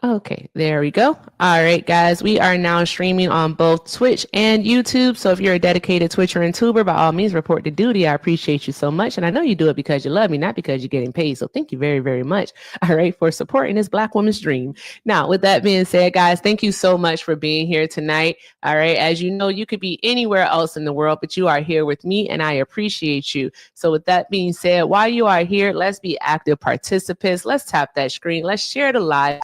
Okay, there we go. All right, guys, we are now streaming on both Twitch and YouTube. So if you're a dedicated Twitcher and tuber, by all means, report to duty. I appreciate you so much. And I know you do it because you love me, not because you're getting paid. So thank you very, very much, all right, for supporting this Black woman's dream. Now, with that being said, guys, thank you so much for being here tonight. All right, as you know, you could be anywhere else in the world, but you are here with me, and I appreciate you. So with that being said, while you are here, let's be active participants. Let's tap that screen. Let's share the live.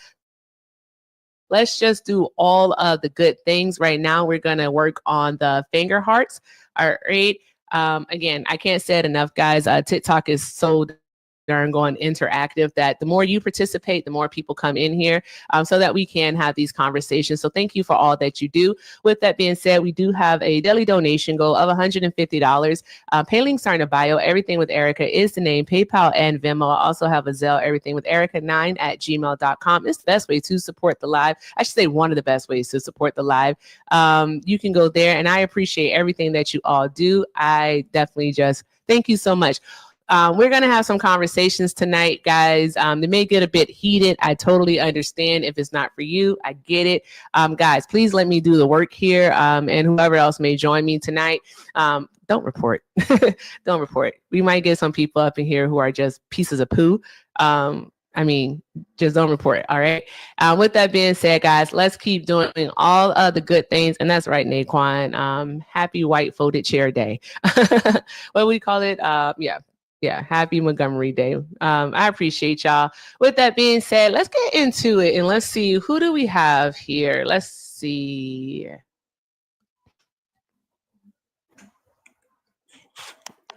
Let's just do all of the good things. Right now, we're going to work on the finger hearts. All right. Again, I can't say it enough, guys. TikTok is so darn going interactive that the more you participate, the more people come in here so that we can have these conversations. So thank you for all that you do. With that being said, we do have a daily donation goal of $150. Pay links are in the bio. Everything with Erica is the name, PayPal and Venmo. I also have a Zelle, everything with Erica9@gmail.com. It's the best way to support the live. I should say one of the best ways to support the live. You can go there, and I appreciate everything that you all do. I definitely just thank you so much. We're going to have some conversations tonight, guys. They may get a bit heated. I totally understand if it's not for you. I get it. Guys, please let me do the work here. And whoever else may join me tonight, don't report. Don't report. We might get some people up in here who are just pieces of poo. I mean, just don't report. All right. With that being said, guys, let's keep doing all of the good things. And that's right, Naquan. Happy White Folded Chair Day. What do we call it? Yeah, happy Montgomery Day. I appreciate y'all. With that being said, let's get into it and let's see, who do we have here? Let's see.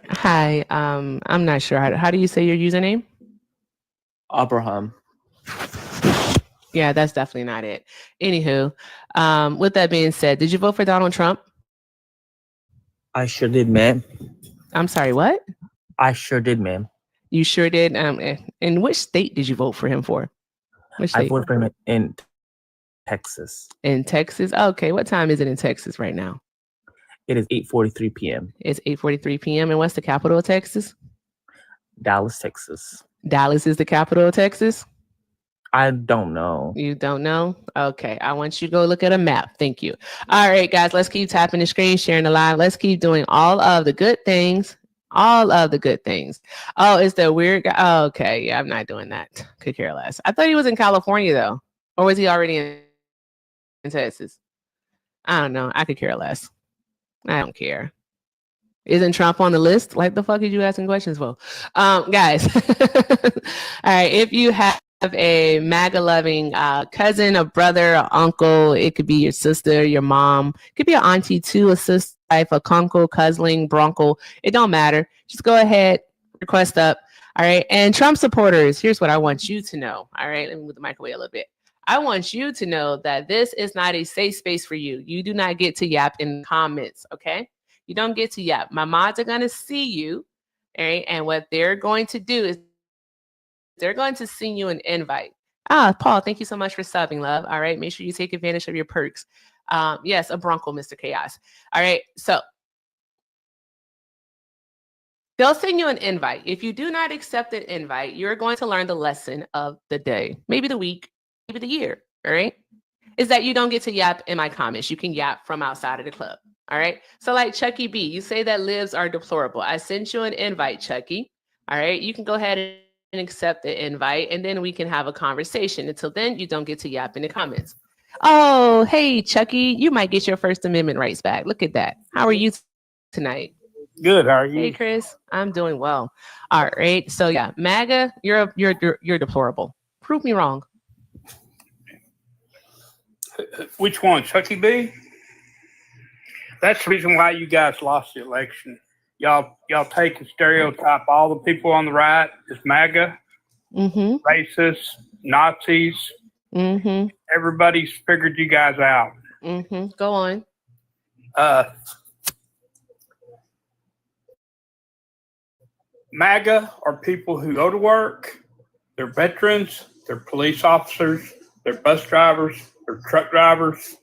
Hi, I'm not sure. How do you say your username? Abraham. Yeah, that's definitely not it. Anywho, with that being said, did you vote for Donald Trump? I sure did, ma'am. I'm sorry, what? I sure did, ma'am. You sure did? In which state did you vote for him for? Which state? I voted for him in Texas. In Texas? Okay, what time is it in Texas right now? It is 8:43 p.m. It's 8:43 p.m. And what's the capital of Texas? Dallas, Texas. Dallas is the capital of Texas? I don't know. You don't know? Okay, I want you to go look at a map. Thank you. All right, guys, let's keep tapping the screen, sharing the live. Let's keep doing all of the good things. All of the good things. Oh, it's the weird guy. Oh, okay, yeah, I'm not doing that. Could care less. I thought he was in California, though. Or was he already in Texas? I don't know. I could care less. I don't care. Isn't Trump on the list? Like, the fuck are you asking questions for? Guys, all right, if you have a MAGA loving cousin, a brother, an uncle, it could be your sister, your mom, it could be an auntie too, a sister, wife, a kunkel, cousin, bronco, it don't matter. Just go ahead, request up. All right, and Trump supporters, here's what I want you to know. All right, let me move the mic away a little bit. I want you to know that this is not a safe space for you. You do not get to yap in comments, okay? You don't get to yap. My mods are going to see you, all right? And what they're going to do is they're going to send you an invite. Paul, thank you so much for subbing, love. All right, make sure you take advantage of your perks. Yes, a Bronco, Mr. Chaos. All right, so they'll send you an invite. If you do not accept an invite, you're going to learn the lesson of the day, maybe the week, maybe the year, all right? Is that you don't get to yap in my comments. You can yap from outside of the club, all right? So like Chucky B, you say that libs are deplorable. I sent you an invite, Chucky, all right? You can go ahead and accept the invite, and then we can have a conversation. Until then, you don't get to yap in the comments. Oh, hey, Chucky, you might get your First Amendment rights back. Look at that. How are you tonight? Good. How are you? Hey, Chris. I'm doing well. All right. So yeah, MAGA, you're deplorable. Prove me wrong. Which one, Chucky B? That's the reason why you guys lost the election. Y'all take and stereotype all the people on the right as MAGA, racists, Nazis. Everybody's figured you guys out. Go on. MAGA are people who go to work. They're veterans. They're police officers. They're bus drivers. They're truck drivers.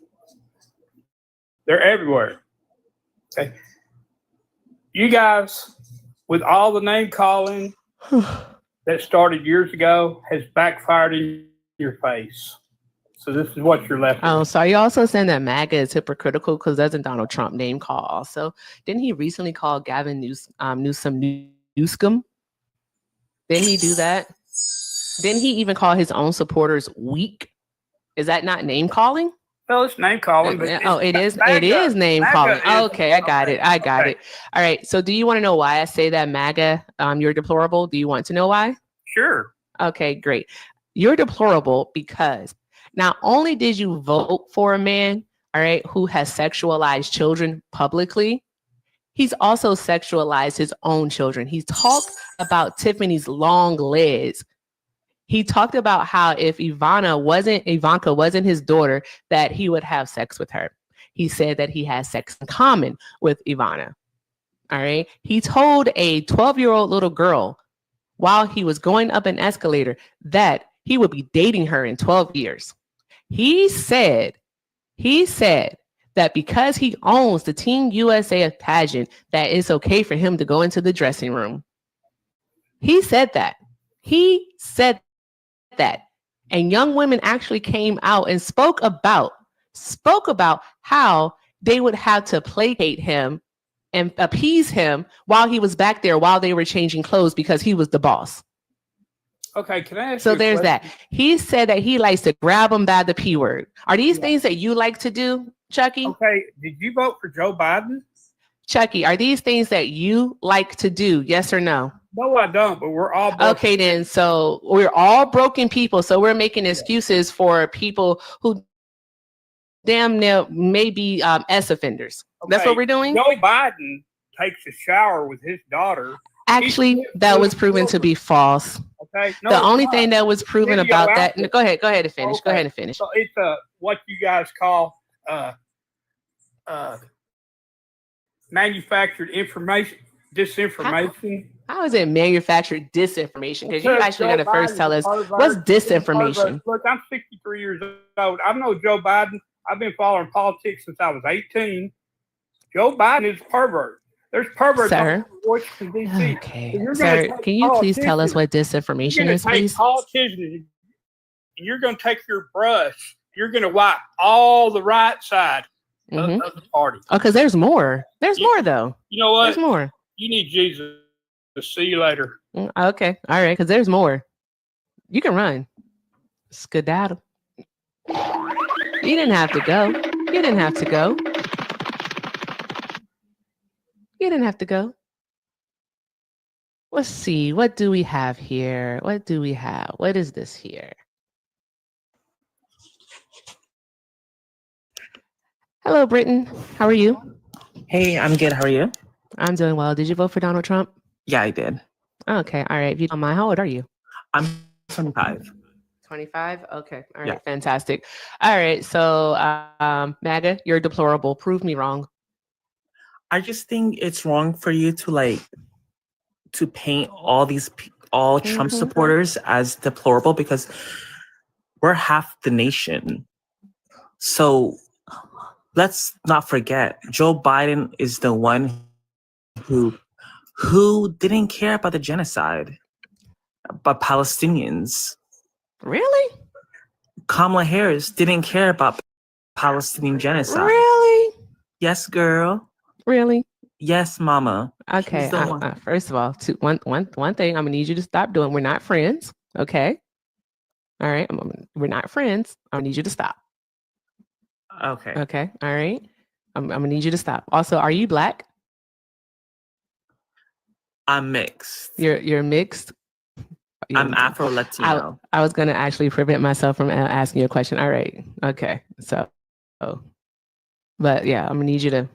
They're everywhere. Okay. You guys, with all the name calling that started years ago, has backfired in your face. So this is what you're left Oh, with. so are you also saying that MAGA is hypocritical because doesn't Donald Trump name call also? Didn't he recently call Gavin Newsom Newscomb? Didn't he do that? Didn't he even call his own supporters weak? Is that not name calling? Well, it's name calling, but It is MAGA name calling. is- Okay, I got it. okay. All right. So do you want to know why I say that MAGA, you're deplorable? Do you want to know why? Sure. Okay, great. You're deplorable because not only did you vote for a man, all right, who has sexualized children publicly, he's also sexualized his own children. He talked about Tiffany's long legs. He talked about how if Ivanka wasn't his daughter, that he would have sex with her. He said that he has sex in common with Ivana. All right. He told a 12-year-old little girl while he was going up an escalator that he would be dating her in 12 years. He said that because he owns the Team USA pageant, that it's okay for him to go into the dressing room. He said that. And young women actually came out and spoke about how they would have to placate him and appease him while he was back there while they were changing clothes because he was the boss. Okay, can I ask So you a there's question? that. He said that he likes to grab them by the P word. Are these things that you like to do, Chucky? Okay, did you vote for Joe Biden? Chucky, are these things that you like to do? Yes or no? No, I don't, but we're all broken. Okay, then. So we're all broken people. So we're making excuses for people who damn near may be S offenders. That's Okay, what we're doing? Joe Biden takes a shower with his daughter. Actually, that was proven to be false. Okay, no, The it's only not. thing that was proven Video about out that. there. Go ahead and finish. Go Okay. ahead and finish. So it's what you guys call manufactured information, disinformation. How is it manufactured disinformation? Because you actually got to first tell us what's disinformation. Look, I'm 63 years old. I know Joe Biden. I've been following politics since I was 18. Joe Biden is a pervert. There's perverts Sir. in Washington, D.C. Okay. So Sir, can you please tell us what disinformation is, please? Politicians, and you're going to take your brush. You're going to wipe all the right side of the party. Oh, because there's more. There's more, though. You know what? There's more. You need Jesus. See you later. Okay. All right. Because there's more. You can run. Skedaddle. You didn't have to go. You didn't have to go. You didn't have to go. Let's see. What do we have here? What do we have? What is this here? Hello, Britton. How are you? Hey, I'm good. How are you? I'm doing well. Did you vote for Donald Trump? Yeah, I did. Okay. All right. If you don't mind, how old are you? I'm 25. 25? Okay. All right. Yeah. Fantastic. All right. So, MAGA, you're deplorable. Prove me wrong. I just think it's wrong for you to paint all Trump supporters as deplorable because we're half the nation. So let's not forget, Joe Biden is the one who didn't care about the genocide, about Palestinians. Really? Kamala Harris didn't care about Palestinian genocide. Really? Yes, girl. Really? Yes, mama. Okay. First of all, one thing I'm gonna need you to stop doing. We're not friends. Okay. All right. We're not friends. I need you to stop. Okay. Okay. All right. I'm gonna need you to stop. Also, are you Black? I'm mixed. You're mixed. I'm Afro-Latino. I was gonna actually prevent myself from asking you a question. All right. Okay. So, but yeah, I'm gonna need you to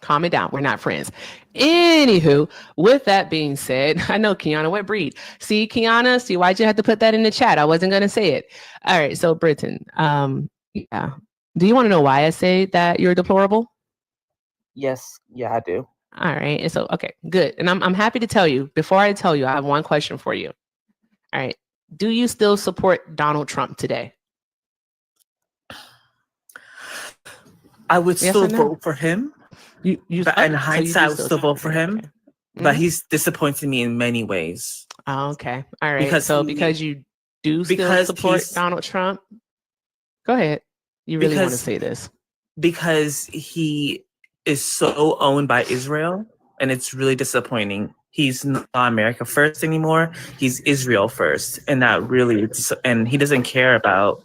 calm it down. We're not friends. Anywho, with that being said, I know Kiana, what breed? See, Kiana, why'd you have to put that in the chat? I wasn't gonna say it. All right. So, Britton, yeah. Do you want to know why I say that you're deplorable? Yes. Yeah, I do. All right. And so, okay, good. And I'm happy to tell you. Before I tell you, I have one question for you. All right. Do you still support Donald Trump today? I would still vote for him. But in hindsight, I would still vote for him. Okay. But he's disappointed me in many ways. Oh, okay. All right. Because you do still support Donald Trump? Go ahead. You really want to Because- say this? Because he is so owned by Israel, and it's really disappointing. He's not America first anymore. He's Israel first, and that really, and he doesn't care about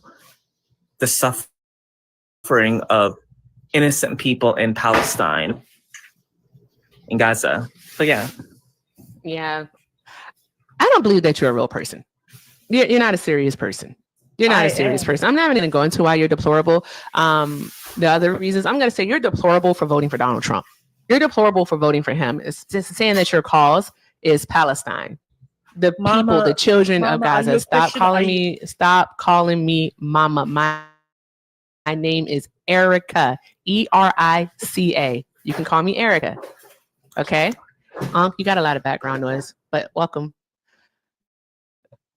the suffering of innocent people in Palestine, in Gaza. So yeah, Yeah. I don't believe that you're a real person. You're not a serious person. You're not a serious person. I'm not even going to go into why you're deplorable. The other reasons, I'm going to say you're deplorable for voting for Donald Trump. You're deplorable for voting for him. It's just saying that your cause is Palestine. The people, the children of Gaza. Stop calling me mama. My name is Erica. Erica. You can call me Erica. Okay? You got a lot of background noise, but welcome.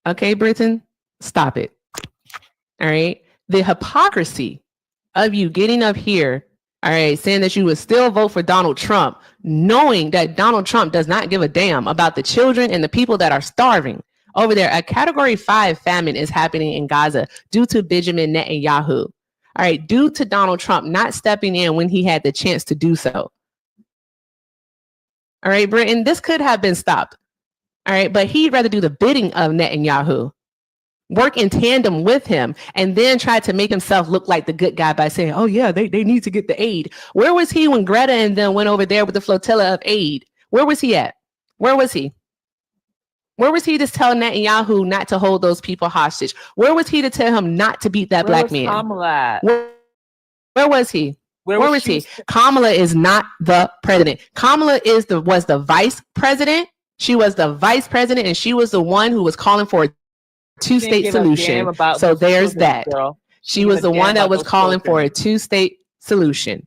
Okay, Britton, stop it. All right. The hypocrisy of you getting up here, all right, saying that you would still vote for Donald Trump, knowing that Donald Trump does not give a damn about the children and the people that are starving over there. A category 5 famine is happening in Gaza due to Benjamin Netanyahu. All right, due to Donald Trump not stepping in when he had the chance to do so. All right, Britton, this could have been stopped. All right, but he'd rather do the bidding of Netanyahu, work in tandem with him, and then try to make himself look like the good guy by saying, oh yeah, they need to get the aid. Where was he when Greta and them went over there with the flotilla of aid? Where was he at? Where was he? Where was he to tell Netanyahu not to hold those people hostage? Where was he to tell him not to beat that black man? Kamala? Where was he? Where was he? Kamala is not the president. Kamala was the vice president. She was the vice president, and she was the one who was calling for a two-state solution. So there's that. She was the one that was calling for a two-state solution.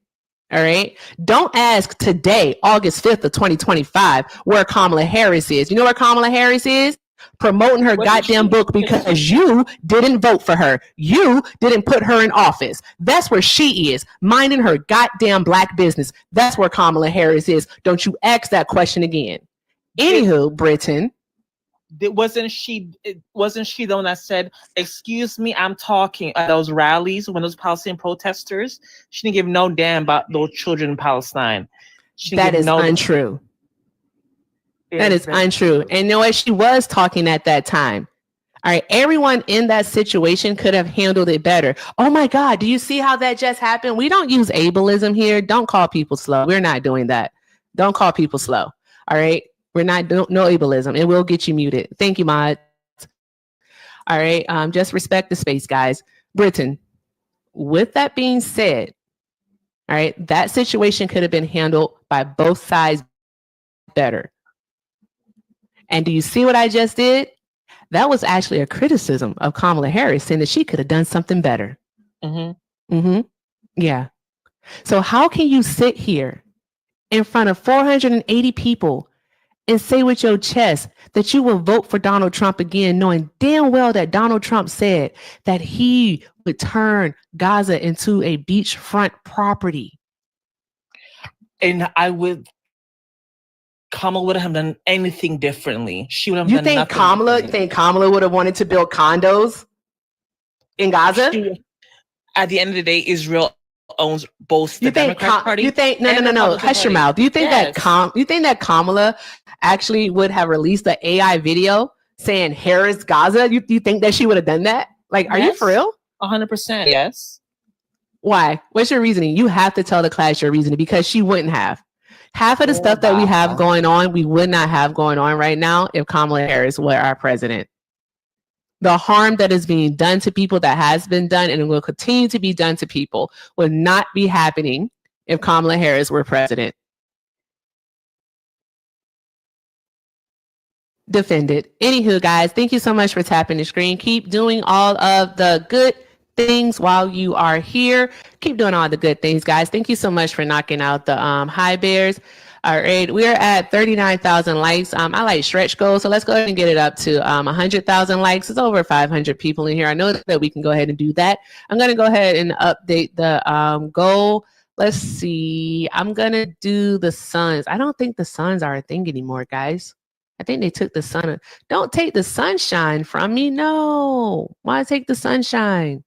All right. Don't ask today, August 5th of 2025, where Kamala Harris is. You know where Kamala Harris is? Promoting her goddamn book because you didn't vote for her. You didn't put her in office. That's where she is, minding her goddamn black business. That's where Kamala Harris is. Don't you ask that question again. Anywho, Britton. Wasn't she the one that said, excuse me, I'm talking at those rallies when those Palestinian protesters? She didn't give no damn about those children in Palestine. That is untrue. That is untrue. And you know what? She was talking at that time. All right. Everyone in that situation could have handled it better. Oh my God. Do you see how that just happened? We don't use ableism here. Don't call people slow. We're not doing that. Don't call people slow. All right. We're not, no ableism. It will get you muted. Thank you, Mod. All right. Just respect the space, guys. Britton, with that being said, all right, that situation could have been handled by both sides better. And do you see what I just did? That was actually a criticism of Kamala Harris, saying that she could have done something better. Yeah. So how can you sit here in front of 480 people and say with your chest that you will vote for Donald Trump again, knowing damn well that Donald Trump said that he would turn Gaza into a beachfront property? And Kamala wouldn't have done anything differently. She would have done nothing. You think Kamala would have wanted to build condos in Gaza? At the end of the day, Israel owns both the Democratic Party. You think no. Hush your mouth. Do you think that Kamala actually would have released an AI video saying Harris Gaza? You think that she would have done that? Like, are you for real? 100%. Yes. Why? What's your reasoning? You have to tell the class your reasoning, because she wouldn't have. Half of the stuff that we have going on, we would not have going on right now if Kamala Harris were our president. The harm that is being done to people, that has been done and will continue to be done to people, would not be happening if Kamala Harris were president. Defended. Anywho, guys, thank you so much for tapping the screen. Keep doing all of the good things while you are here. Keep doing all the good things, guys. Thank you so much for knocking out the high bears. All right, we're at 39,000 likes. I like stretch goals, so let's go ahead and get it up to 100,000 likes. It's over 500 people in here. I know that we can go ahead and do that. I'm going to go ahead and update the goal. Let's see. I'm going to do the suns. I don't think the suns are a thing anymore, guys. I think they took the sun. Don't take the sunshine from me. No. Why take the sunshine?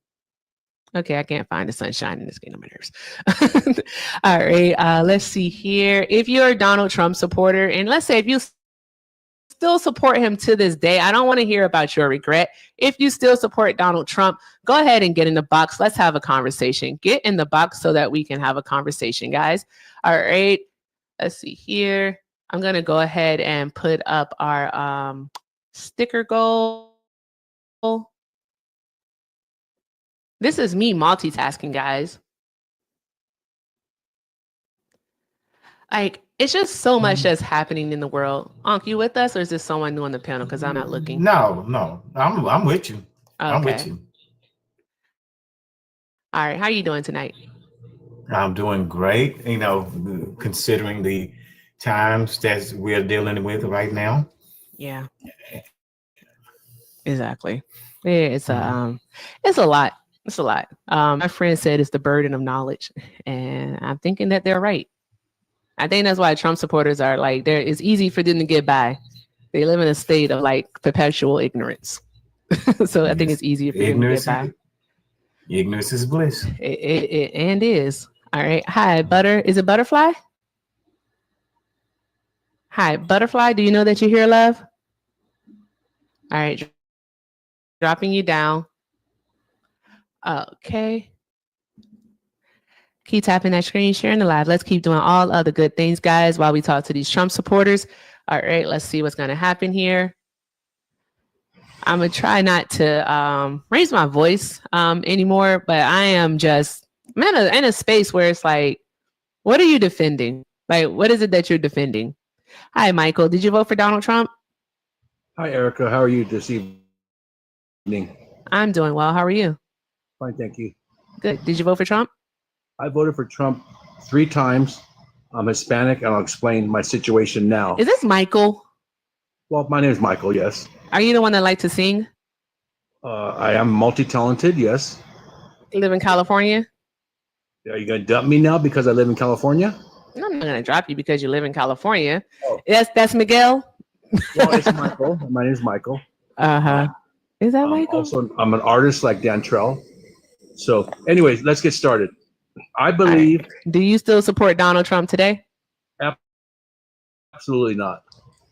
Okay, I can't find the sunshine in this game. My nerves. All right, let's see here. If you're a Donald Trump supporter, and let's say if you still support him to this day, I don't want to hear about your regret. If you still support Donald Trump, go ahead and get in the box. Let's have a conversation. Get in the box so that we can have a conversation, guys. All right, let's see here. I'm going to go ahead and put up our sticker goal. This is me multitasking, guys. Like, it's just so much that's happening in the world. Ankh, you with us, or is this someone new on the panel? Because I'm not looking. No, I'm with you. I'm with Okay. you. All right, how are you doing tonight? I'm doing great. You know, considering the times that we're dealing with right now. Yeah. Exactly. It's it's a lot. It's a lot. My friend said it's the burden of knowledge, and I'm thinking that they're right. I think that's why Trump supporters are like, it's easy for them to get by. They live in a state of like perpetual ignorance. So I think it's easier for them to get by. Ignorance is bliss. It and is. All right. Hi, Butter. Is it Butterfly? Hi, Butterfly. Do you know that you're here, love? All right. Dropping you down. Okay. Keep tapping that screen, sharing the live. Let's keep doing all other good things, guys, while we talk to these Trump supporters. All right, let's see what's going to happen here. I'm going to try not to raise my voice anymore, but I am just in a space where it's like, what are you defending? Like, what is it that you're defending? Hi, Michael. Did you vote for Donald Trump? Hi, Erica. How are you this evening? I'm doing well. How are you? Fine, thank you. Good. Did you vote for Trump? I voted for Trump 3 times. I'm Hispanic, and I'll explain my situation now. Is this Michael? Well, my name is Michael, yes. Are you the one that likes to sing? I am multi-talented, yes. You live in California? Are you going to dump me now because I live in California? No, I'm not going to drop you because you live in California. Oh. That's Miguel? Well, it's Michael. My name is Michael. Uh-huh. Is that Michael? Also, I'm an artist like Dan Trell. So, anyways, let's get started. I believe... Right. Do you still support Donald Trump today? Absolutely not.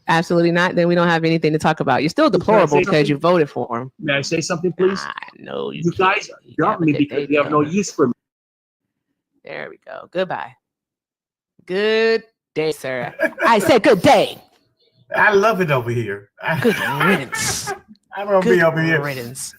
Absolutely not. Then we don't have anything to talk about. You're still deplorable because you voted for him. May I say something, please? No, you guys dump me because you have no use for me. There we go. Goodbye. Good day, sir. I said good day. I love it over here. Good riddance. I'm gonna be over here. Riddance.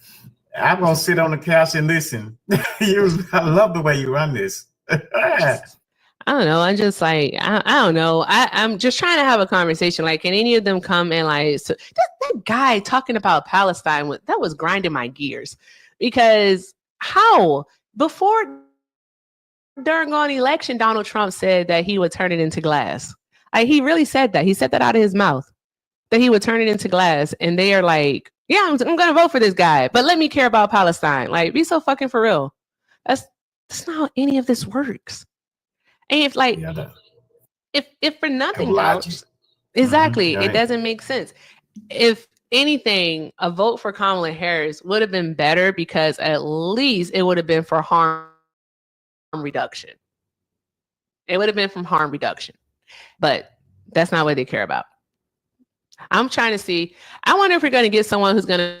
I'm gonna sit on the couch and listen. I love the way you run this. I don't know. I'm just like, I don't know. I'm just trying to have a conversation. Like, can any of them come and like, so that guy talking about Palestine, that was grinding my gears. Because how? During an election, Donald Trump said that he would turn it into glass. Like, he really said that. He said that out of his mouth, that he would turn it into glass. And they are like, yeah, I'm going to vote for this guy, but let me care about Palestine. Like, be so fucking for real. That's not how any of this works. And if like, if for nothing else, exactly, it doesn't make sense. If anything, a vote for Kamala Harris would have been better because at least it would have been for harm reduction. It would have been from harm reduction, but that's not what they care about. I'm trying to see. I wonder if we're going to get someone who's going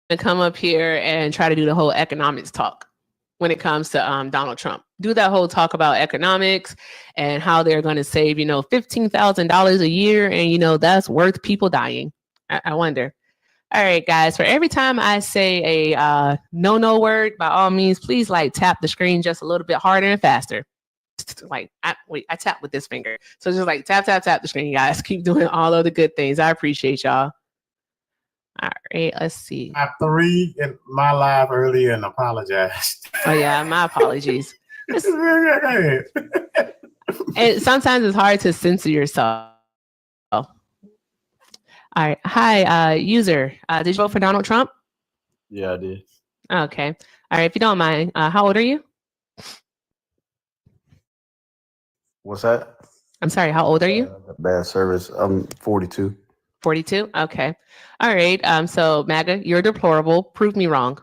to come up here and try to do the whole economics talk when it comes to Donald Trump. Do that whole talk about economics and how they're going to save, $15,000 a year. And, that's worth people dying. I wonder. All right, guys, for every time I say a no word, by all means, please tap the screen just a little bit harder and faster. I tap with this finger. So just tap the screen, guys. Keep doing all of the good things. I appreciate y'all. All right, let's see. I 3 in my live earlier and apologized. Oh yeah, my apologies. And sometimes it's hard to censor yourself. All right. Hi, user. Did you vote for Donald Trump? Yeah, I did. Okay. All right. If you don't mind, how old are you? What's that? I'm sorry. How old are you? Bad service. I'm 42. 42. Okay. All right. So MAGA, you're deplorable. Prove me wrong.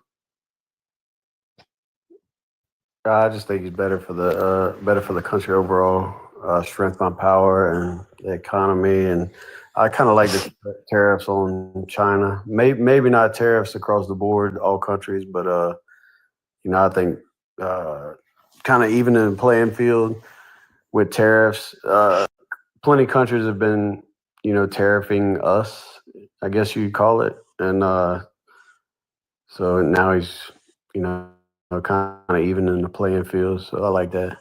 I just think it's better for the country overall. Strength on power and the economy, and I kind of like the tariffs on China. Maybe not tariffs across the board, all countries, but I think kind of even in the playing field with tariffs. Plenty of countries have been, tariffing us, I guess you'd call it, and so now he's, kind of even in the playing field. So I like that.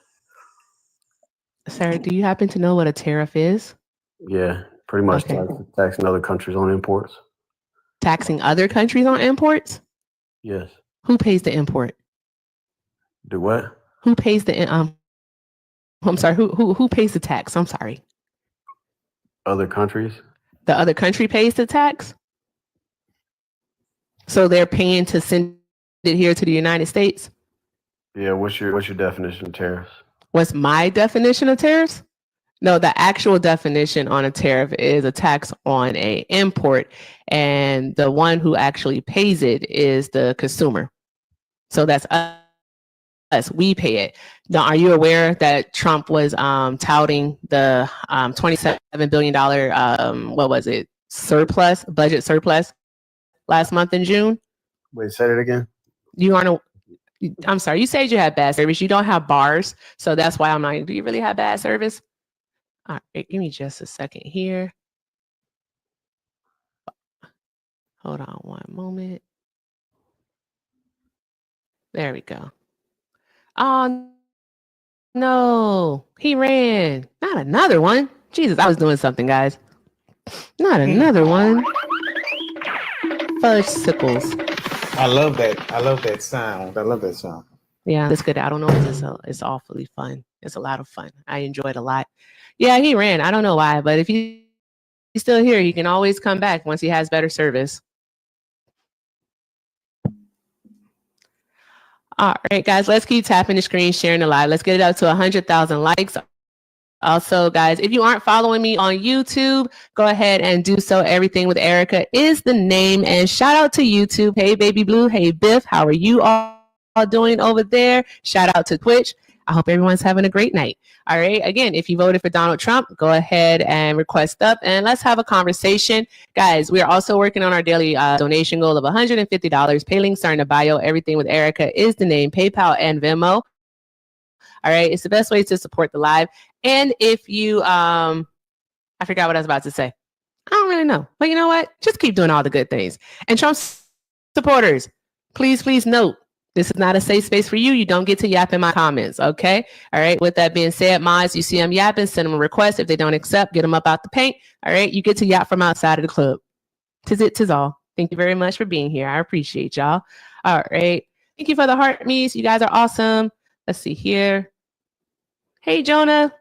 Sir, do you happen to know what a tariff is? Yeah, pretty much Okay. taxing other countries on imports. Taxing other countries on imports? Yes. Who pays the import? Do what? Who pays the I'm sorry, who pays the tax? I'm sorry. Other countries? The other country pays the tax? So they're paying to send it here to the United States? Yeah, what's your definition of tariffs? What's my definition of tariffs? No, the actual definition on a tariff is a tax on a import, and the one who actually pays it is the consumer. So that's us. We pay it. Now, are you aware that Trump was touting the $27 billion, what was it, budget surplus last month in June? Wait, say it again. You aren't. I'm sorry. You said you had bad service. You don't have bars, so that's why I'm like, do you really have bad service? All right, give me just a second here. Hold on one moment. There we go. Oh, no. He ran. Not another one. Jesus, I was doing something, guys. Not another one. Fudge sickles. I love that. I love that sound. I love that sound. Yeah, it's good. I don't know. It's awfully fun. It's a lot of fun. I enjoy it a lot. Yeah, he ran. I don't know why, but if he's still here, he can always come back once he has better service. All right, guys, let's keep tapping the screen, sharing the live. Let's get it up to 100,000 likes. Also, guys, if you aren't following me on YouTube, go ahead and do so. Everything with Erica is the name. And shout out to YouTube. Hey, Baby Blue. Hey, Biff. How are you all doing over there? Shout out to Twitch. I hope everyone's having a great night. All right. Again, if you voted for Donald Trump, go ahead and request up and let's have a conversation. Guys, we are also working on our daily donation goal of $150. Pay links are in the bio. Everything with Erica is the name, PayPal and Venmo. All right. It's the best way to support the live. And if you, I forgot what I was about to say. I don't really know. But you know what? Just keep doing all the good things. And Trump supporters, please note, this is not a safe space for you. You don't get to yap in my comments, okay? All right, with that being said, Miles, you see them yapping, send them a request. If they don't accept, get them up out the paint. All right, you get to yap from outside of the club. Tis all. Thank you very much for being here. I appreciate y'all. All right. Thank you for the heart me's. You guys are awesome. Let's see here. Hey, Jonah.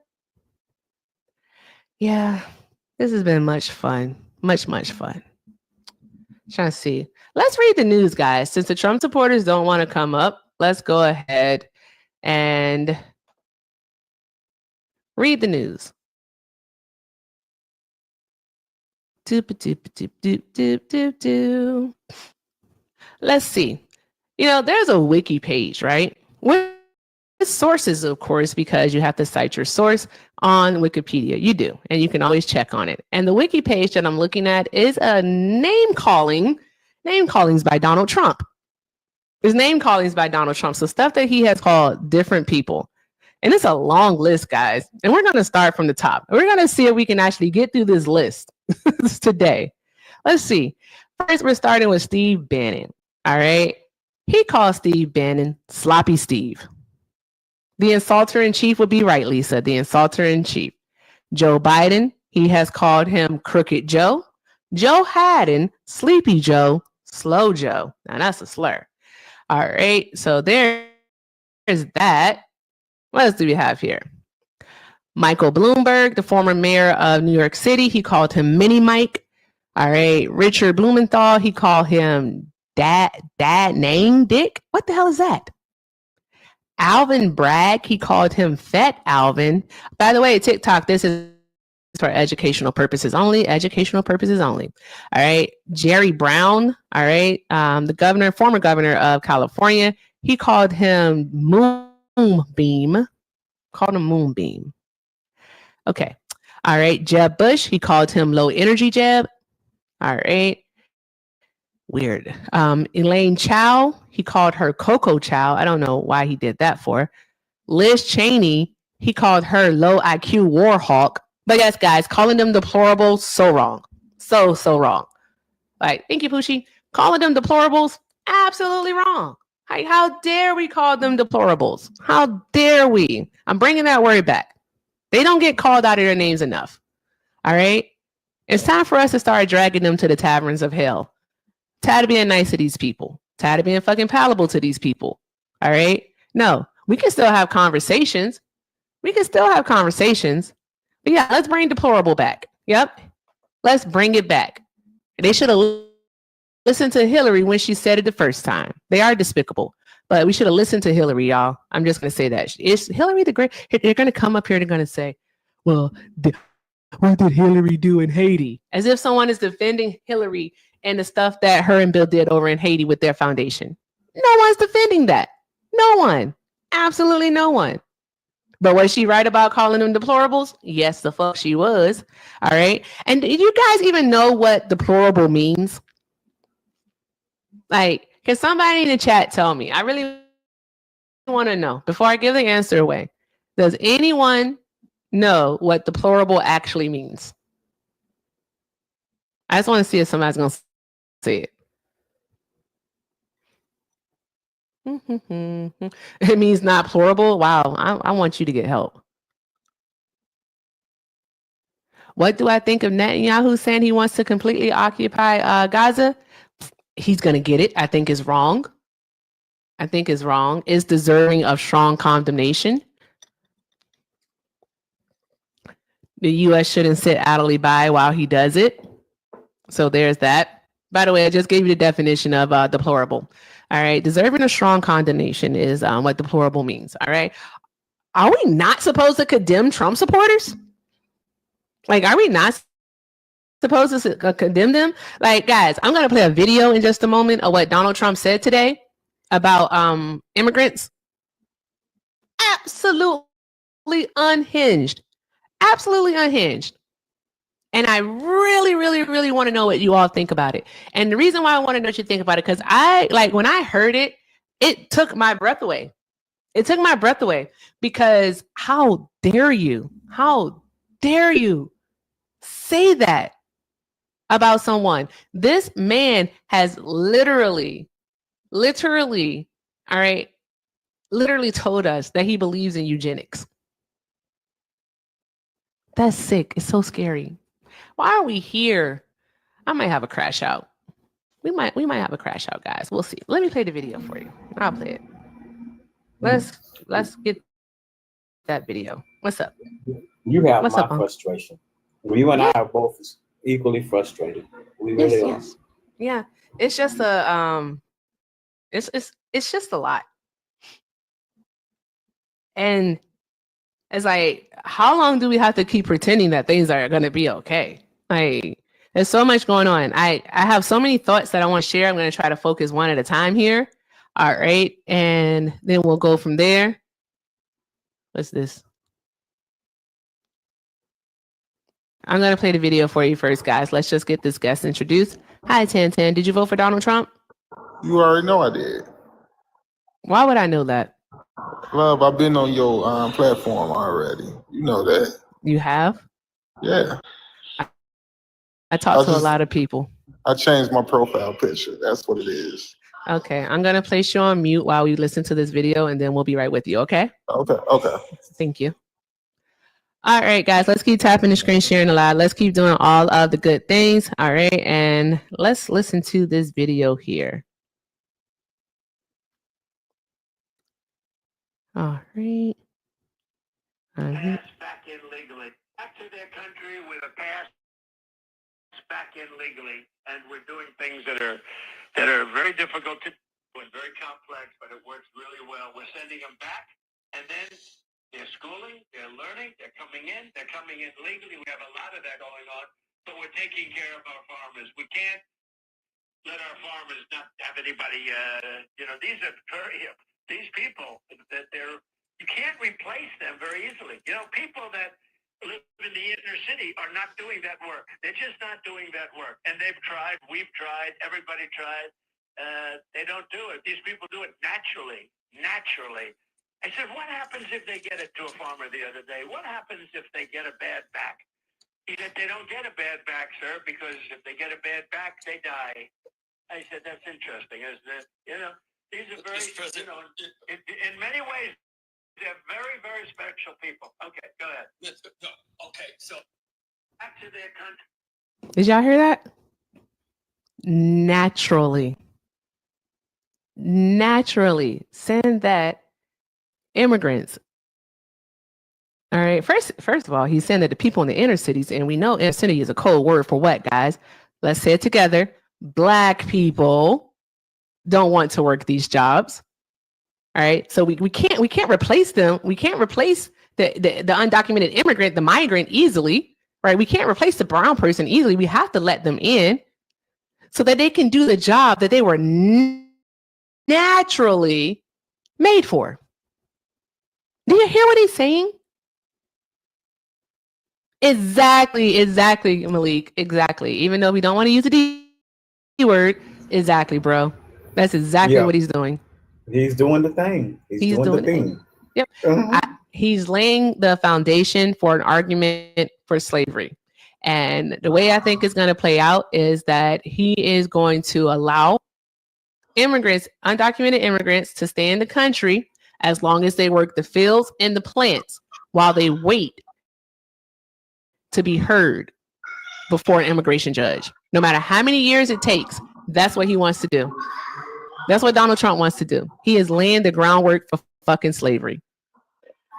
Yeah, this has been much fun. Much fun. Trying to see. Let's read the news, guys. Since the Trump supporters don't want to come up, let's go ahead and read the news. Let's see. You know, there's a wiki page, right? With sources, of course, because you have to cite your source on Wikipedia. You do, and you can always check on it. And the wiki page that I'm looking at is a name callings by Donald Trump. There's name callings by Donald Trump. So stuff that he has called different people. And it's a long list, guys. And we're going to start from the top. We're going to see if we can actually get through this list today. Let's see. First, we're starting with Steve Bannon. All right. He calls Steve Bannon Sloppy Steve. The insulter in chief would be right, Lisa. The insulter in chief. Joe Biden, he has called him Crooked Joe. Joe Haddon, Sleepy Joe, Slow Joe. Now that's a slur. All right. So there's that. What else do we have here? Michael Bloomberg, the former mayor of New York City, he called him Mini Mike. All right. Richard Blumenthal, he called him Dad Name Dick. What the hell is that? Alvin Bragg, he called him Fat Alvin. By the way, TikTok, this is for educational purposes only. Educational purposes only. All right. Jerry Brown. All right. The former governor of California, he called him Moon Moonbeam. Called him Moonbeam. Okay. All right. Jeb Bush, he called him low energy Jeb. All right. Weird. Elaine Chao, he called her Coco Chow. I don't know why he did that for. Liz Cheney, he called her low IQ Warhawk. But yes, guys, calling them deplorables, so wrong. So wrong. Like, thank you, Poochie. Calling them deplorables, absolutely wrong. Like, how dare we call them deplorables? How dare we? I'm bringing that word back. They don't get called out of their names enough. All right? It's time for us to start dragging them to the taverns of hell. Tired of being nice to these people. Tired of being fucking palatable to these people. All right? No, we can still have conversations. We can still have conversations. But yeah, let's bring deplorable back. Yep. Let's bring it back. They should have listened to Hillary when she said it the first time. They are despicable. But we should have listened to Hillary, y'all. I'm just going to say that. Is Hillary the great? They're going to come up here. They're going to say, well, what did Hillary do in Haiti? As if someone is defending Hillary and the stuff that her and Bill did over in Haiti with their foundation. No one's defending that. No one. Absolutely no one. But was she right about calling them deplorables? Yes, the fuck she was. All right. And do you guys even know what deplorable means? Like, can somebody in the chat tell me? I really want to know before I give the answer away. Does anyone know what deplorable actually means? I just want to see if somebody's going to say it. It means not plorable. Wow. I want you to get help. What do I think of Netanyahu saying he wants to completely occupy Gaza? He's going to get it. I think is wrong. I think is wrong. Is deserving of strong condemnation. The U.S. shouldn't sit idly by while he does it. So there's that. By the way, I just gave you the definition of deplorable. All right. Deserving of strong condemnation is what deplorable means. All right. Are we not supposed to condemn Trump supporters? Like, are we not supposed to condemn them? Like, guys, I'm going to play a video in just a moment of what Donald Trump said today about immigrants. Absolutely unhinged. Absolutely unhinged. And I really, really, really want to know what you all think about it. And the reason why I want to know what you think about it, because when I heard it, it took my breath away. It took my breath away because how dare you? How dare you say that about someone? This man has literally, all right, literally told us that he believes in eugenics. That's sick. It's so scary. Why are we here? I might have a crash out. We might have a crash out, guys. We'll see. Let me play the video for you. I'll play it. Let's get that video. What's up? You have What's my up, frustration. You and I are both equally frustrated. We really are. Yes. Yeah. It's just a it's just a lot. And it's like, how long do we have to keep pretending that things are gonna be okay? Like, there's so much going on. I have so many thoughts that I want to share. I'm going to try to focus one at a time here. All right. And then we'll go from there. What's this? I'm going to play the video for you first, guys. Let's just get this guest introduced. Hi, Tan. Did you vote for Donald Trump? You already know I did. Why would I know that? Love, I've been on your platform already. You know that. You have? Yeah. I talk to a lot of people. I changed my profile picture. That's what it is. Okay. I'm going to place you on mute while we listen to this video, and then we'll be right with you, okay? Okay. Thank you. All right, guys, let's keep tapping the screen, sharing a lot. Let's keep doing all of the good things. All right. And let's listen to this video here. All right. Back in legally. Back to their country with a pass back in legally. And we're doing things that are very difficult to do and very complex, but it works really well. We're sending them back, and then they're schooling, they're learning, they're coming in legally. We have a lot of that going on, but we're taking care of our farmers. We can't let our farmers not have anybody, these people that they're, you can't replace them very easily. You know, people that live in the inner city are not doing that work. They're just not doing that work. And they've tried, we've tried, everybody tried. They don't do it. These people do it naturally. I said, what happens if they get it to a farmer the other day? What happens if they get a bad back? He said, they don't get a bad back, sir, because if they get a bad back, they die. I said, that's interesting, isn't it? You know, these are very, you know, in many ways, they're very, very special people. Okay, go ahead. Okay, so back to their country. Did y'all hear that? Naturally send that immigrants. All right. First of all, he's saying that the people in the inner cities, and we know inner city is a code word for what, guys? Let's say it together. Black people don't want to work these jobs. All right. So we can't replace them. We can't replace the undocumented immigrant, the migrant easily, right? We can't replace the brown person easily. We have to let them in so that they can do the job that they were naturally made for. Do you hear what he's saying? Exactly, Malik. Exactly. Even though we don't want to use the D word, exactly, bro. That's exactly what he's doing. He's doing the thing. He's doing the thing. Yep. He's laying the foundation for an argument for slavery. And the way I think it's going to play out is that he is going to allow immigrants, undocumented immigrants, to stay in the country as long as they work the fields and the plants while they wait to be heard before an immigration judge. No matter how many years it takes, that's what he wants to do. That's what Donald Trump wants to do. He is laying the groundwork for fucking slavery.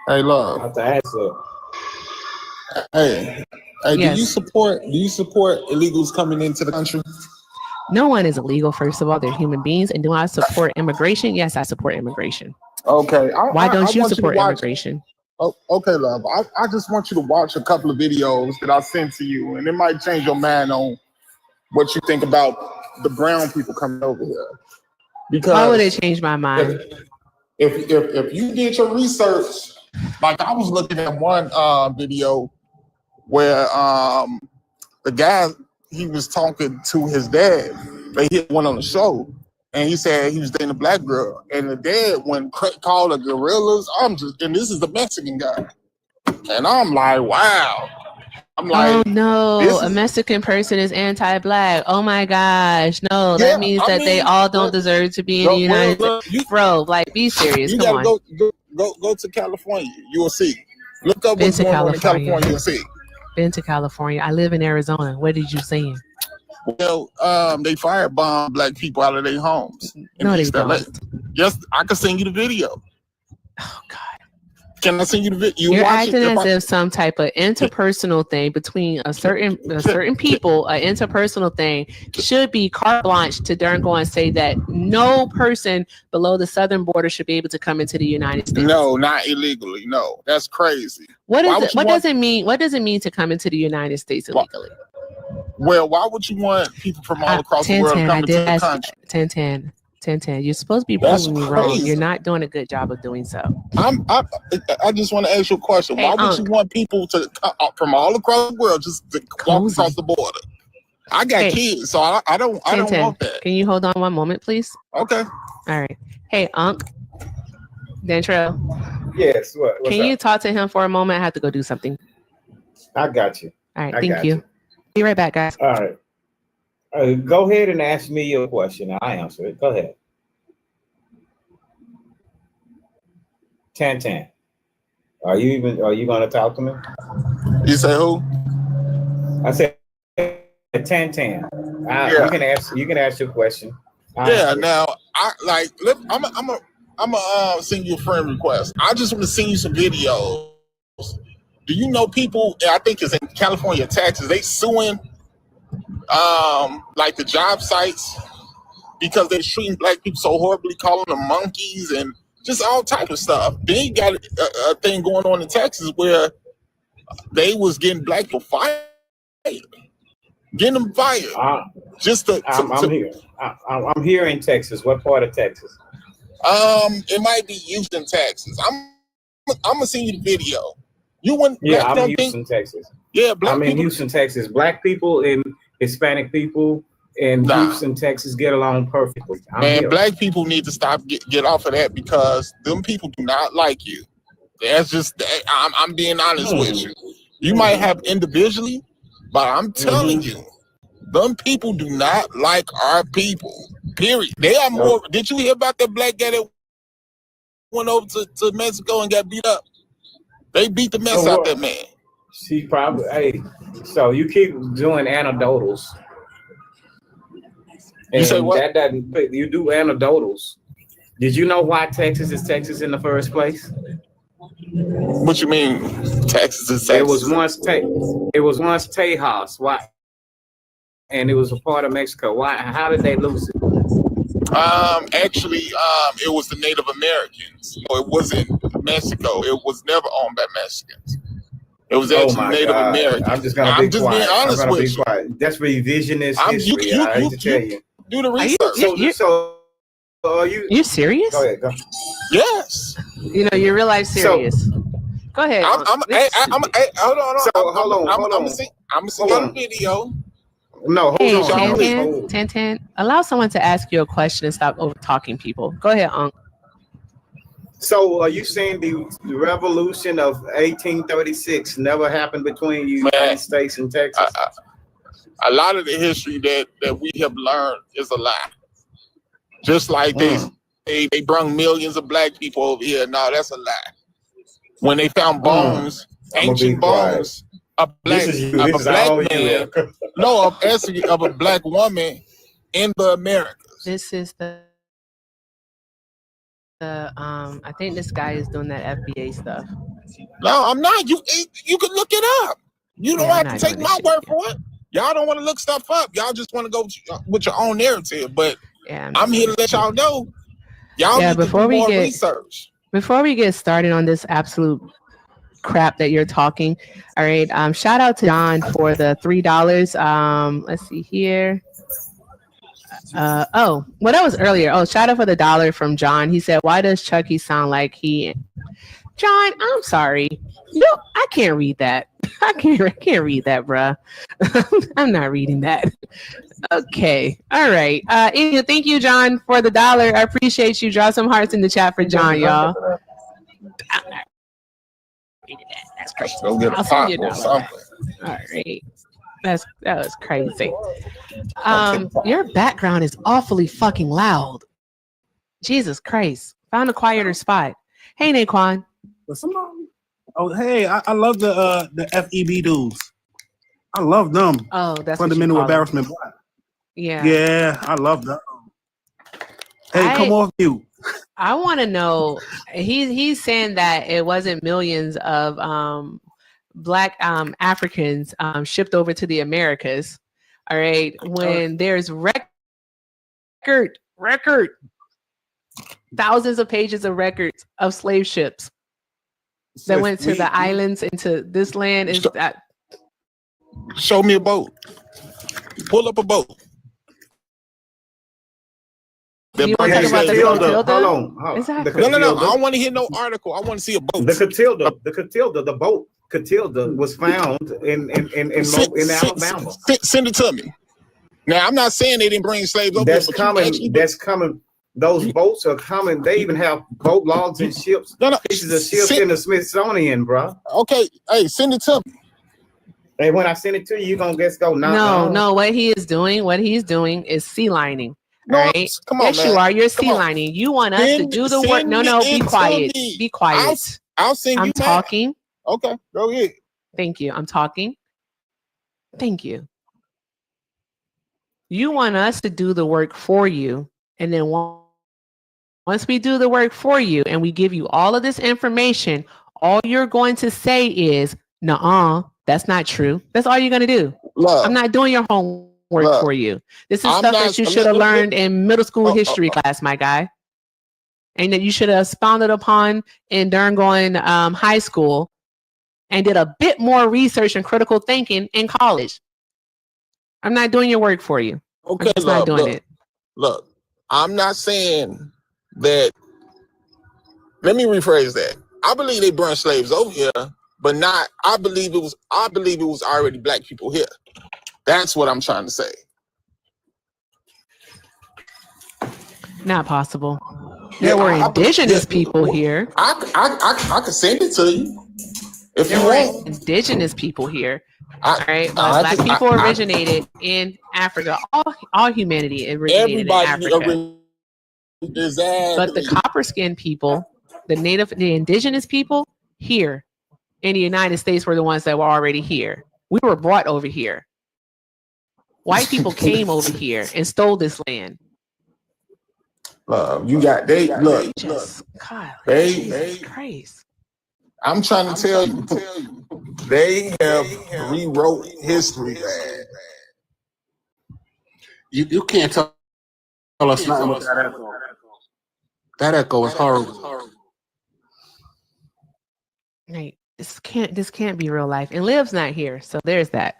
Hey, love. I have to answer. Hey, Yes. do you support illegals coming into the country? No one is illegal, first of all. They're human beings. And do I support immigration? Yes, I support immigration. Okay. Why don't you support immigration? Oh, okay, love. I just want you to watch a couple of videos that I sent to you, and it might change your mind on what you think about the brown people coming over here. Because why would it change my mind? If you did your research, like I was looking at one video where the guy, he was talking to his dad. They hit one on the show, and he said he was dating a black girl, and the dad went called the gorillas. And this is the Mexican guy, and I'm like, wow. I'm like, oh no, a Mexican person is anti-black. Oh my gosh, no, that means that they all don't deserve to be in the United States. Bro, like, be serious. You Come gotta on. go to California. You will see. Look up what's going on in California. You'll see. Been to California. I live in Arizona. What did you say? Well, they firebomb black people out of their homes. No, they don't. Yes, I can send you the video. Oh God. Can I send you the video? You're acting as if some type of interpersonal thing between a certain people, an interpersonal thing, should be carte blanche to darn go and say that no person below the southern border should be able to come into the United States. No, not illegally. No, that's crazy. What does it mean? What does it mean to come into the United States illegally? Well, why would you want people from all across the world coming to the country? 10. You're supposed to be proving me wrong. You're not doing a good job of doing so. I just want to ask you a question. Why would you want people to come from all across the world just to walk across the border? I got kids, so I don't want that. Can you hold on one moment, please? Okay. All right. Hey, Unc. Dantrell. Yes. What's Can up? you talk to him for a moment? I have to go do something. I got you. All right. Thank you. Be right back, guys. All right. Go ahead and ask me your question. I answer it. Go ahead. 10. Are you going to talk to me? You say who? I said 10. You can ask your question. Now I'm gonna send you a friend request. I just want to send you some videos. Do you know people? I think it's in California, Texas. They suing like the job sites because they're treating black people so horribly, calling them monkeys and just all type of stuff. Then you got a thing going on in Texas where they was getting black people fired, getting them fired. I'm here in Texas. What part of Texas? It might be Houston, Texas. gonna send you the video. You wouldn't. Yeah, Black I'm don't in think. Houston, Texas. Yeah, black I'm in people. Houston, Texas. Black people and Hispanic people in Nah. Houston, Texas get along perfectly. Man, black people need to stop get off of that because them people do not like you. That's just I'm being honest with you. You might have individually, but I'm telling you, them people do not like our people. Period. They are more. Did you hear about that black guy that went over to Mexico and got beat up? They beat the mess out that man. She probably. Hey, so you keep doing anecdotals. You say what? That doesn't. You do anecdotals. Did you know why Texas is Texas in the first place? What you mean, Texas is Texas? It was once Tejas. Why? And it was a part of Mexico. Why? How did they lose it? Actually, it was the Native Americans. So it wasn't Mexico. It was never owned by Mexicans. It was actually Native Americans. I'm just gonna be quiet. Being honest with you. Quiet. That's revisionist history. I hate to tell you. Do the research. So are you serious? Go ahead. Go. Yes. You know, you're real life serious. Go ahead. Hold on. I'm gonna see on the video. No, hold on. 10. Allow someone to ask you a question and stop over talking people. Go ahead, Unc. So are you saying the revolution of 1836 never happened between the United States and Texas? A lot of the history that we have learned is a lie. Just like they brung millions of black people over here. No, that's a lie. When they found bones, ancient bones, of a black man, of a black woman in the Americas. This is the I think this guy is doing that FBA stuff. No, I'm not. You can look it up. You don't have to take my word for it. Y'all don't want to look stuff up. Y'all just want to go with your own narrative. But I'm here to let y'all know. Y'all need to do more research. Before we get started on this absolute crap that you're talking, all right. Shout out to John for the $3. Let's see here. That was earlier. Shout out for the $1 from John. He said, "Why does Chucky sound like he?" John, I'm sorry. No, I can't read that. I can't read that, bruh. I'm not reading that. Okay. All right. Thank you, John, for the $1. I appreciate you. Draw some hearts in the chat for John, y'all. I'm not reading that. That's crazy. Go get a pot or something. All right. That was crazy. Your background is awfully fucking loud. Jesus Christ. Found a quieter spot. Hey, Naquan. Oh, hey, I love the FEB dudes. I love them. Oh, that's fundamental embarrassment. Yeah. Yeah, I love them. Hey, come off mute. I want to know. He's saying that it wasn't millions of Black Africans shipped over to the Americas. All right, when there's record thousands of pages of records of slave ships that went to the islands into this land. Is that? Show me a boat. Pull up a boat. You want to talk about the Catilda? Hold on. Exactly. No. I don't want to hear no article. I want to see a boat. The Catilda, the boat Catilda was found in Alabama. Send it to me. Now, I'm not saying they didn't bring slaves over. That's coming. Those boats are coming. They even have boat logs and ships. Pieces of ships in the Smithsonian, bro. Okay, hey, send it to me. Hey, when I send it to you, you're gonna guess go. No. What he's doing is sea lining. No, right? Come on, yes, man. you are. You're sea lining. You want us to do the work. No, be quiet. Be quiet. I'll send you. I'm talking. Okay, go ahead. Thank you. I'm talking. Thank you. You want us to do the work for you, and then once we do the work for you and we give you all of this information, all you're going to say is, "Nuh-uh, that's not true." That's all you're going to do. Love. I'm not doing your homework for you. This is stuff that you should have learned in middle school history class, my guy. And that you should have expounded upon in during high school and did a bit more research and critical thinking in college. I'm not doing your work for you. Okay, I'm just not doing it. Look, I'm not saying that. Let me rephrase that. I believe they brought slaves over here, but not. I believe it was already black people here. That's what I'm trying to say. Not possible. There were indigenous people here. I could send it to you if you want. Indigenous people here. All right, but black people originated in Africa. All humanity originated in Africa. But the copper skinned people, the indigenous people here in the United States were the ones that were already here. We were brought over here. White people came over here and stole this land. You got look. God, They Christ. I'm trying to tell you, they have rewrote history bad. You can't tell us nothing with that echo. That echo is horrible. Right. This can't be real life. And Liv's not here, so there's that.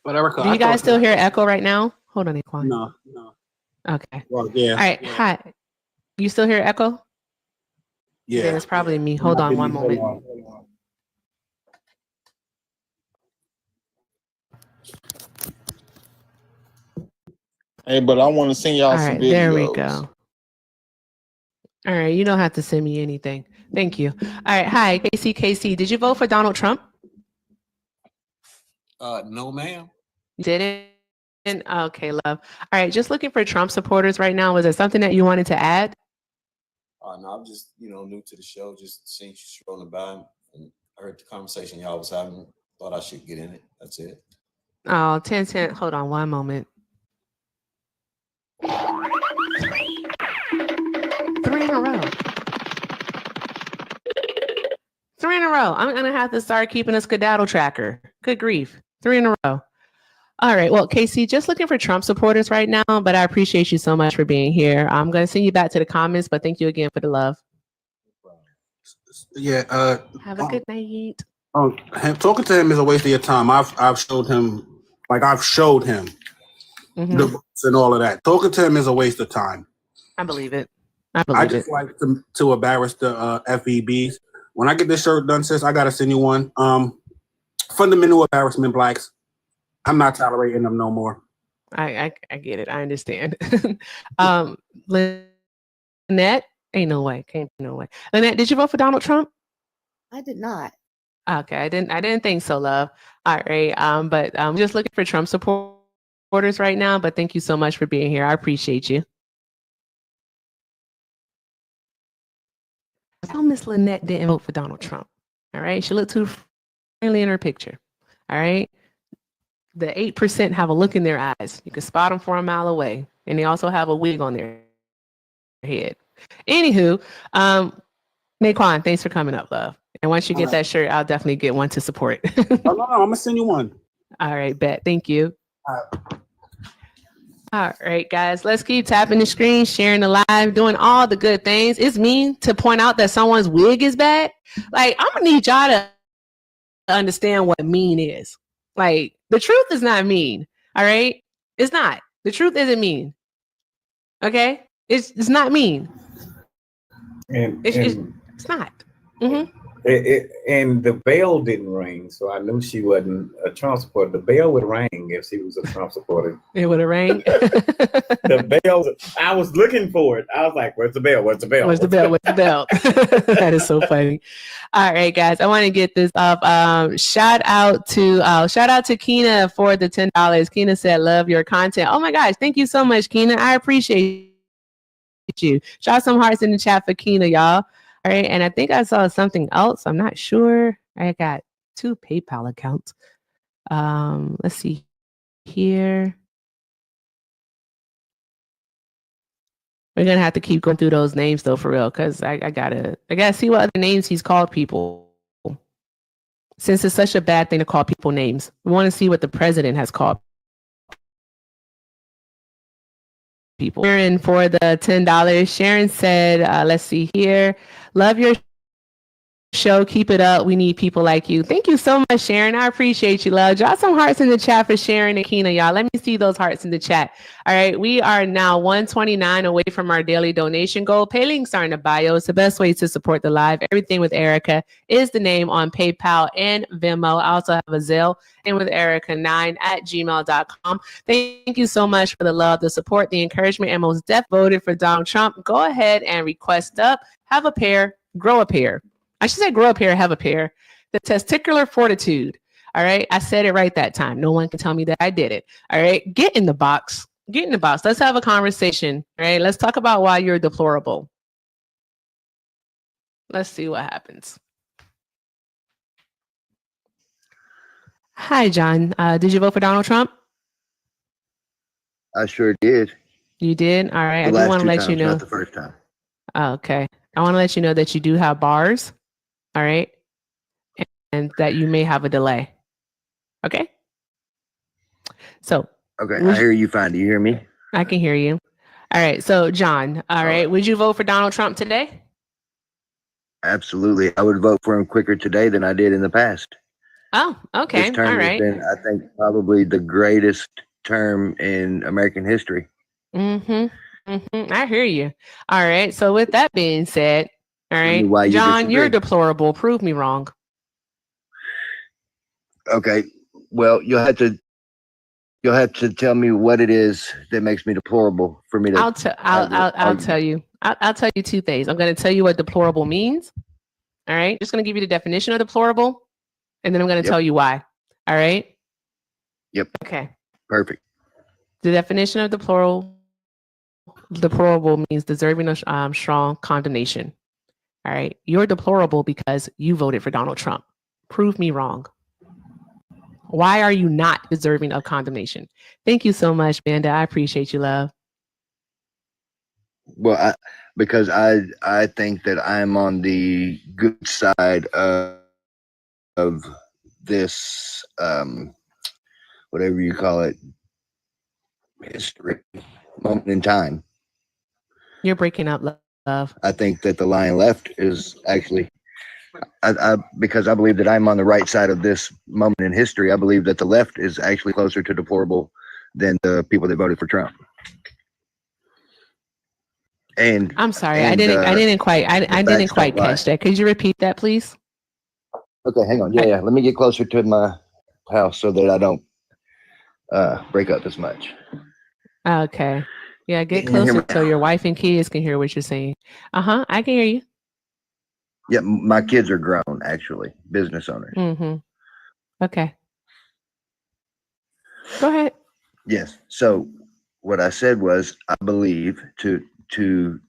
But Erica, do you guys still hear echo right now? Hold on, Aquan. No. Okay. Well, yeah. All right. Hi. You still hear echo? Yeah. Then it's probably me. Hold on one moment. Hey, but I want to send y'all some videos. There we go. All right. You don't have to send me anything. Thank you. All right. Hi, KC. Did you vote for Donald Trump? No, ma'am. You didn't? Okay, love. All right. Just looking for Trump supporters right now. Was there something that you wanted to add? No, I'm just, new to the show. Just seeing you scrolling by and I heard the conversation y'all was having. Thought I should get in it. That's it. Oh, 10. Hold on one moment. 3 in a row. 3 in a row. I'm going to have to start keeping a skedaddle tracker. Good grief. 3 in a row. All right. Well, Casey, just looking for Trump supporters right now, but I appreciate you so much for being here. I'm going to send you back to the comments, but thank you again for the love. Yeah. Have a good night. Talking to him is a waste of your time. I've showed him the books and all of that. Talking to him is a waste of time. I believe it. I just like to embarrass the FEBs. When I get this shirt done, sis, I gotta send you one. Fundamental embarrassment, blacks. I'm not tolerating them no more. I get it. I understand. Lynette, ain't no way. Can't be no way. Lynette, did you vote for Donald Trump? I did not. Okay, I didn't think so, love. All right. But I'm just looking for Trump supporters right now. But thank you so much for being here. I appreciate you. So Miss Lynette didn't vote for Donald Trump. All right. She looked too friendly in her picture. All right. The 8% have a look in their eyes. You can spot them from a mile away. And they also have a wig on their head. Anywho, Naquan, thanks for coming up, love. And once you get that shirt, I'll definitely get one to support. No, I'm gonna send you one. All right, bet. Thank you. All right, guys, let's keep tapping the screen, sharing the live, doing all the good things. It's mean to point out that someone's wig is bad. Like, I'm gonna need y'all to understand what mean is. Like, the truth is not mean. All right, it's not. The truth isn't mean. Okay, it's not mean. And it's not. Mm-hmm. And the bell didn't ring, so I knew she wasn't a Trump supporter. The bell would ring if she was a Trump supporter. It would have rang. The bell, I was looking for it. I was like, where's the bell? Where's the bell? Where's the bell? Where's the bell? That is so funny. All right, guys, I want to get this up. Shout out to Kina for the $10. Kina said, love your content. Oh my gosh, thank you so much, Kina. I appreciate you. Shout some hearts in the chat for Kina, y'all. All right, and I think I saw something else. I'm not sure. I got 2 PayPal accounts. Let's see here. We're gonna have to keep going through those names though, for real, because I gotta see what other names he's called people. Since it's such a bad thing to call people names, we want to see what the president has called people. Sharon for the $10. Sharon said, let's see here. Love your show. Keep it up. We need people like you. Thank you so much, Sharon. I appreciate you, love. Drop some hearts in the chat for Sharon and Keena, y'all. Let me see those hearts in the chat. All right. We are now 129 away from our daily donation goal. Pay links are in the bio. It's the best way to support the live. Everything with Erica is the name on PayPal and Venmo. I also have a Zelle, and with Erica9@gmail.com. Thank you so much for the love, the support, the encouragement, and most deaf voted for Donald Trump. Go ahead and request up. Have a pair. Grow a pair. I should say grow a pair, have a pair. The testicular fortitude. All right. I said it right that time. No one can tell me that I did it. All right. Get in the box. Get in the box. Let's have a conversation. All right. Let's talk about why you're deplorable. Let's see what happens. Hi, John. Did you vote for Donald Trump? I sure did. You did? All right. The I do last want to two let times, you know. not the first time. Okay. I want to let you know that you do have bars. All right. And that you may have a delay. Okay. So. Okay, I hear you fine. Do you hear me? I can hear you. All right. So, John, all right. Would you vote for Donald Trump today? Absolutely. I would vote for him quicker today than I did in the past. Oh, okay. This term All has right. been, I think, probably the greatest term in American history. I hear you. All right. So, with that being said, all right, why you John, you're disagree. deplorable. Prove me wrong. Okay. Well, you'll have to tell me what it is that makes me deplorable for me to. I'll tell you. I'll tell you two things. I'm going to tell you what deplorable means. All right. Just going to give you the definition of deplorable, and then I'm going to tell you why. All right. Yep. Okay. Perfect. The definition of deplorable means deserving of strong condemnation. All right. You're deplorable because you voted for Donald Trump. Prove me wrong. Why are you not deserving of condemnation? Thank you so much, Banda. I appreciate you, love. Well, because I think that I'm on the good side of this, whatever you call it, history moment in time. You're breaking up, love. I think that the line left is actually, because I believe that I'm on the right side of this moment in history. I believe that the left is actually closer to deplorable than the people that voted for Trump. And I'm sorry, I didn't quite catch that. Could you repeat that, please? Okay, hang on. Yeah. Let me get closer to my house so that I don't break up as much. Okay. Yeah, get closer so your wife and kids can hear what you're saying. I can hear you. Yeah, my kids are grown, actually, business owners. Okay. Go ahead. Yes. So what I said was, I believe, to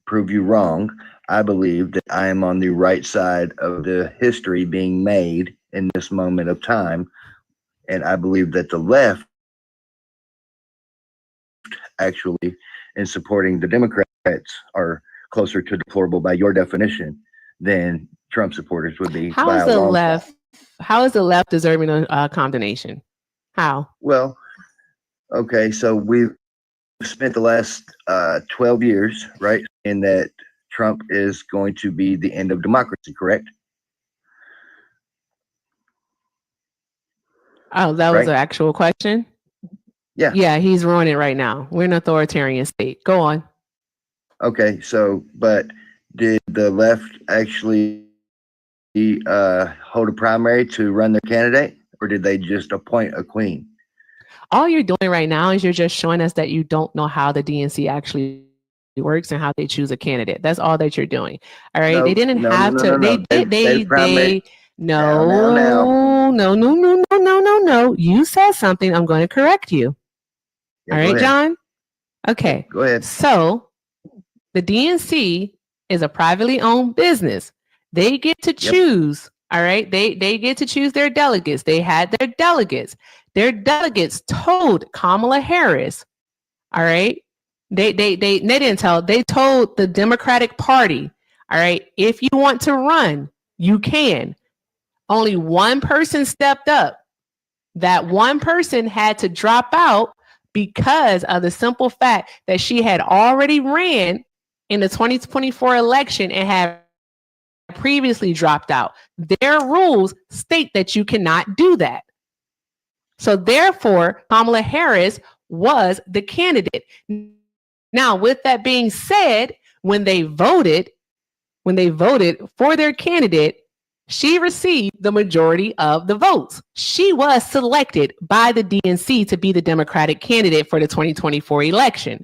prove you wrong, I believe that I am on the right side of the history being made in this moment of time. And I believe that the left actually, in supporting the Democrats, are closer to deplorable by your definition than Trump supporters would be. How is the left deserving of condemnation? How? Well, okay, so we've spent the last 12 years, right, in that Trump is going to be the end of democracy, correct? Oh, that was an actual question? Yeah. Yeah, he's ruining it right now. We're an authoritarian state. Go on. Okay, so, but did the left actually hold a primary to run their candidate, or did they just appoint a queen? All you're doing right now is you're just showing us that you don't know how the DNC actually works and how they choose a candidate. That's all that you're doing. All right. No, they didn't have to. No. You said something. I'm going to correct you. Yeah, all right, John? Okay. Go ahead. So the DNC is a privately owned business. They get to choose. All right. They get to choose their delegates. They had their delegates. Their delegates told Kamala Harris, all right, they didn't tell, they told the Democratic Party, all right, if you want to run, you can. Only one person stepped up. That one person had to drop out because of the simple fact that she had already ran in the 2024 election and had previously dropped out. Their rules state that you cannot do that. So therefore, Kamala Harris was the candidate. Now, with that being said, when they voted for their candidate, she received the majority of the votes. She was selected by the DNC to be the Democratic candidate for the 2024 election.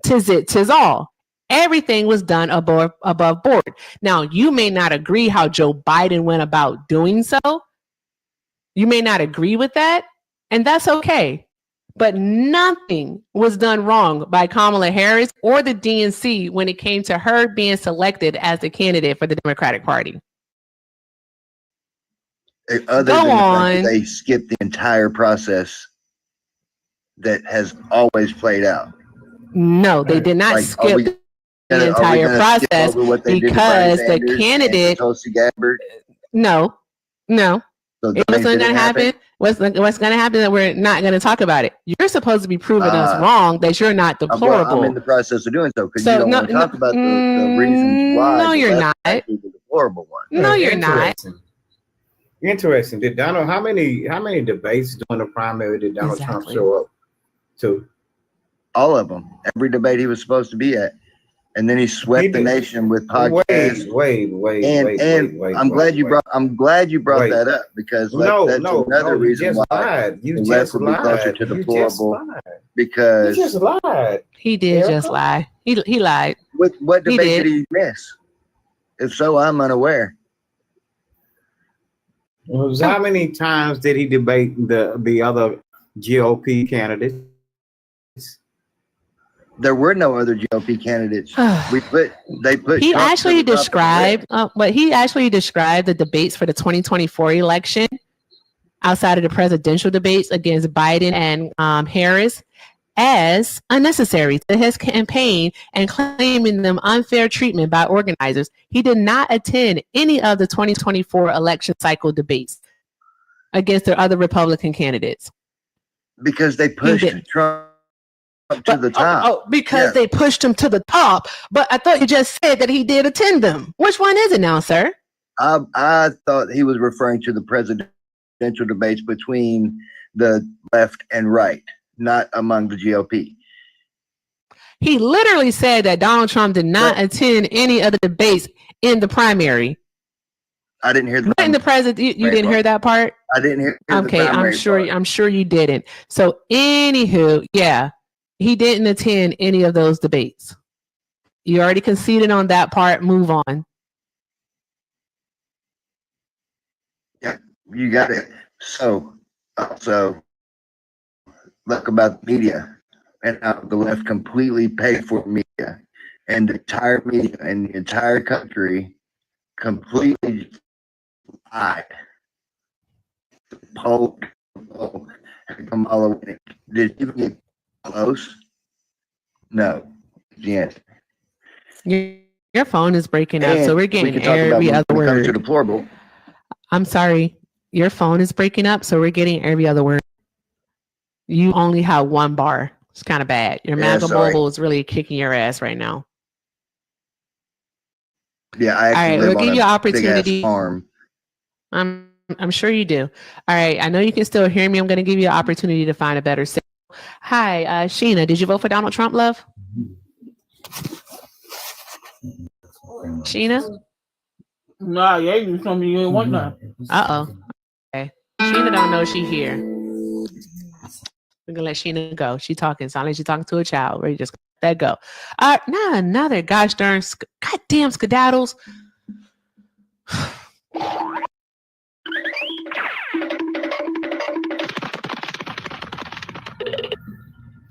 Tis it, tis all. Everything was done above board. Now, you may not agree how Joe Biden went about doing so. You may not agree with that, and that's okay. But nothing was done wrong by Kamala Harris or the DNC when it came to her being selected as the candidate for the Democratic Party. Other than the fact that they skipped the entire process that has always played out. No, they did not skip the entire process because the candidate. No. So what's going to happen? What's going to happen that we're not going to talk about it? You're supposed to be proving us wrong that you're not deplorable. I'm in the process of doing so because you don't want to talk about the reasons why. No, you're not. The deplorable one. No, you're not. Interesting. Did Donald? How many debates during the primary did Donald Trump show up to? All of them. Every debate he was supposed to be at. And then he swept the nation with podcasts. Wait. I'm glad you brought that up because that's another reason why you the just left will be closer to deplorable. Because you just lied. He did just lie. He lied. What debate did he miss? If so, I'm unaware. How many times did he debate the other GOP candidates? There were no other GOP candidates. He actually described the debates for the 2024 election outside of the presidential debates against Biden and Harris as unnecessary to his campaign and claiming them unfair treatment by organizers. He did not attend any of the 2024 election cycle debates against the other Republican candidates. Because they pushed Trump to the top. They pushed him to the top. But I thought you just said that he did attend them. Which one is it now, sir? I thought he was referring to the presidential debates between the left and right, not among the GOP. He literally said that Donald Trump did not attend any of the debates in the primary. I didn't hear in the president. You didn't hear that part? I didn't hear. Okay, I'm sure you didn't. So, anywho, yeah. He didn't attend any of those debates. You already conceded on that part. Move on. Yeah, you got it. So, also, look about media and how the left completely paid for media, and the entire media and the entire country completely lied. Poll Kamala winning. Did you get close? No. Yes. Your phone is breaking up, so we're getting every other word. Deplorable. I'm sorry. Your phone is breaking up, so we're getting every other word. You only have one bar. It's kind of bad. Your MAGA mobile is really kicking your ass right now. Yeah, I actually live on a big-ass farm. I'm sure you do. All right. I know you can still hear me. I'm going to give you an opportunity to find a better signal. Hi, Sheena. Did you vote for Donald Trump, love? Sheena? Nah, yeah, you told me you didn't want that. Okay. Sheena don't know she here. We're gonna let Sheena go. She talking. Sound like she's talking to a child. We're just let that go. Now another goddamn skedaddles.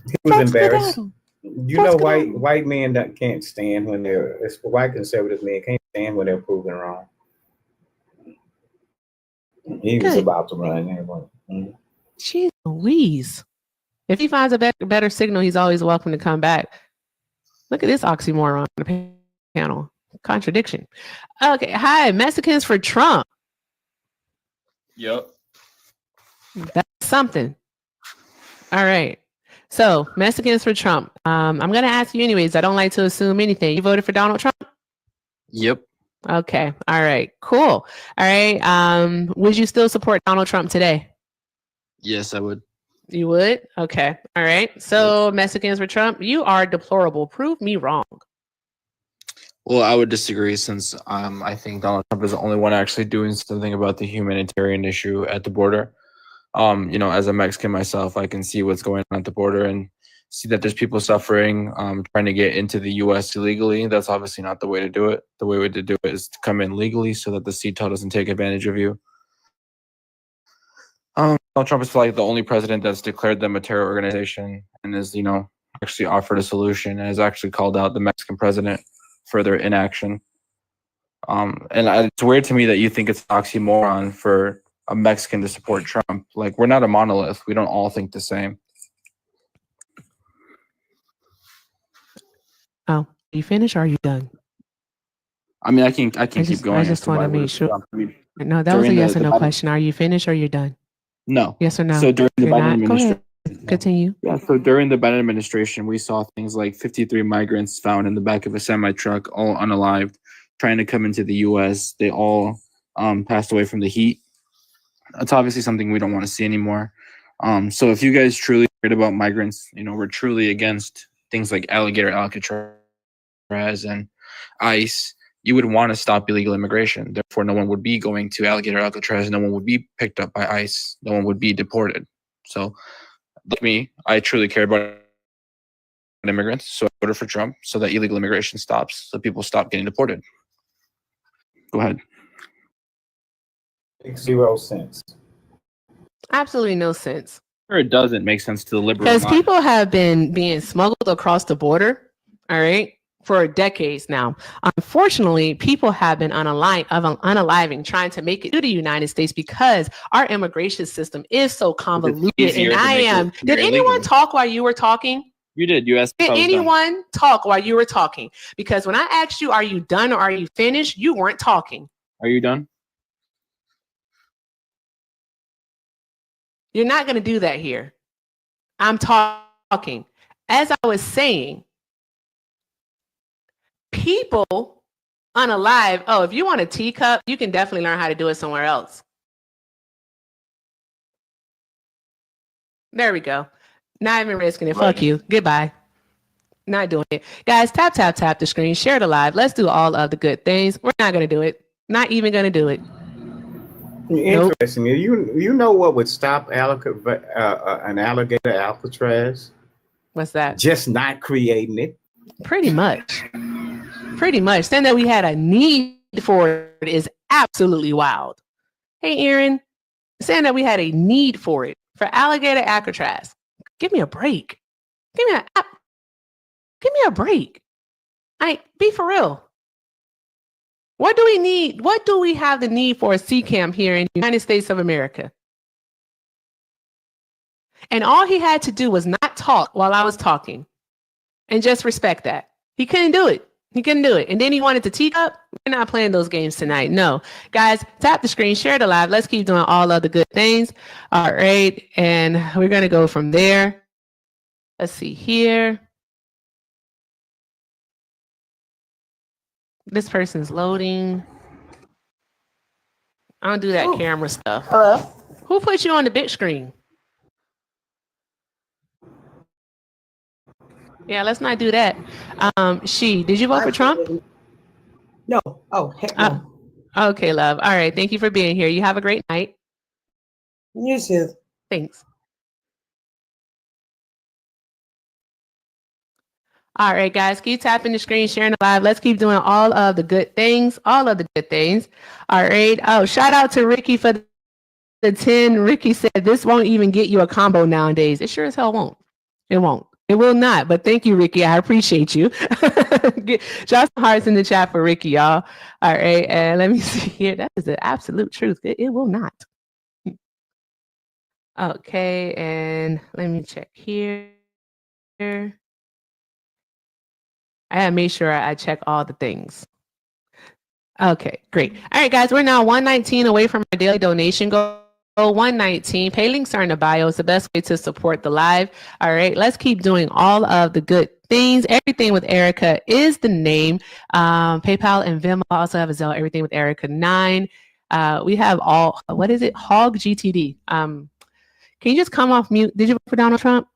He was embarrassed. You know, white men that can't stand when white conservative men can't stand when they're proven wrong. He was about to run anyway. Jeez Louise. If he finds a better signal, he's always welcome to come back. Look at this oxymoron on the panel. Contradiction. Okay. Hi, Mexicans for Trump. Yep. That's something. All right. So, Mexicans for Trump. I'm going to ask you anyways. I don't like to assume anything. You voted for Donald Trump? Yep. Okay. All right. Cool. All right. Would you still support Donald Trump today? Yes, I would. You would? Okay. All right. So Mexicans for Trump, you are deplorable. Prove me wrong. Well, I would disagree since I think Donald Trump is the only one actually doing something about the humanitarian issue at the border. As a Mexican myself, I can see what's going on at the border and see that there's people suffering, trying to get into the U.S. illegally. That's obviously not the way to do it. The way to do it is to come in legally so that the CTO doesn't take advantage of you. Donald Trump is like the only president that's declared them a terror organization and is, actually offered a solution and has actually called out the Mexican president for their inaction. It's weird to me that you think it's an oxymoron for a Mexican to support Trump. Like, we're not a monolith. We don't all think the same. Oh, are you finished or are you done? I mean, I can keep going. I just want to make sure. No, that was a During yes or the no Biden- question. Are you finished or you're done? No. Yes or no? So during the You're Biden not? Go ahead. administration, Continue. yeah. So during the Biden administration, we saw things like 53 migrants found in the back of a semi truck, all unalived, trying to come into the U.S. They all passed away from the heat. That's obviously something we don't want to see anymore. So if you guys truly cared about migrants, we're truly against things like alligator Alcatraz and ICE. You would want to stop illegal immigration. Therefore, no one would be going to alligator Alcatraz. No one would be picked up by ICE. No one would be deported. So, like me, I truly care about immigrants. So I voted for Trump so that illegal immigration stops, so people stop getting deported. Go ahead. Makes 0 sense. Absolutely no sense. Or it doesn't make sense to the liberal Because mind. people have been being smuggled across the border, all right, for decades now. Unfortunately, people have been unaliving, trying to make it to the United States because our immigration system is so convoluted. easier And to I make it am. here Did anyone illegally. talk while you were talking? You did. You asked if Did I was done. anyone talk while you were talking? Because when I asked you, are you done or are you finished? You weren't talking. Are you done? You're not going to do that here. I'm talking. As I was saying, people unalive. Oh, if you want a teacup, you can definitely learn how to do it somewhere else. There we go. Not even risking it. Fuck you. Goodbye. Not doing it. Guys, tap the screen, share the live. Let's do all of the good things. We're not going to do it. Not even going to do it. Interesting. Nope. You know what would stop an alligator Alcatraz? What's that? Just not creating it. Pretty much. Saying that we had a need for it is absolutely wild. Hey, Aaron, saying that we had a need for it, for alligator Alcatraz. Give me a break. Give me a break. Be for real. What do we need? What do we have the need for a sea camp here in the United States of America? And all he had to do was not talk while I was talking and just respect that. He couldn't do it. And then he wanted to teacup. We're not playing those games tonight. No. Guys, tap the screen, share the live. Let's keep doing all of the good things. All right. And we're going to go from there. Let's see here. This person's loading. I don't do that camera stuff. Hello? Who put you on the big screen? Yeah, let's not do that. Did you vote for Trump? No. Oh, heck no. Okay, love. All right. Thank you for being here. You have a great night. You too. Thanks. All right, guys, keep tapping the screen, sharing the live. Let's keep doing all of the good things. All right. Oh, shout out to Ricky for the 10. Ricky said this won't even get you a combo nowadays. It sure as hell won't. It won't. It will not. But thank you, Ricky. I appreciate you. Drop some hearts in the chat for Ricky, y'all. All right. And let me see here. That is the absolute truth. It will not. Okay. And let me check here. I gotta make sure I check all the things. Okay, great. All right, guys, we're now 119 away from our daily donation goal. 119. Pay links are in the bio. It's the best way to support the live. All right, let's keep doing all of the good things. Everything with Erica is the name. PayPal and Venmo also have a Zelle. Everything with Erica 9. We have all, what is it? Hog GTD. Can you just come off mute? Did you vote for Donald Trump?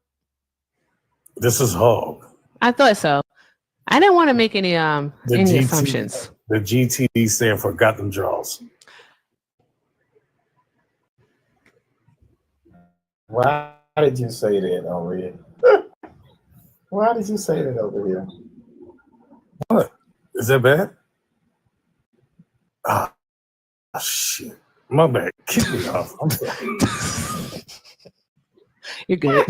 This is Hog. I thought so. I didn't want to make any assumptions. The GTD stand for Got Them Draws. Why did you say that over here? Why did you say that over here? What? Is that bad? Ah, shit. My bad. Kick me off. I'm sorry. You're good.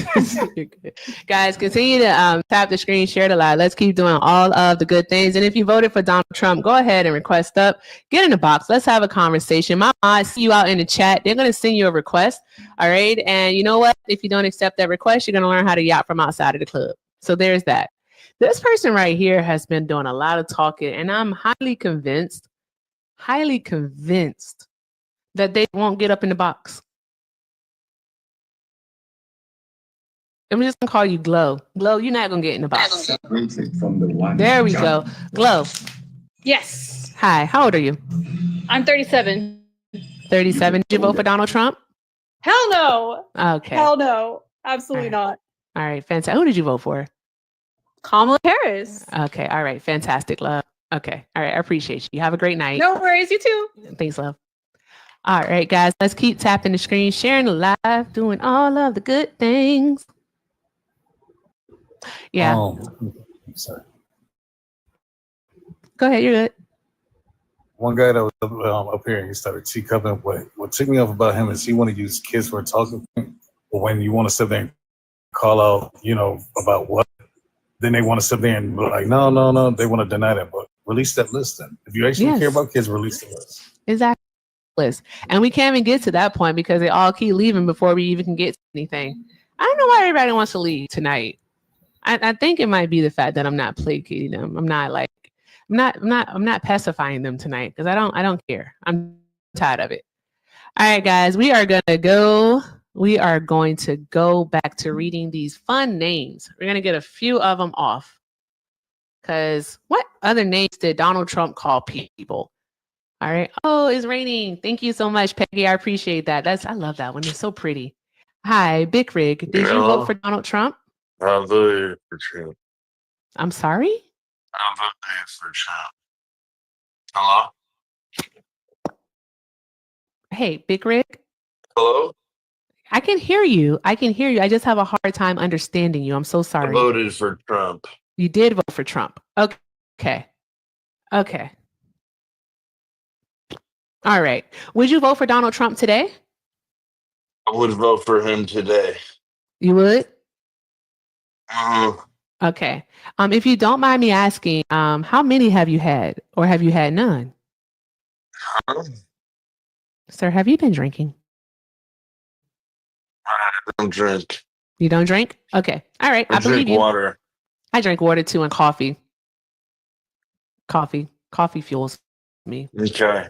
You're good. Guys, continue to tap the screen, share the live. Let's keep doing all of the good things. And if you voted for Donald Trump, go ahead and request up. Get in the box. Let's have a conversation. My mods see you out in the chat. They're going to send you a request. All right. And you know what? If you don't accept that request, you're going to learn how to yacht from outside of the club. So there's that. This person right here has been doing a lot of talking, and I'm highly convinced that they won't get up in the box. I'm just gonna call you Glow. Glow, you're not gonna get in the box. There we go. Glow. Yes. Hi, how old are you? I'm 37. 37. Did you vote for Donald Trump? Hell no. Okay. Hell no. Absolutely not. All right, fantastic. Who did you vote for? Kamala Harris. Okay, all right, fantastic, love. Okay, all right, I appreciate you. You have a great night. No worries, you too. Thanks, love. All right, guys, let's keep tapping the screen, sharing the live, doing all of the good things. Yeah. Sorry. Go ahead, you're good. One guy that was up here and he started teacupping. What took me off about him is he wanted to use kids for a talking point. But when you want to sit there and call out, about what, then they want to sit there and be like, no, they want to deny that. But release that list then. If you actually care about kids, release the list. Exactly. And we can't even get to that point because they all keep leaving before we even can get to anything. I don't know why everybody wants to leave tonight. I think it might be the fact that I'm not placating them. I'm not pacifying them tonight because I don't care. I'm tired of it. All right, guys, we are going to go back to reading these fun names. We're going to get a few of them off because what other names did Donald Trump call people? All right. Oh, it's raining. Thank you so much, Peggy. I appreciate that. I love that one. It's so pretty. Hi, Big Rig. Did you vote for Donald Trump? I voted for Trump. I'm sorry? I voted for Trump. Hello? Hey, Big Rig. Hello? I can hear you. I just have a hard time understanding you. I'm so sorry. I voted for Trump. You did vote for Trump. Okay. All right. Would you vote for Donald Trump today? I would vote for him today. You would? Uh, Okay. If you don't mind me asking, how many have you had, or have you had none? Sir, have you been drinking? I don't drink. You don't drink? Okay. All right. I believe drink you. water. I drink water too, and coffee. Coffee fuels me. Okay.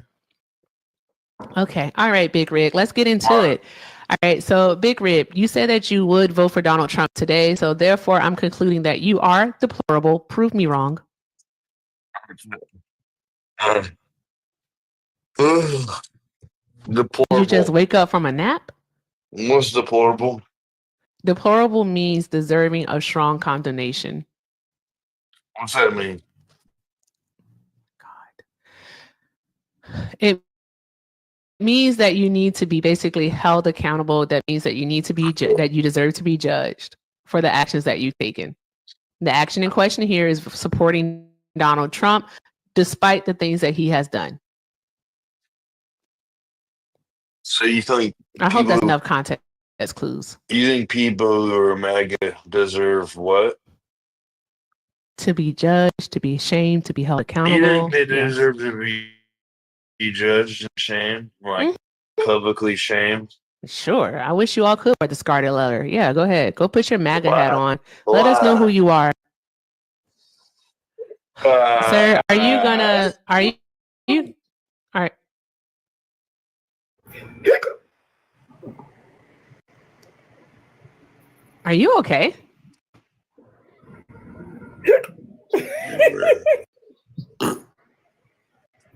Okay. All right, Big Rig. Let's get into it. All right. So, Big Rig, you said that you would vote for Donald Trump today. So, therefore, I'm concluding that you are deplorable. Prove me wrong. Deplorable. Did you just wake up from a nap? What's deplorable? Deplorable means deserving of strong condemnation. What's that mean? It means that you need to be basically held accountable. That means that you need to be that you deserve to be judged for the actions that you've taken. The action in question here is supporting Donald Trump despite the things that he has done. So you think I hope that's enough context as clues. You think people who are MAGA deserve what? To be judged, to be shamed, to be held accountable. You think they Yes. deserve to be judged and shamed? Like publicly shamed? Sure. I wish you all could wear the Scarlet Letter. Yeah, go ahead. Go put your MAGA hat on. Let us know who you are. Sir, are you all right. Are you okay?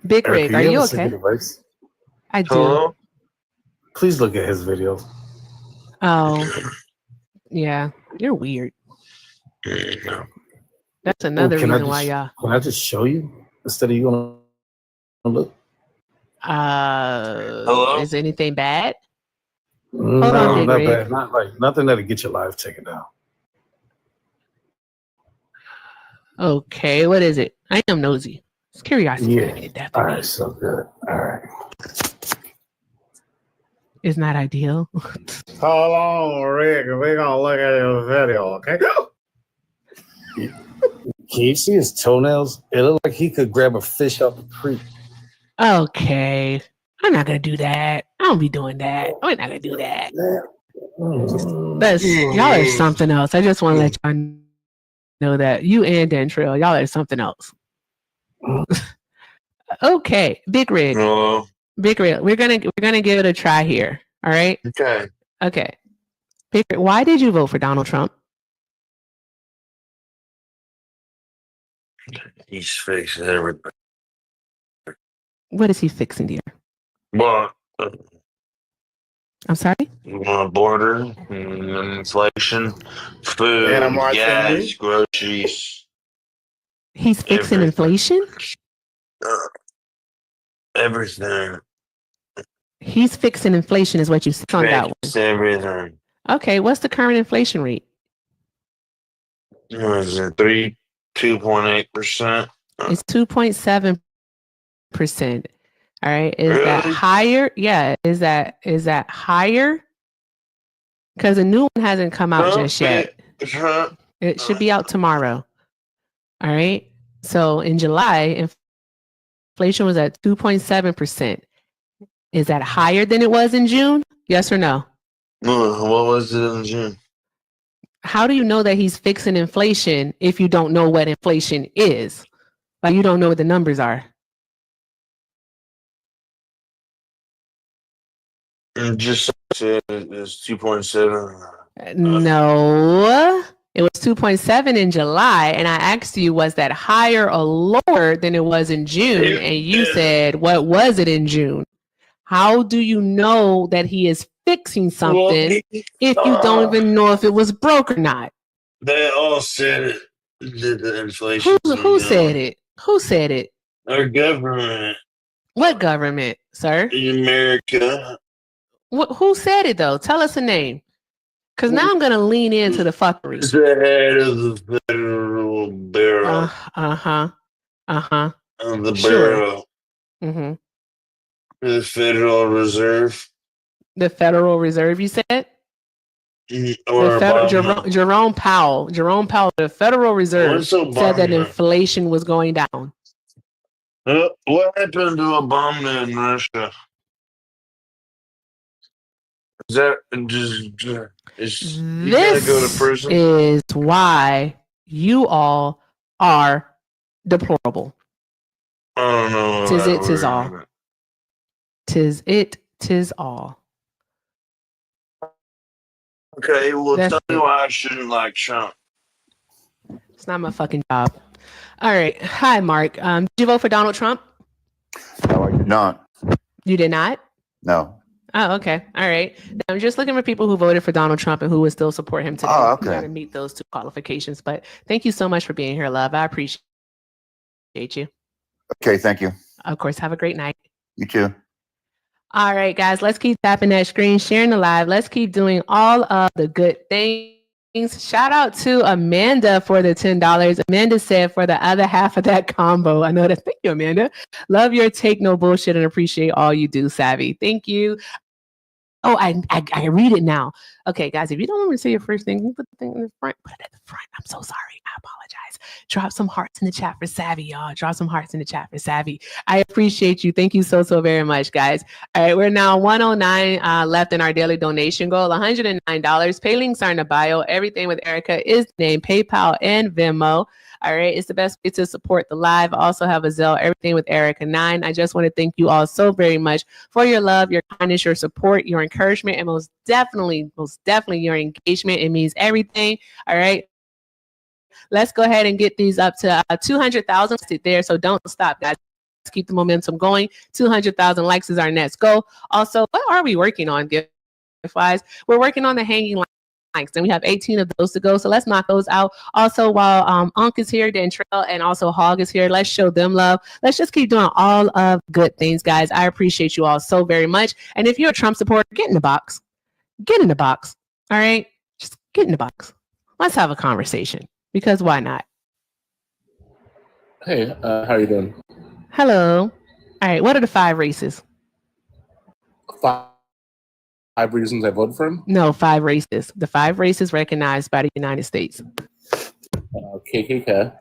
Big Rig, Erica, are you ever send me okay? the race? I do. Hello? Please look at his videos. Oh, yeah. You're weird. That's another Can I reason why just y'all. can I just show you instead of you gonna look? Hello? Is anything bad? No, Hold on, Big not Rig. bad. Not like nothing that'll get your life taken down. Okay, what is it? I am nosy. It's curiosity. Yeah. It All definitely right, so good. All right. is not ideal. Hold on, Rick. We're gonna look at your video, okay? Can you see his toenails? It looked like he could grab a fish off the creek. Okay. I'm not gonna do that. I don't be doing that. We're not gonna do that. Y'all are something else. I just want to let y'all know that you and Dentrell, y'all are something else. Okay, Big Rig. Hello? Big Rig. We're gonna give it a try here. All right. Okay. Okay. Big Rig, why did you vote for Donald Trump? He's fixing everything. What is he fixing here? But I'm sorry? border, inflation, food, Animal gas, TV. groceries, He's fixing everything. inflation? Everything. He's fixing inflation is what you said on that one. Fix everything. Okay, what's the current inflation rate? What is it? 2.8%. It's 2.7%. All right. Is that Really? higher? Yeah. Is that higher? Because a new one hasn't come out just yet. It should be out tomorrow. All right. So in July, inflation was at 2.7%. Is that higher than it was in June? Yes or no? What was it in June? How do you know that he's fixing inflation if you don't know what inflation is? Like you don't know what the numbers are. It just said it's 2.7. No, it was 2.7 in July. And I asked you, was that higher or lower than it was in June? And you said, what was it in June? How do you know that he is fixing something if you don't even know if it was broke or not? They all said it. The inflation. Who said it? Who said it? Our government. What government, sir? In America. Who said it though? Tell us a name. Because now I'm going to lean into the fuckery. It's the head of the Federal Bureau. Of the Bureau. Mm-hmm. The Federal Reserve. The Federal Reserve, you said? Or Jerome Powell, the Federal Reserve, said that Obama? inflation was going down. What happened to Obama in Russia? Is that just you gotta go to prison? Is why you all are deplorable. I don't know. Tis it, tis all. Tis it, tis all. Okay, well, That's tell me it. why I shouldn't like Trump. It's not my fucking job. All right. Hi, Mark. Did you vote for Donald Trump? No, I did not. You did not? No. Oh, okay. All right. I'm just looking for people who voted for Donald Trump and who would still support him today. Oh, okay. You got to meet those two qualifications. But thank you so much for being here, love. I appreciate you. Okay, thank you. Of course. Have a great night. You too. All right, guys. Let's keep tapping that screen, sharing the live. Let's keep doing all of the good things. Shout out to Amanda for the $10. Amanda said for the other half of that combo. I know that. Thank you, Amanda. Love your take no bullshit and appreciate all you do, Savvy. Thank you. Oh, I read it now. Okay, guys, if you don't want me to say your first thing, you put the thing in the front. Put it at the front. I'm so sorry. I apologize. Drop some hearts in the chat for Savvy, y'all. Drop some hearts in the chat for Savvy. I appreciate you. Thank you so very much, guys. All right, we're now 109 left in our daily donation goal. $109. Pay links are in the bio. Everything with Erica is named PayPal and Venmo. All right. It's the best way to support the live. I also have a Zelle, Everything with Erica 9. I just want to thank you all so very much for your love, your kindness, your support, your encouragement, and most definitely your engagement. It means everything. All right. Let's go ahead and get these up to 200,000 there. So don't stop, guys. Let's keep the momentum going. 200,000 likes is our next goal. Also, what are we working on gift-wise? We're working on the hanging likes, and we have 18 of those to go. So let's knock those out. Also, while Unc is here, Dentrell, and also Hog is here, let's show them love. Let's just keep doing all of good things, guys. I appreciate you all so very much. And if you're a Trump supporter, get in the box. Get in the box. All right? Just get in the box. Let's have a conversation. Because why not? Hey, how are you doing? Hello. All right. What are the 5 races? 5 reasons I voted for him? No, 5 races. The 5 races recognized by the United States. KKK.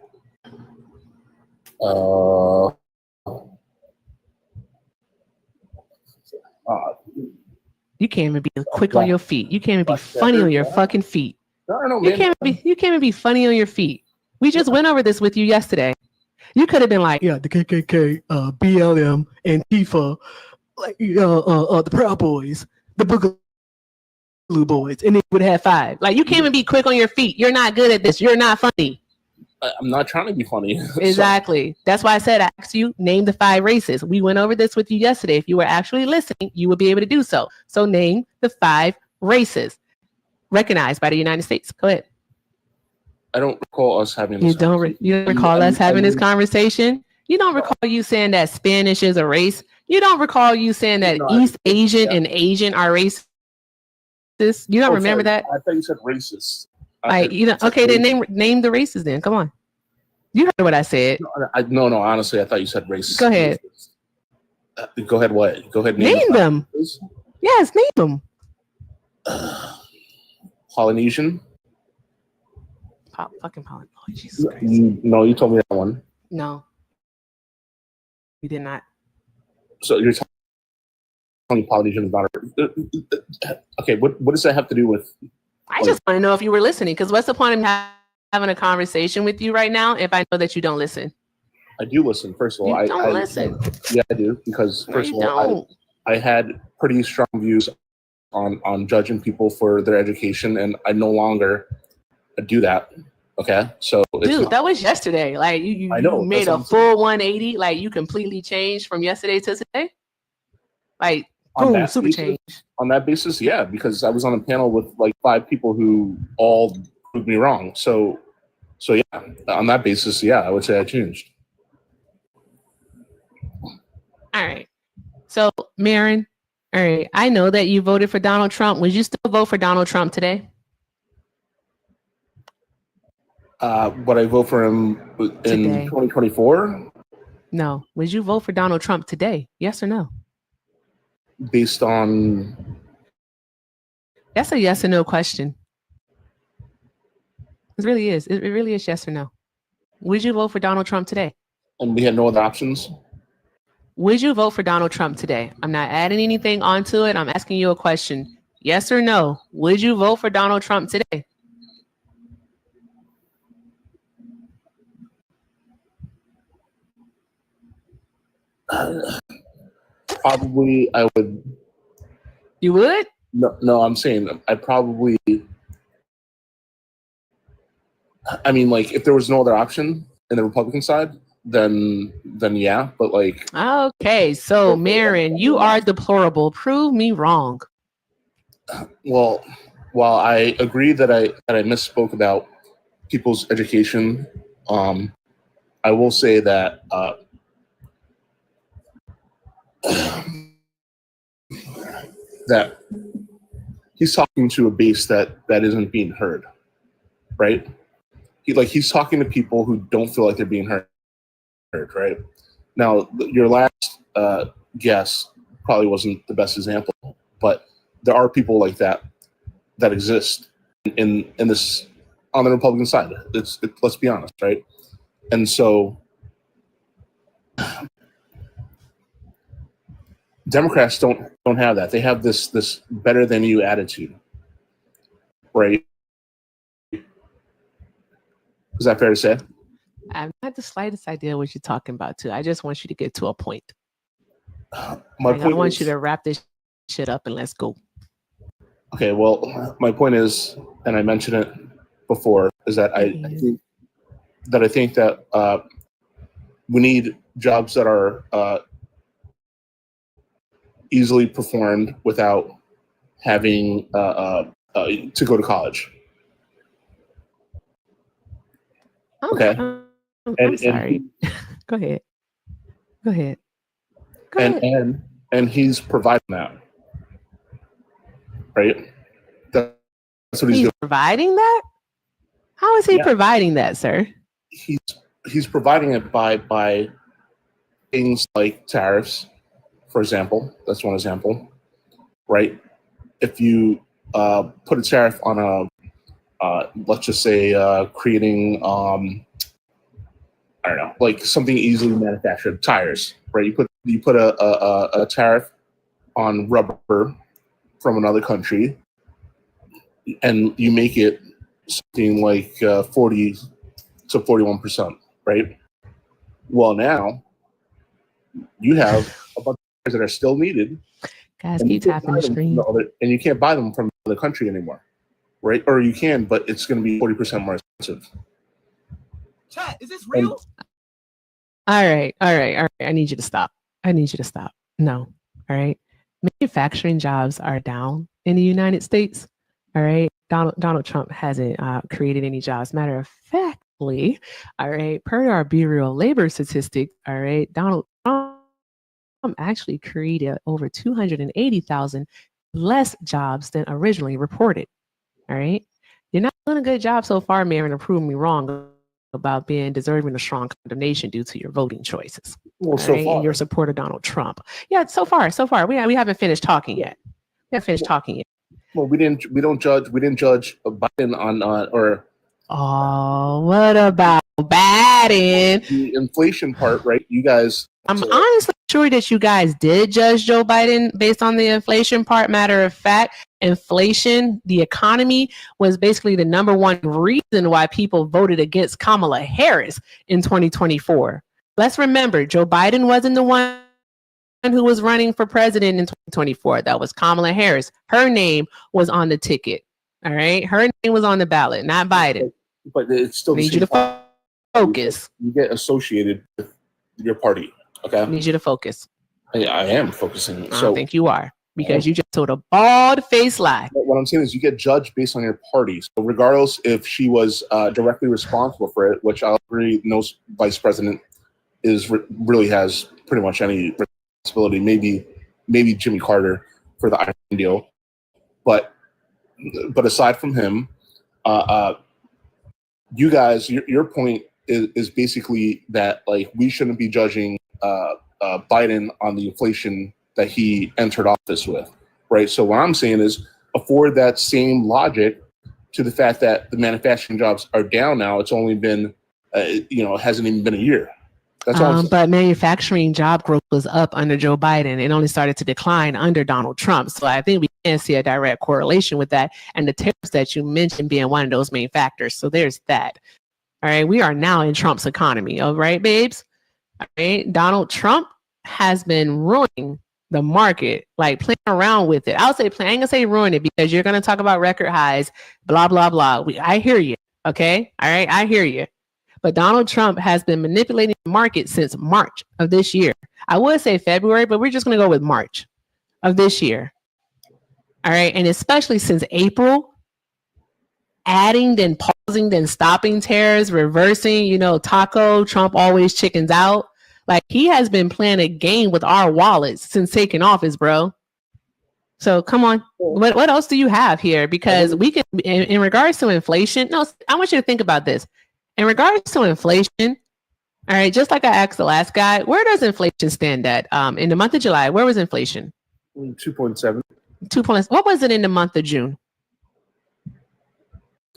You can't even be quick on your feet. You can't even be funny on your fucking feet. You can't even be funny on your feet. We just went over this with you yesterday. You could have been like, yeah, the KKK, BLM, Antifa, like the Proud Boys, the Boogaloo Boys, and it would have 5. Like, you can't even be quick on your feet. You're not good at this. You're not funny. I'm not trying to be funny. Exactly. That's why I said I asked you, name the 5 races. We went over this with you yesterday. If you were actually listening, you would be able to do so. So name the 5 races recognized by the United States. Go ahead. I don't recall us having this. You don't recall us having this conversation? You don't recall you saying that Spanish is a race? You don't recall you saying that East Asian and Asian are races? You don't remember that? I thought you said racist. Like, you know, okay, then name the races then. Come on. You heard what I said. No, honestly, I thought you said racist. Go ahead. Go ahead, what? Go ahead, name them. Yes, name them. Polynesian. Fucking Polynesian. Oh, Jesus Christ. No, you told me that one. No. You did not. So you're telling me Polynesian is not okay, what does that have to do with? I just want to know if you were listening, because what's the point of me having a conversation with you right now if I know that you don't listen? I do listen, first of all. You don't listen. Yeah, I do, because first of all, I had pretty strong views on judging people for their education, and I no longer do that. Okay, so dude, that was yesterday. Like you made a full 180. Like you completely changed from yesterday to today. Like boom, super change. On that basis, yeah, because I was on a panel with like 5 people who all proved me wrong. So yeah, on that basis, yeah, I would say I changed. All right. So Marin, all right, I know that you voted for Donald Trump. Would you still vote for Donald Trump today? Would I vote for him in 2024? No. Would you vote for Donald Trump today? Yes or no? Based on... That's a yes or no question. It really is. It really is yes or no. Would you vote for Donald Trump today? And we had no other options? Would you vote for Donald Trump today? I'm not adding anything onto it. I'm asking you a question. Yes or no? Would you vote for Donald Trump today? Probably I would. You would? No, I'm saying I probably. I mean, like, if there was no other option in the Republican side, then yeah, but like. Okay, so Marin, you are deplorable. Prove me wrong. Well, while I agree that I misspoke about people's education, I will say that that he's talking to a base that isn't being heard, right? He's talking to people who don't feel like they're being heard, right? Now, your last guess probably wasn't the best example, but there are people like that exist in this on the Republican side. Let's be honest, right? And so Democrats don't have that. They have this better than you attitude, right? Is that fair to say? have the slightest idea what you're talking about, too. I just want you to get to a point. My Like, I point want is, you to wrap this shit up and let's go. okay, well, my point is, and I mentioned it before, is that I think that we need jobs that are easily performed without having to go to college. Okay, I'm sorry. Go ahead. Go ahead. Go ahead. And he's providing that, right? That's what he's doing. Providing that? How is he providing that, sir? He's providing it by things like tariffs, for example. That's one example, right? If you put a tariff on let's just say creating I don't know, like something easily manufactured, tires, right? You put a tariff on rubber from another country, and you make it something like 40 to 41%, right? Well, now you have a bunch of tires that are still needed, Guys, and keep tapping the screen. and you can't buy them from the country anymore, right? Or you can, but it's going to be 40% more expensive. Chat, is this real? All right. I need you to stop. No. All right. Manufacturing jobs are down in the United States. All right. Donald Trump hasn't created any jobs. Matter of factly, all right, per our Bureau of Labor statistics, all right, Donald Trump actually created over 280,000 less jobs than originally reported. All right. You're not doing a good job so far, Marin, to prove me wrong about being deserving of strong condemnation due to your voting choices. Well, so far. And your support of Donald Trump. Yeah, so far. We haven't finished talking yet. Well, we didn't judge Biden on or. Oh, what about Biden? The inflation part, right? You guys. I'm honestly sure that you guys did judge Joe Biden based on the inflation part. Matter of fact, inflation, the economy was basically the number one reason why people voted against Kamala Harris in 2024. Let's remember, Joe Biden wasn't the one who was running for president in 2024. That was Kamala Harris. Her name was on the ticket. All right. Her name was on the ballot, not Biden. But it's still need you to focus. You get associated with your party. Okay. I need you to focus. I am focusing. I don't think you are, because you just told a bald-faced lie. What I'm saying is you get judged based on your party. So regardless if she was directly responsible for it, which I'll agree no vice president really has pretty much any responsibility. Maybe Jimmy Carter for the Iran deal, but aside from him, you guys, your point is basically that like we shouldn't be judging Biden on the inflation that he entered office with, right? So what I'm saying is afford that same logic to the fact that the manufacturing jobs are down now. It's only been, it hasn't even been a year. That's all I'm saying. But manufacturing job growth was up under Joe Biden. It only started to decline under Donald Trump. So I think we can see a direct correlation with that, and the tariffs that you mentioned being one of those main factors. So there's that. All right. We are now in Trump's economy. All right, babes. All right. Donald Trump has been ruining the market, like playing around with it. I'll say I ain't gonna say ruin it, because you're gonna talk about record highs, blah, blah, blah. I hear you. Okay. All right. I hear you. But Donald Trump has been manipulating the market since March of this year. I would say February, but we're just going to go with March of this year. All right. And especially since April, adding, then pausing, then stopping tariffs, reversing, taco, Trump always chickens out. Like, he has been playing a game with our wallets since taking office, bro. So come on. What else do you have here? Because we can, in regards to inflation, no, I want you to think about this. In regards to inflation, all right, just like I asked the last guy, where does inflation stand at? In the month of July, where was inflation? 2.7. What was it in the month of June?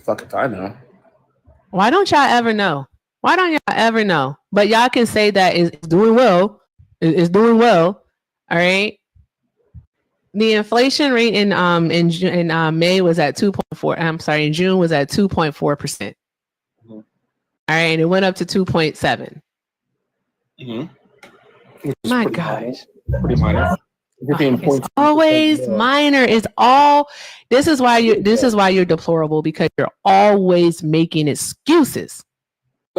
Fuck if I know. Why don't y'all ever know? Why don't y'all ever know? But y'all can say that it's doing well. It's doing well. All right. The inflation rate in May was at 2.4. I'm sorry, in June was at 2.4%. All right, and it went up to 2.7. My gosh. Pretty minor. It's always minor. It's all. This is why you're deplorable, because you're always making excuses.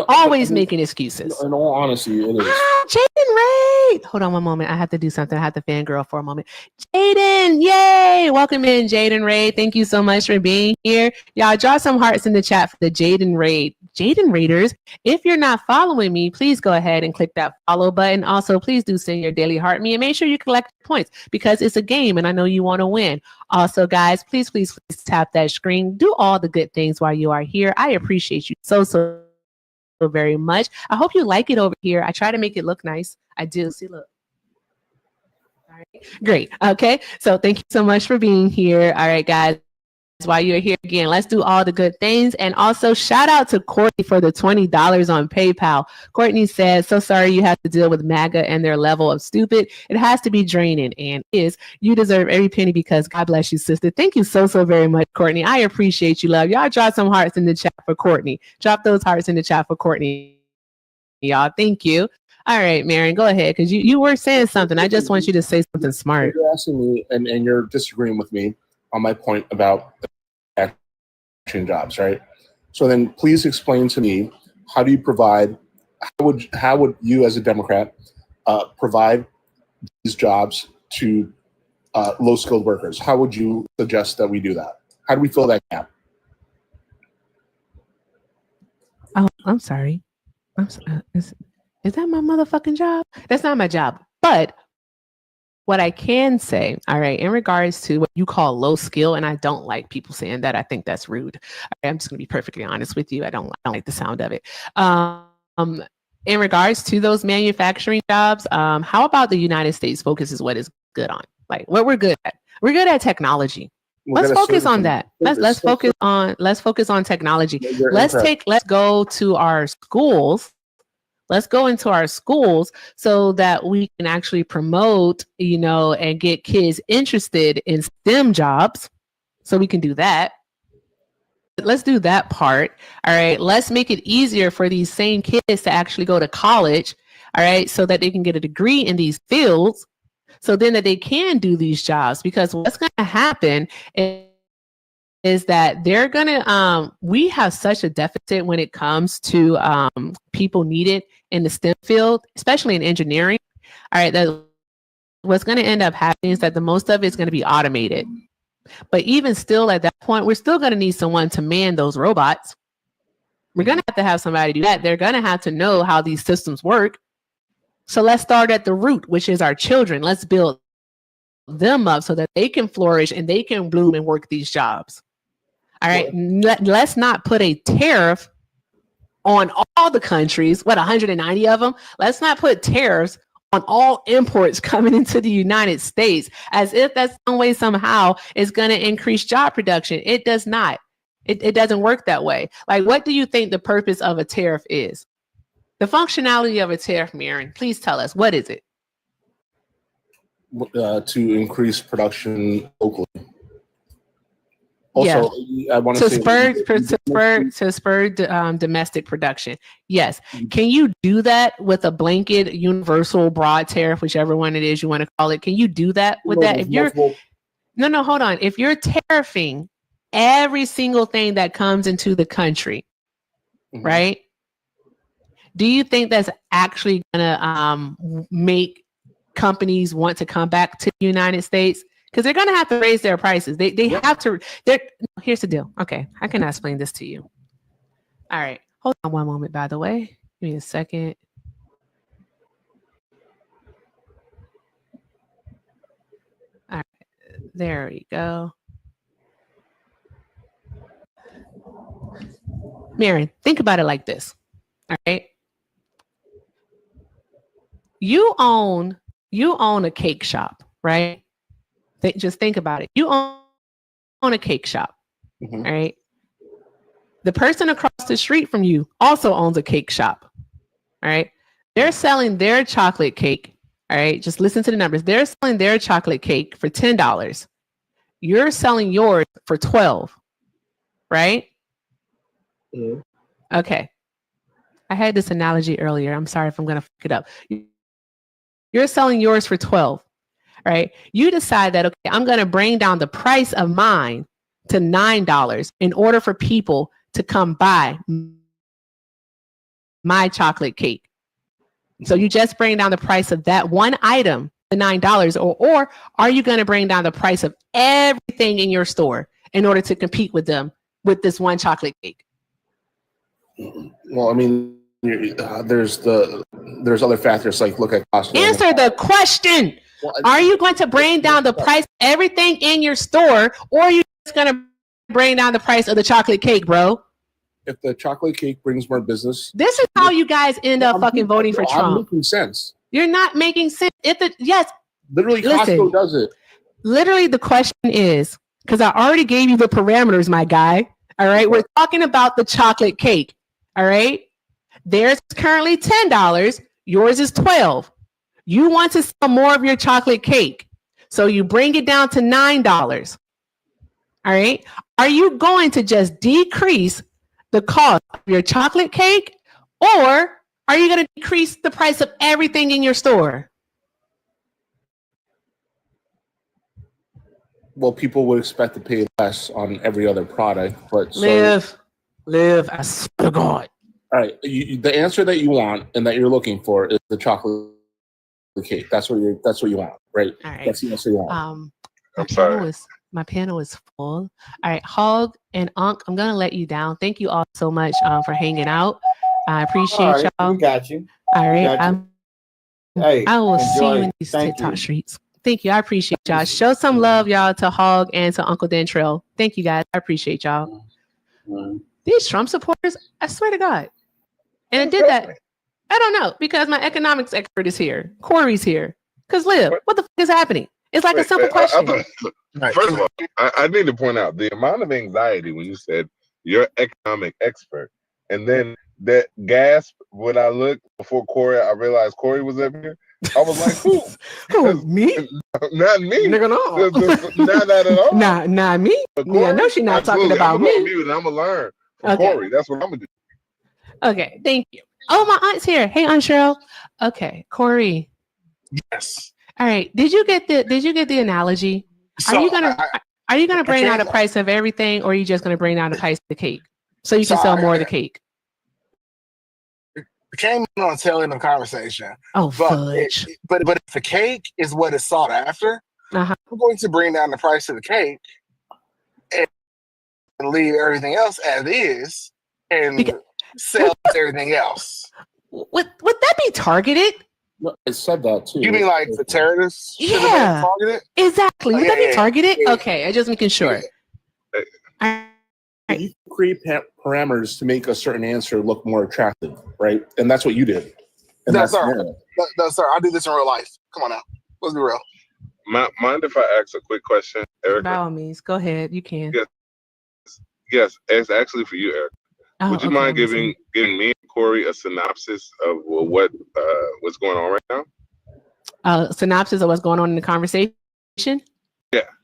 Always making excuses. In all honesty, it is. Jaden Ray. Hold on one moment. I have to do something. I have to fangirl for a moment. Jaden, yay! Welcome in, Jaden Ray. Thank you so much for being here. Y'all drop some hearts in the chat for the Jaden Ray. Jaden Raiders, if you're not following me, please go ahead and click that follow button. Also, please do send your daily heart me and make sure you collect points, because it's a game and I know you want to win. Also, guys, please tap that screen. Do all the good things while you are here. I appreciate you so very much. I hope you like it over here. I try to make it look nice. I do. See, look. All right. Great. Okay. So thank you so much for being here. All right, guys. While you're here again, let's do all the good things. And also shout out to Courtney for the $20 on PayPal. Courtney says, so sorry you have to deal with MAGA and their level of stupid. It has to be draining, and is. You deserve every penny, because God bless you, sister. Thank you so very much, Courtney. I appreciate you, love. Y'all drop some hearts in the chat for Courtney. Drop those hearts in the chat for Courtney. Y'all, thank you. All right, Marion, go ahead, because you were saying something. I just want you to say something smart. You're asking me, and you're disagreeing with me on my point about action jobs, right? So then please explain to me, how do you provide, how would you as a Democrat provide these jobs to low-skilled workers? How would you suggest that we do that? How do we fill that gap? Oh, I'm sorry. Is that my motherfucking job? That's not my job. But what I can say, all right, in regards to what you call low skill, and I don't like people saying that. I think that's rude. All right, I'm just going to be perfectly honest with you. I don't like the sound of it. In regards to those manufacturing jobs, how about the United States focuses what is good on? Like what we're good at. We're good at technology. Let's focus on that. Let's focus on technology. Let's go to our schools. Let's go into our schools so that we can actually promote, and get kids interested in STEM jobs. So we can do that. Let's do that part. All right. Let's make it easier for these same kids to actually go to college. All right. So that they can get a degree in these fields. So then that they can do these jobs, because what's going to happen is that they're going to, we have such a deficit when it comes to people needed in the STEM field, especially in engineering. All right, that what's going to end up happening is that the most of it is going to be automated. But even still at that point, we're still going to need someone to man those robots. We're going to have somebody do that. They're going to have to know how these systems work. So let's start at the root, which is our children. Let's build them up so that they can flourish and they can bloom and work these jobs. All right, let's not put a tariff on all the countries, 190 of them? Let's not put tariffs on all imports coming into the United States as if that's some way, somehow, is going to increase job production. It does not. It doesn't work that way. Like, what do you think the purpose of a tariff is? The functionality of a tariff, Marion, please tell us. What is it? To increase production locally. Also, I want to spur domestic production. Yes. Can you do that with a blanket, universal, broad tariff, whichever one it is you want to call it? Can you do that with that? If you're hold on. If you're tariffing every single thing that comes into the country, right? Do you think that's actually gonna make companies want to come back to the United States? Because they're going to have to raise their prices. They have to. Here's the deal. Okay, I can explain this to you. All right. Hold on one moment, by the way. Give me a second. All right. There we go. Marion, think about it like this. All right. You own a cake shop, right? Just think about it. You own a cake shop, all right? The person across the street from you also owns a cake shop, all right? They're selling their chocolate cake, all right? Just listen to the numbers. They're selling their chocolate cake for $10. You're selling yours for $12, right? Okay. I had this analogy earlier. I'm sorry if I'm going to fuck it up. You're selling yours for 12, right? You decide that, okay, I'm going to bring down the price of mine to $9 in order for people to come buy my chocolate cake. So you just bring down the price of that one item to $9, or are you going to bring down the price of everything in your store in order to compete with them with this one chocolate cake? Well, I mean, there's other factors like look at cost. Answer the question. Are you going to bring down the price of everything in your store, or are you just going to bring down the price of the chocolate cake, bro? If the chocolate cake brings more business, this is how you guys end up fucking voting for Trump. I'm making sense. You're not making sense. Literally, Costco does it. Literally, the question is, because I already gave you the parameters, my guy. All right, we're talking about the chocolate cake. All right, theirs is currently $10. Yours is $12. You want to sell more of your chocolate cake, so you bring it down to $9. All right, are you going to just decrease the cost of your chocolate cake, or are you going to decrease the price of everything in your store? Well, people would expect to pay less on every other product, but Live, I swear to God. All right, the answer that you want and that you're looking for is the chocolate cake. That's what you want, right? All right. That's the answer you want. My panel is full. All right, Hog and Unc, I'm gonna let you down. Thank you all so much for hanging out. I appreciate y'all. We got you. All right, Hey, I will see you enjoy. in these Thank TikTok you. streets. Thank you. I appreciate y'all. Show some love, y'all, to Hog and to Uncle Dentrell. Thank you, guys. I appreciate y'all. These Trump supporters, I swear to God. And it did that. I don't know, because my economics expert is here. Corey's here. Because Liv, what the fuck is happening? It's like a simple question. First of all, I need to point out the amount of anxiety when you said you're economic expert, and then that gasp when I looked before Corey, I realized Corey was up here. I was like, who? Who, me? Not me. Nigga, no. Not that at all. Not me. Corey, I know she's not talking absolutely. about I'm gonna go me. on mute and I'm gonna learn from Okay. Corey. That's what I'm gonna do. Okay, thank you. Oh, my aunt's here. Hey, Aunt Cheryl. Okay, Corey. Yes. All right. Did you get the analogy? So are you gonna bring down the can't- price of everything, or are you just gonna bring down the price of the cake so you can So sell more of the cake? Came in on a tail end of the conversation. Oh, but fudge. But if the cake is what is sought after, Uh-huh. I'm going to bring down the price of the cake and leave everything else as is and sell everything else. Would that be targeted? No, I said that too. You mean like the terrorists should have Yeah, been targeted? exactly. Would that be Yeah. targeted? Okay, I'm just making sure. You create parameters to make a certain answer look more attractive, right? And that's what you did. And No, that's sir. narrow. No, sir. I do this in real life. Come on now. Let's be real. Mind if I ask a quick question, Erica? By all means, go ahead. You can. Yes, it's actually for you, Erica. Oh, Would you okay, mind I'm giving me and Corey a synopsis of what's going on right now? Synopsis of what's going on in the conversation?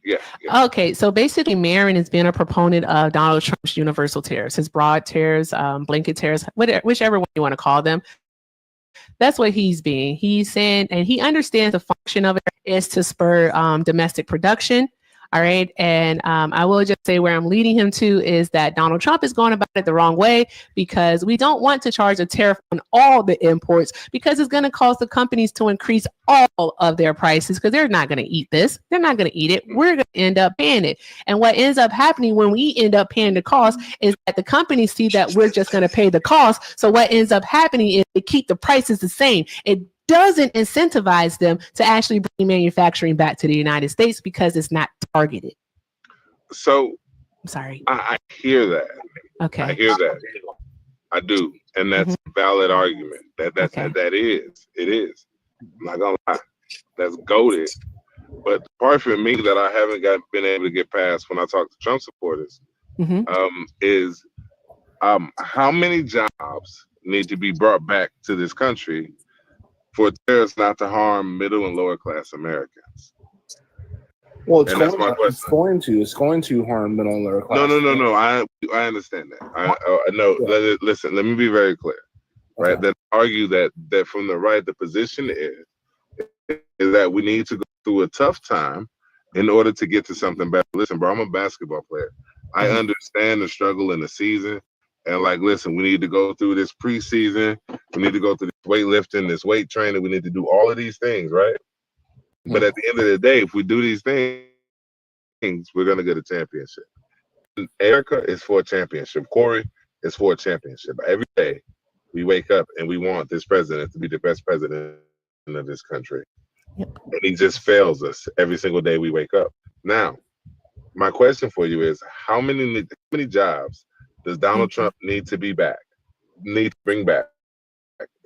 Yeah. Okay, so basically, Marin has been a proponent of Donald Trump's universal tariffs, his broad tariffs, blanket tariffs, whichever one you want to call them. That's what he's being. He's saying, and he understands the function of it is to spur domestic production. All right. And I will just say where I'm leading him to is that Donald Trump is going about it the wrong way, because we don't want to charge a tariff on all the imports, because it's going to cause the companies to increase all of their prices, because they're not going to eat this. They're not going to eat it. We're going to end up paying it. And what ends up happening when we end up paying the cost is that the companies see that we're just going to pay the cost. So what ends up happening is they keep the prices the same. It doesn't incentivize them to actually bring manufacturing back to the United States, because it's not targeted. So I'm sorry. I hear that. Okay. I hear that. I do, and that's a valid argument. It is. I'm not gonna lie, that's goated. But the part for me that I haven't been able to get past when I talk to Trump supporters is how many jobs need to be brought back to this country for tariffs not to harm middle and lower class Americans. Well, And that's my question. it's going to harm middle and lower class. No. I understand that. I know. Listen, let me be very clear. right? That argue that from the right, the position is that we need to go through a tough time in order to get to something better. Listen, bro, I'm a basketball player. I understand the struggle in the season. And like, listen, we need to go through this preseason. We need to go through this weightlifting, this weight training. We need to do all of these things, right? But at the end of the day, if we do these things, we're going to get a championship. And Erica is for a championship. Corey is for a championship. Every day we wake up and we want this president to be the best president of this country. And he just fails us every single day we wake up. Now, my question for you is, how many jobs does Donald Trump need to bring back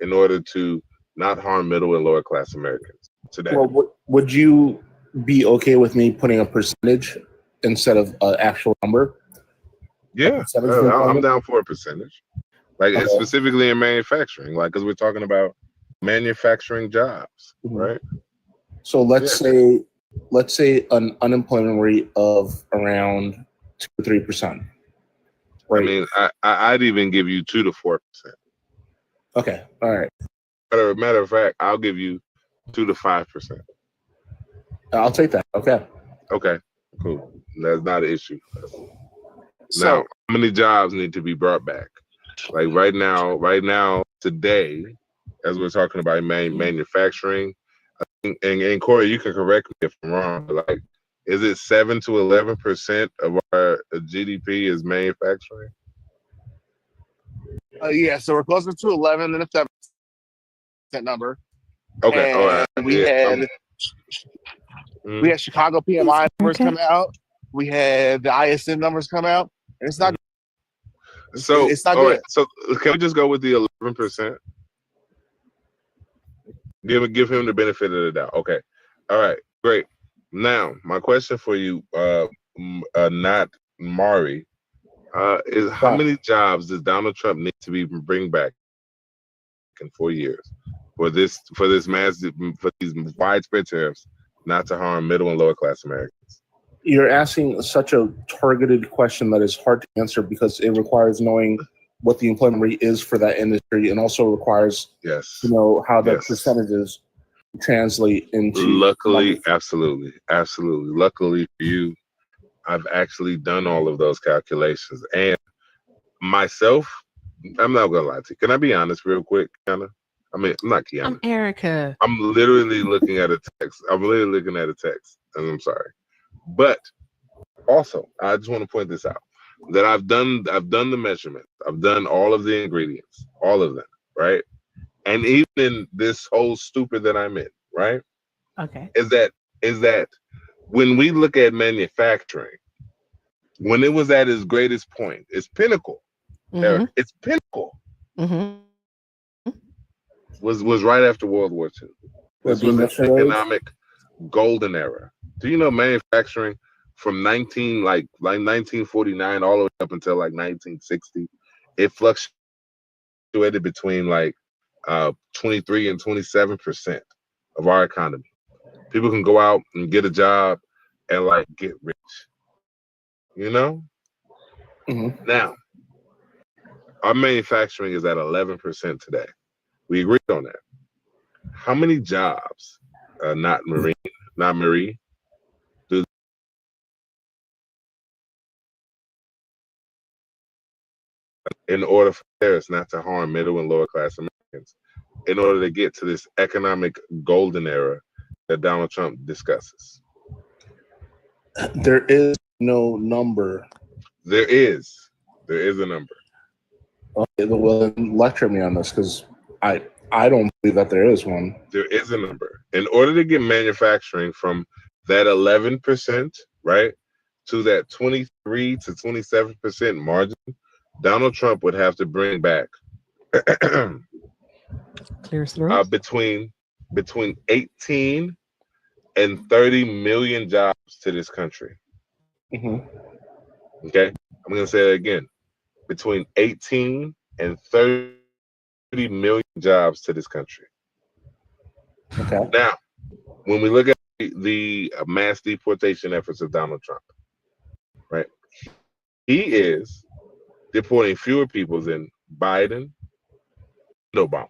in order to not harm middle and lower class Americans today? Well, would you be okay with me putting a percentage instead of an actual number? Yeah, I'm down for a percentage. Like specifically in manufacturing, like because we're talking about manufacturing jobs, right? So let's say an unemployment rate of around 2 to 3%. Right. I mean, I'd even give you 2 to 4%. Okay. All right. Matter of fact, I'll give you 2 to 5%. I'll take that. Okay. Okay. Cool. That's not an issue. Now, how many jobs need to be brought back? Like right now, today, as we're talking about manufacturing, I think, and Corey, you can correct me if I'm wrong, but like, is it 7 to 11% of our GDP is manufacturing? Yeah, so we're closer to 11 than a 7% number. Okay, all right. We had Chicago PMI numbers come out. We had the ISM numbers come out, and it's not. So it's not all good. right, so can we just go with the 11%? Give him the benefit of the doubt. Okay. All right. Great. Now, my question for you, not Mari, is how many jobs does Donald Trump need to bring back in 4 years for these widespread tariffs not to harm middle and lower class Americans? You're asking such a targeted question that is hard to answer because it requires knowing what the employment rate is for that industry, and also requires to know how the percentages translate into. Luckily, absolutely. Luckily for you, I've actually done all of those calculations, and myself, I'm not gonna lie to you. Can I be honest real quick, Kiana? I mean, I'm not Kiana. I'm Erica. I'm literally looking at a text. And I'm sorry. But also, I just want to point this out, that I've done the measurement. I've done all of the ingredients, all of them, right? And even in this whole stupid that I'm in, right? Okay. Is that when we look at manufacturing, when it was at its greatest point, its pinnacle, Eric, its pinnacle was right after World War II. This was an economic golden era. Do you know manufacturing from 1949 all the way up until like 1960, it fluctuated between like 23 and 27% of our economy. People can go out and get a job and like get rich. You know? Now, our manufacturing is at 11% today. We agreed on that. How many jobs, not Marie, do in order for tariffs not to harm middle and lower class Americans, in order to get to this economic golden era that Donald Trump discusses? There is no number. There is a number. Okay, well, lecture me on this, because I don't believe that there is one. There is a number. In order to get manufacturing from that 11%, right, to that 23 to 27% margin, Donald Trump would have to bring back between 18 and 30 million jobs to this country. Okay, I'm gonna say that again. Between 18 and 30 million jobs to this country. Okay. Now, when we look at the mass deportation efforts of Donald Trump, right? He is deporting fewer people than Biden, Obama.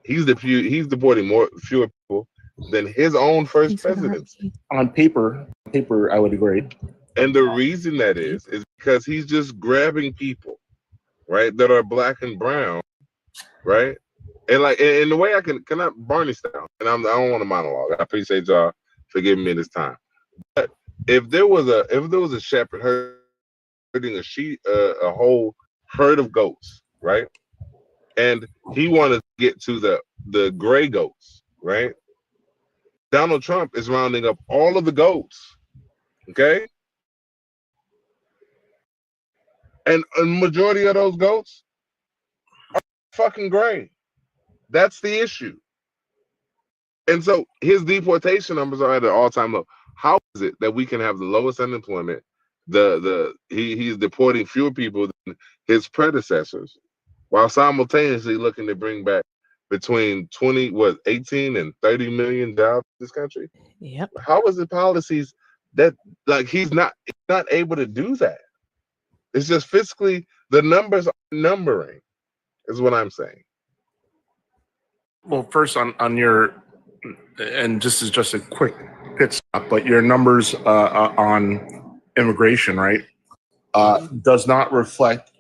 He's deporting fewer people than his own first presidency. On paper, I would agree. And the reason that is because he's just grabbing people, right, that are black and brown, right? And like in the way I cannot Barney style, and I don't want to monologue. I appreciate y'all for giving me this time. But if there was a shepherd herding a whole herd of goats, right? And he wanted to get to the gray goats, right? Donald Trump is rounding up all of the goats, okay? And a majority of those goats are fucking gray. That's the issue. And so his deportation numbers are at an all-time low. How is it that we can have the lowest unemployment? He's deporting fewer people than his predecessors, while simultaneously looking to bring back between 18 and 30 million jobs in this country? Yep. How is it policies that like he's not able to do that? It's just fiscally the numbers are numbering, is what I'm saying. Well, first on your, and this is just a quick pit stop, but your numbers on immigration, right, does not reflect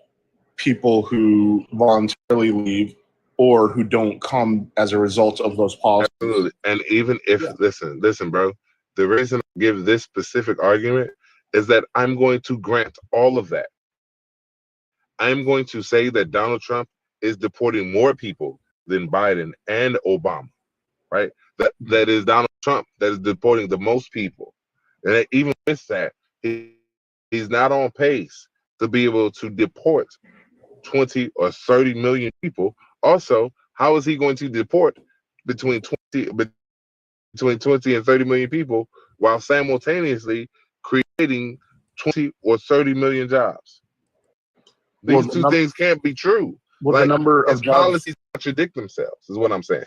people who voluntarily leave or who don't come as a result of those policies. Absolutely. And even if, listen, bro, the reason I give this specific argument is that I'm going to grant all of that. I'm going to say that Donald Trump is deporting more people than Biden and Obama, right? That is Donald Trump that is deporting the most people. And that even with that, he's not on pace to be able to deport 20 or 30 million people. Also, how is he going to deport between 20 and 30 million people while simultaneously creating 20 or 30 million jobs? These two things can't be true. Well, like, the number of jobs policies contradict themselves, is what I'm saying.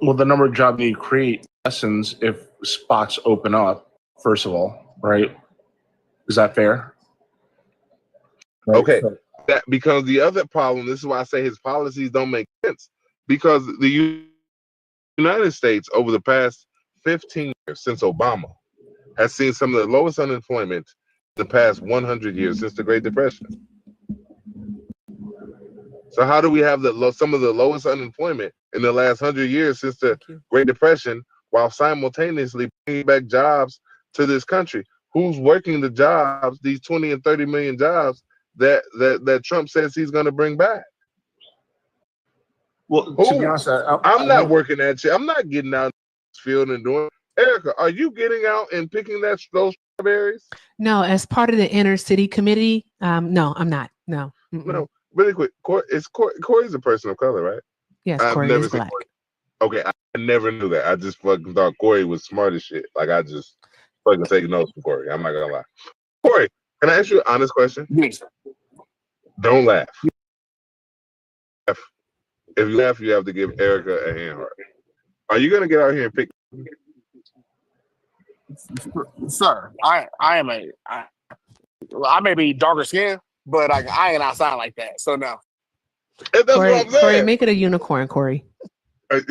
Well, the number of jobs you create lessens if spots open up, first of all, right? Is that fair? Right. Okay. That becomes the other problem. This is why I say his policies don't make sense. Because the United States, over the past 15 years since Obama, has seen some of the lowest unemployment in the past 100 years since the Great Depression. So how do we have some of the lowest unemployment in the last 100 years since the Great Depression, while simultaneously bringing back jobs to this country? Who's working the jobs, these 20 and 30 million jobs that Trump says he's going to bring back? Well, to be honest, I'm not working that shit. I'm not getting out in this field and doing. Erica, are you getting out and picking those strawberries? No, as part of the inner city committee. No, I'm not. No. No. Really quick, Corey's a person of color, right? Yes, I've Corey never is seen black. Okay, I never knew that. I just fucking thought Corey was smart as shit. Like, I just fucking take notes from Corey. I'm not gonna lie. Corey, can I ask you an honest question? Yes. Don't laugh. If you laugh, you have to give Erica a hand heart. Are you gonna get out here and pick? Sir, I may be darker skinned, but I ain't outside like that. So no. That's Corey, what I'm saying. Corey, make it a unicorn, Corey. But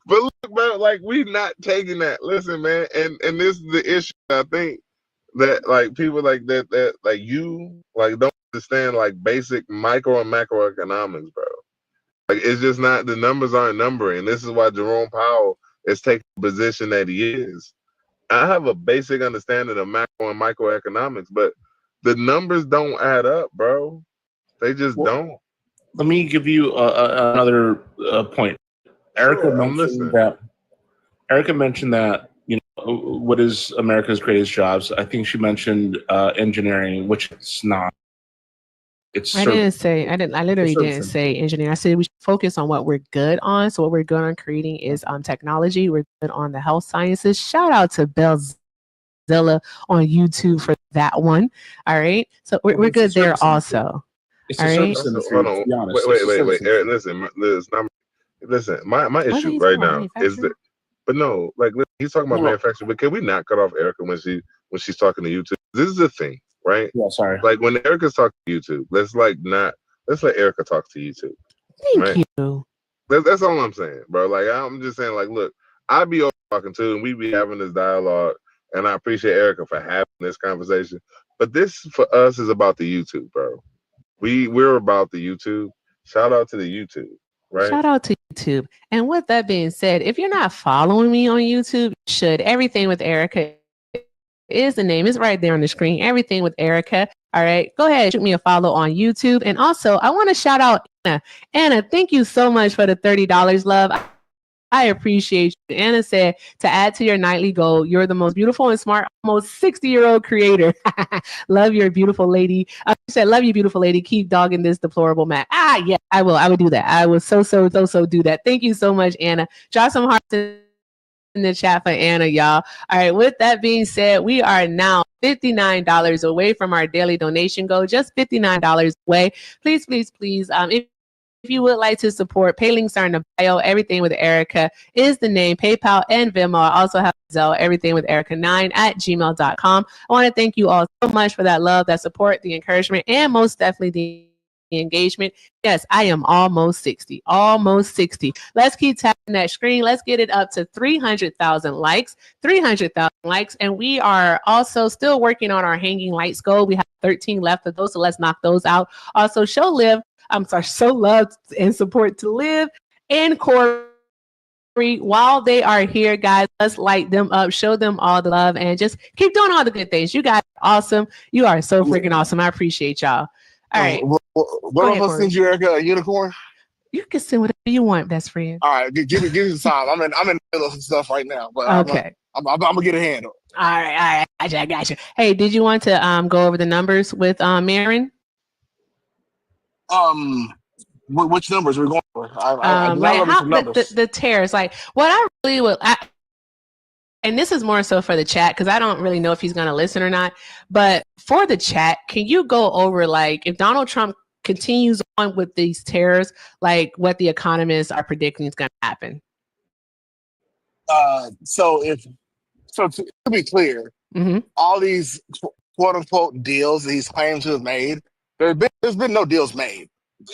look, man, like, we not taking that. Listen, man, and this is the issue. I think that like people like that like you like don't understand like basic micro and macroeconomics, bro. Like, it's just not, the numbers aren't numbering. This is why Jerome Powell is taking the position that he is. I have a basic understanding of macro and microeconomics, but the numbers don't add up, bro. They just don't. Let me give you another point. Erica mentioned that, you know, what is America's greatest jobs? I think she mentioned engineering, which it's not. I literally didn't say engineering. I said we should focus on what we're good on. So what we're good on creating is technology. We're good on the health sciences. Shout out to Bellzilla on YouTube for that one. All right. So we're good there also. It's all a right. service industry, to be honest. Wait. Eric, listen. My issue right now is that, but no, like, he's talking about manufacturing. But can we not cut off Erica when she's talking to you too? This is the thing, right? Yeah, sorry. Like when Erica's talking to YouTube, let's let Erica talk to YouTube. Thank right? you. That's all I'm saying, bro. Like I'm just saying, like, look, I be over talking to, and we be having this dialogue, and I appreciate Erica for having this conversation. But this for us is about the YouTube, bro. We're about the YouTube. Shout out to the YouTube, right? Shout out to YouTube. And with that being said, if you're not following me on YouTube, you should. Everything with Erica is the name. It's right there on the screen. Everything with Erica. All right. Go ahead. Shoot me a follow on YouTube. And also, I want to shout out Anna. Anna, thank you so much for the $30, love. I appreciate you. Anna said, to add to your nightly goal, you're the most beautiful and smart, almost 60-year-old creator. Love your beautiful lady. She said, love you, beautiful lady. Keep dogging this deplorable Mac. Yeah, I will. I would do that. I will so do that. Thank you so much, Anna. Drop some hearts in the chat for Anna, y'all. All right. With that being said, we are now $59 away from our daily donation goal. Just $59 away. Please, please, please. If you would like to support, pay links are in the bio. Everything with Erica is the name. PayPal and Venmo. I also have Zelle, everything with Erica9@gmail.com. I want to thank you all so much for that love, that support, the encouragement, and most definitely the engagement. Yes, I am almost 60. Almost 60. Let's keep tapping that screen. Let's get it up to 300,000 likes. 300,000 likes. And we are also still working on our hanging lights goal. We have 13 left of those, so let's knock those out. Also, show love and support to Liv and Corey while they are here, guys. Let's light them up, show them all the love, and just keep doing all the good things. You guys are awesome. You are so freaking awesome. I appreciate y'all. All right. What am I supposed to send you, Erica? A unicorn? You can send whatever you want, best friend. All right, give me the time. I'm in the middle of some stuff right now, but okay. I'm gonna get it handled. All right. I got you. Hey, did you want to go over the numbers with Marin? Which numbers we're going for? I the tears. Like what I really would, and this is more so for the chat because I don't really know if he's going to listen or not. But for the chat, can you go over like if Donald Trump continues on with these tariffs, like what the economists are predicting is going to happen? So to be clear, all these quote unquote deals that he's claimed to have made, there's been no deals made.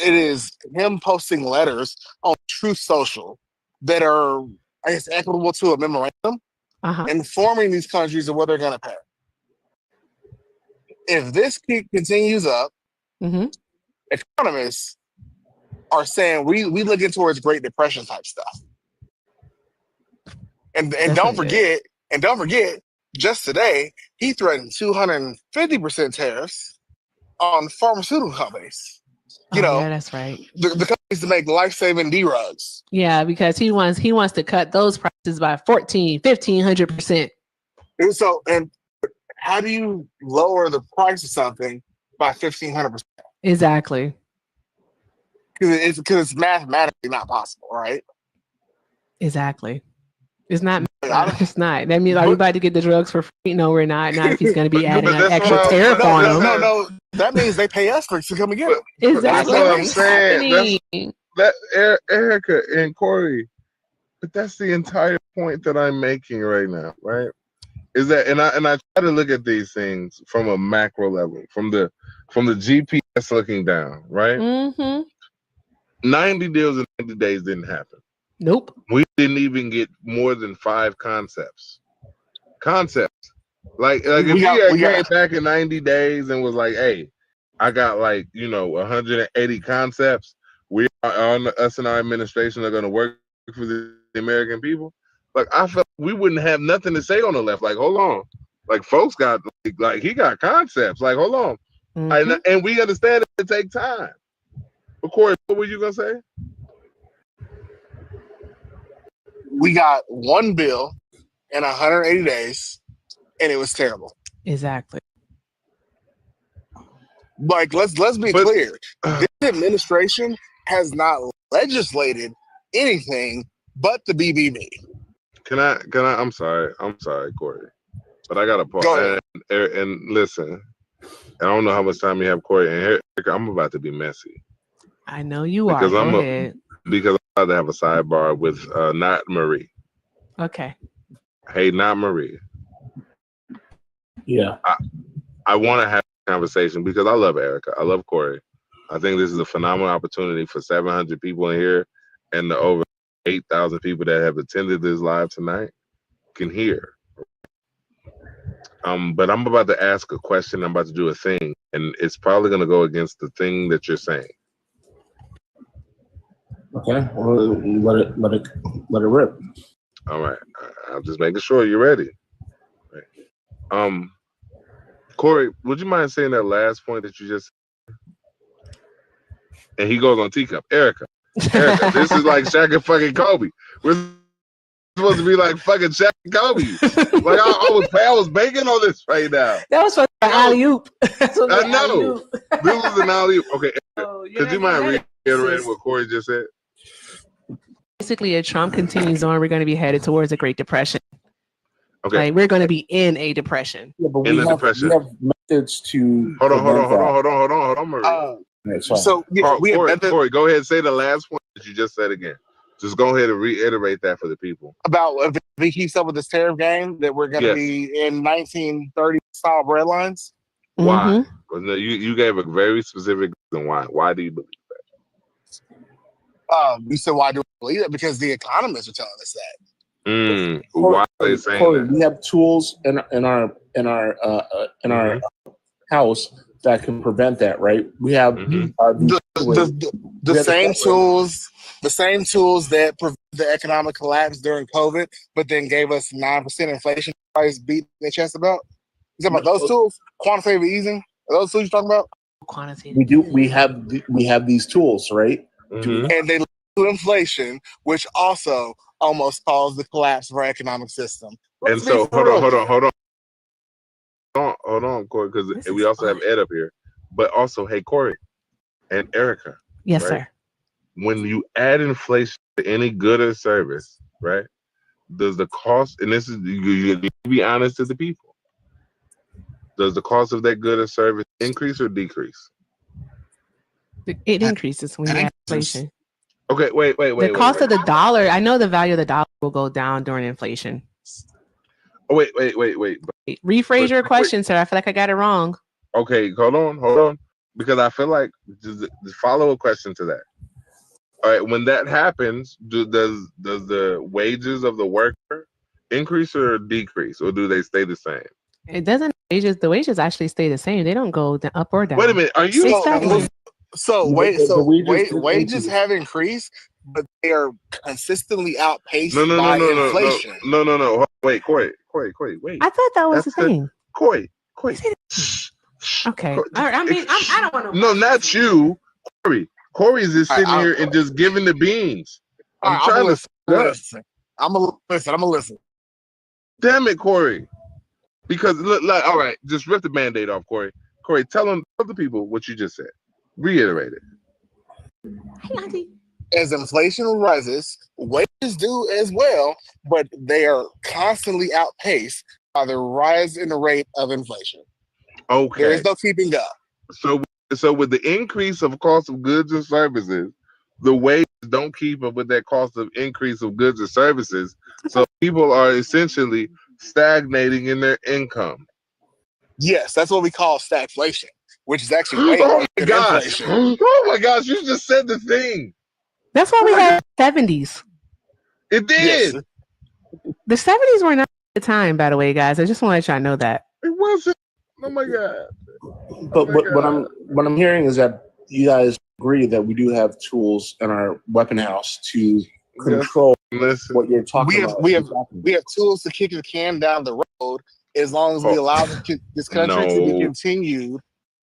It is him posting letters on Truth Social that are, I guess, equitable to a memorandum, informing these countries of what they're going to pay. If this continues up, economists are saying we looking towards Great Depression type stuff. And don't forget, just today he threatened 250% tariffs on pharmaceutical companies. Yeah, that's right. The companies to make life-saving drugs. Yeah, because he wants to cut those prices by 1,500%. And how do you lower the price of something by 1,500%? Exactly. Because it's mathematically not possible, right? Exactly. It's not. It's not. That means are we about to get the drugs for free? No, we're not. Not if he's going to be adding an extra tariff on them. No. That means they pay us to come and get them. Exactly. That's what I'm saying. Erica and Corey, but that's the entire point that I'm making right now, right? Is that and I try to look at these things from a macro level, from the GPS looking down, right? 90 deals in 90 days didn't happen. Nope. We didn't even get more than 5 concepts. Like if he came back in 90 days and was like, hey, I got 180 concepts. Us and our administration are going to work for the American people. Like I felt we wouldn't have nothing to say on the left. Like, hold on. Like folks got he got concepts. Like, hold on. And we understand it take time. But Corey, what were you going to say? We got one bill in 180 days, and it was terrible. Exactly. Like, let's be clear. This administration has not legislated anything but the BBB. Can I? I'm sorry, Corey, but I got to pause. Go ahead. And listen, I don't know how much time you have, Corey. And Erica, I'm about to be messy. I know you are. Go ahead. Because I'm about to have a sidebar with Not Marie. Okay. Hey, Not Marie. Yeah. I want to have a conversation because I love Erica. I love Corey. I think this is a phenomenal opportunity for 700 people in here and the over 8,000 people that have attended this live tonight can hear. But I'm about to ask a question. I'm about to do a thing, and it's probably going to go against the thing that you're saying. Okay, well, let it rip. All right, I'm just making sure you're ready. Right. Corey, would you mind saying that last point that you just said? And he goes on teacup. Erica, this is like Shaq and fucking Kobe. We're supposed to be like fucking Shaq and Kobe. Like I was banking on this right now. That was for an alley oop. I know. This was an alley oop. Okay, Erica, could you mind reiterating what Corey just said? Basically, if Trump continues on, we're going to be headed towards a Great Depression. Okay, like we're going to be in a depression. Yeah, but we have methods to hold on, Murray. So yeah, we have methods. Corey, go ahead and say the last point that you just said again. Just go ahead and reiterate that for the people. About if he keeps up with this tariff game, that we're going to be in 1930 style breadlines. Why? Well, no, you gave a very specific reason why. Why do you believe that? You said why do we believe that? Because the economists are telling us that. Why are they saying Corey, that? we have tools in our house that can prevent that, right? We have the same tools. The same tools that prevent the economic collapse during COVID, but then gave us 9% inflation price beating their chest about. You talking about those tools? Quantitative easing? Are those tools you talking about? Quantitative. We have these tools, right? And they lead to inflation, which also almost caused the collapse of our economic system. And so hold on, Corey, because we also have Ed up here. But also, hey, Corey and Erica. Yes, right? sir. When you add inflation to any good or service, right? Does the cost, and this is you need to be honest to the people, does the cost of that good or service increase or decrease? It increases when you add inflation. Okay, wait. The cost of the dollar, I know the value of the dollar will go down during inflation. Oh, wait. Rephrase your question, sir. I feel like I got it wrong. Okay, hold on. Because I feel like just follow a question to that. All right, when that happens, does the wages of the worker increase or decrease, or do they stay the same? It doesn't. The wages actually stay the same. They don't go up or down. Wait a minute. Are you? Wages have increased, but they are consistently outpaced by inflation. No. Wait, Corey, wait. I thought that was the thing. Corey. Okay. All right. I mean, I don't want to. No, not you, Corey. Corey's just sitting here and just giving the beans. I'm trying to listen. I'm gonna listen. Damn it, Corey. Because look, all right, just rip the Band-Aid off, Corey. Corey, tell the people what you just said. Reiterate it. As inflation rises, wages do as well, but they are constantly outpaced by the rise in the rate of inflation. Okay. There is no keeping up. So with the increase of cost of goods and services, the wages don't keep up with that cost of increase of goods and services. So people are essentially stagnating in their income. Yes, that's what we call stagflation, which is actually way oh than inflation. Oh my gosh, you just said the thing. That's why we had 70s. It did. Yes. The 70s were not the time, by the way, guys. I just want to let y'all know that. It wasn't. Oh my God. But what I'm hearing is that you guys agree that we do have tools in our weapon house to control what you're talking about. We have tools to kick the can down the road as long as we allow this country to be continued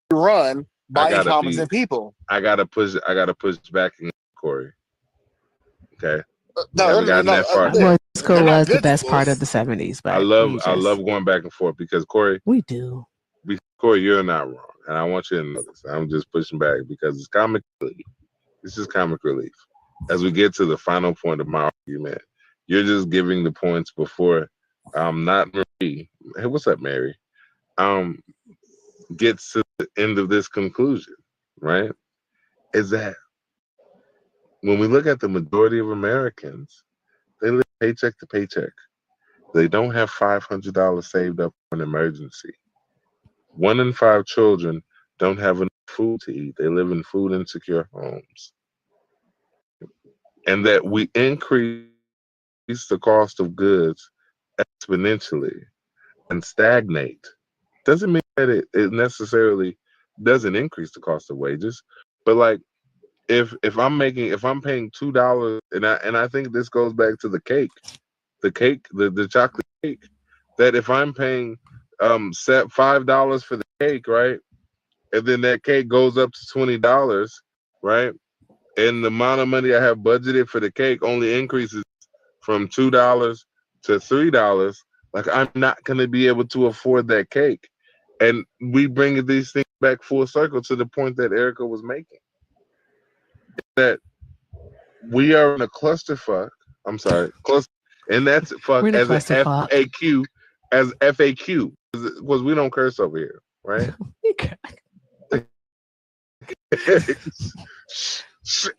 to run by incompetent people. I gotta push back in, Corey. Okay. Well, Disco was the best part of the 70s, but I love going back and forth because Corey. We do. Corey, you're not wrong. And I want you to know this. I'm just pushing back because it's comic relief. This is comic relief. As we get to the final point of my argument, you're just giving the points before not Marie. Hey, what's up, Mary? Gets to the end of this conclusion, right? Is that when we look at the majority of Americans, they live paycheck to paycheck. They don't have $500 saved up for an emergency. 1 in 5 children don't have enough food to eat. They live in food insecure homes. And that we increase the cost of goods exponentially and stagnate doesn't mean that it necessarily doesn't increase the cost of wages. But like if I'm paying $2, and I think this goes back to the chocolate cake, that if I'm paying set $5 for the cake, right? And then that cake goes up to $20, right? And the amount of money I have budgeted for the cake only increases from $2 to $3. Like, I'm not going to be able to afford that cake. And we bring these things back full circle to the point that Erica was making. That we are in a clusterfuck. I'm sorry, and that's fuck We're in a as an clusterfuck. FAQ, as FAQ, because we don't curse over here, right?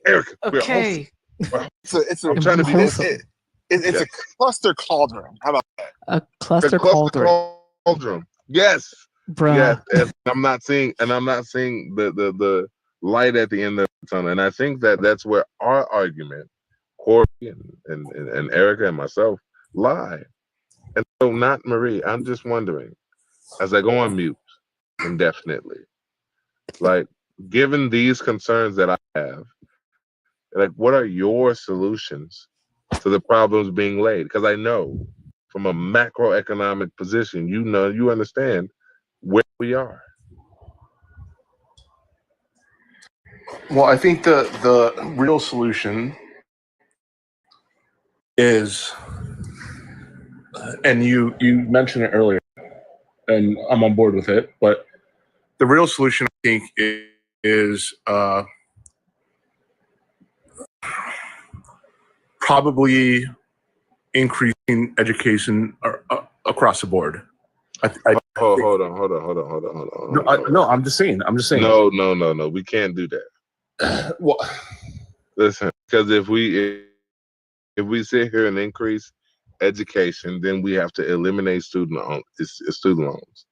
Erica, Okay. I'm trying to be wholesome. It's a cluster cauldron. How about that? A cluster cauldron. cauldron. Yes. Bruh. Yes. And I'm not seeing the light at the end of the tunnel. And I think that's where our argument, Corey and Erica and myself, lie. And so, not Marie, I'm just wondering, as I go on mute indefinitely, like, given these concerns that I have, like, what are your solutions to the problems being laid? Because I know from a macroeconomic position, you understand where we are. Well, I think the real solution is, and you mentioned it earlier, and I'm on board with it, but the real solution, I think, is probably increasing education across the board. Hold on. No, I'm just saying. No. We can't do that. Well, listen, because if we sit here and increase education, then we have to eliminate student loans,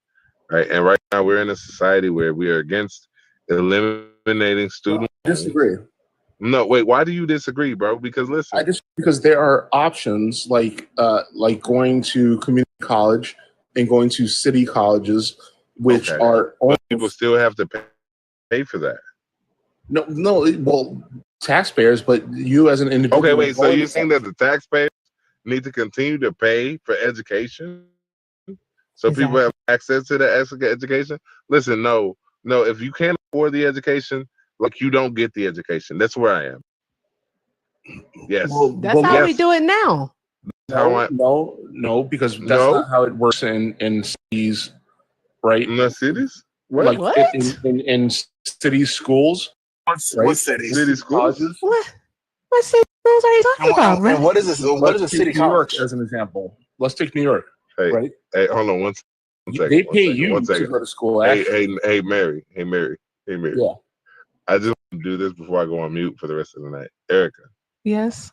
right? And right now we're in a society where we are against eliminating student loans. Disagree. No, wait. Why do you disagree, bro? Because listen, because there are options like going to community college and going to city colleges, which are but people still have to pay for that. No. Well, taxpayers, but you as an individual. Okay, wait. So you're saying that the taxpayers need to continue to pay for education, so people have access to the education? Listen, no. If you can't afford the education, like, you don't get the education. That's where I am. Yes. That's how we do it now. No, because that's not how it works in cities, right? In the cities? What? What? In city schools. What cities? City schools? What city schools are you talking about, bro? And what is this? What is a city New York college? as an example? Let's take New York. Hey, right? Hey, hold on one second. They pay you to go to school. Hey, Mary. Yeah. I just want to do this before I go on mute for the rest of the night. Erica. Yes.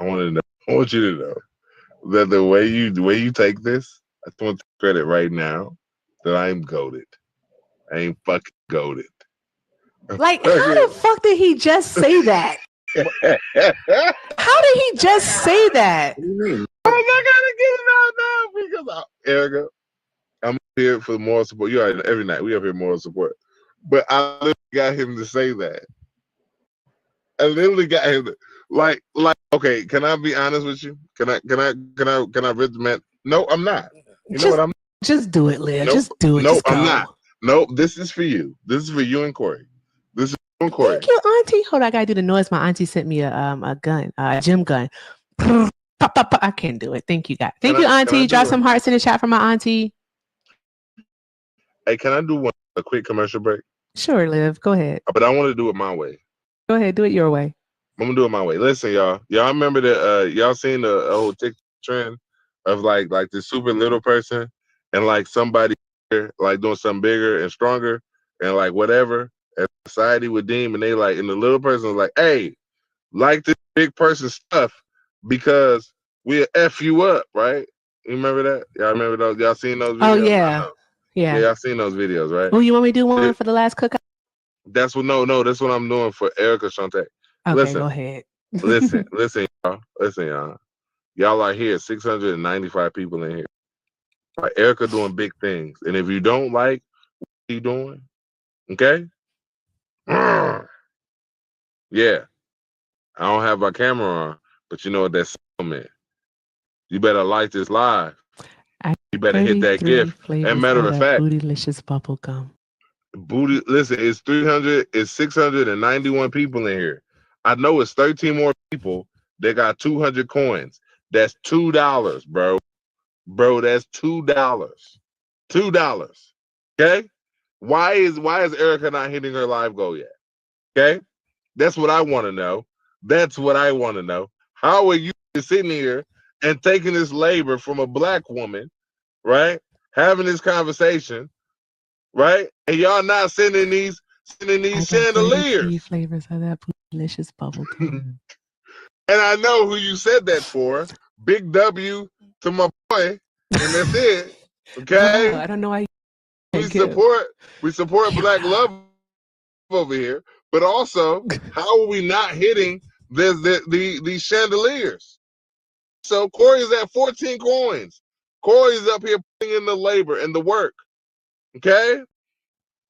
I want you to know that the way you take this, I just want to take credit right now that I am goated. I ain't fucking goated. Like, how the fuck did he just say that? How did he just say that? What do you mean? I gotta get it out now because Erica, I'm here for moral support. You are every night. We up here moral support. But I literally got him to say that. I literally got him to, like, okay, can I be honest with you? Can I rip the man? No, I'm not. You know what I'm Just do it, Liv. Nope. Just do it. No, Just I'm go. not. No, this is for you. This is for you and Corey. This is for you and Corey. Thank you, Auntie. Hold on, I gotta do the noise. My auntie sent me a gun, a gym gun. Pop, pop, pop. I can't do it. Thank you, guys. Thank you, Auntie. Drop some hearts in the chat for my auntie. Hey, can I do a quick commercial break? Sure, Liv. Go ahead. But I want to do it my way. Go ahead. Do it your way. I'm gonna do it my way. Listen, y'all. Y'all remember that? Y'all seen the old TikTok trend of like the super little person and like somebody like doing something bigger and stronger and like whatever, and society would deem, and they like, and the little person was like, "Hey, like this big person stuff because we'll F you up," right? You remember that? Y'all remember those? Y'all seen those videos? Oh yeah. Yeah. Yeah, I've seen those videos, right? Oh, you want me to do one for the last cookout? That's what that's what I'm doing for Erica Shante. Okay, Listen, go ahead. listen, y'all. Listen, y'all. Y'all are here, 695 people in here. Like Erica doing big things. And if you don't like what she doing, okay? Yeah. I don't have my camera on, but you know what that sound meant. You better like this live. You better hit that 33 gift. flavors And matter of of that fact, bootylicious bubble gum. listen, it's 691 people in here. I know it's 13 more people that got 200 coins. That's $2, bro. Bro, that's $2. $2. Okay? Why is Erica not hitting her live goal yet? Okay? That's what I want to know. That's what I want to know. How are you sitting here and taking this labor from a black woman, right? Having this conversation, right? And y'all not sending these chandeliers. Flavors of that delicious bubble gum. And I know who you said that for. Big W to my boy, and that's it. Okay. Oh, I don't know why. We support black love over here, but also how are we not hitting these chandeliers? So Corey's at 14 coins. Corey's up here putting in the labor and the work. Okay?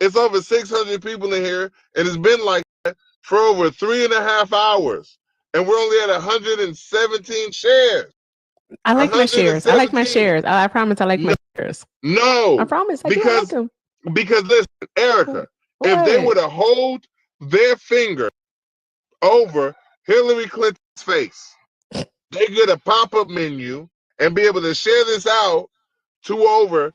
It's over 600 people in here, and it's been like that for over 3.5 hours. And we're only at 117 shares. I like my shares. I like my shares. I promise I like my shares. No. I promise I do. I like them. Because listen, Erica, if they were to hold their finger over Hillary Clinton's face, they get a pop-up menu and be able to share this out to over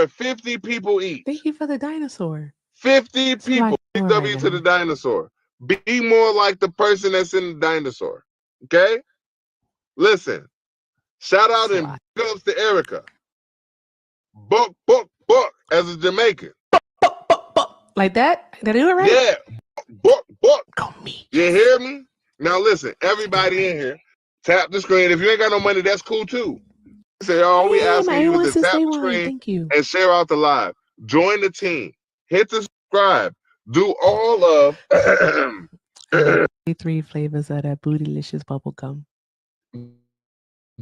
50 people each. Thank you for the dinosaur. 50 people. Big W to the dinosaur. Be more like the person that's in the dinosaur. Okay? Listen. Shout out and big ups to Erica. Buck as a Jamaican. Like that? Did I do it right? Yeah. Buck. You hear me? Now listen, everybody in here, tap the screen. If you ain't got no money, that's cool too. Say, all we asking you is to tap the screen Thank you. and share out the live. Join the team. Hit the subscribe. Do all of 3 flavors of that bootylicious bubble gum.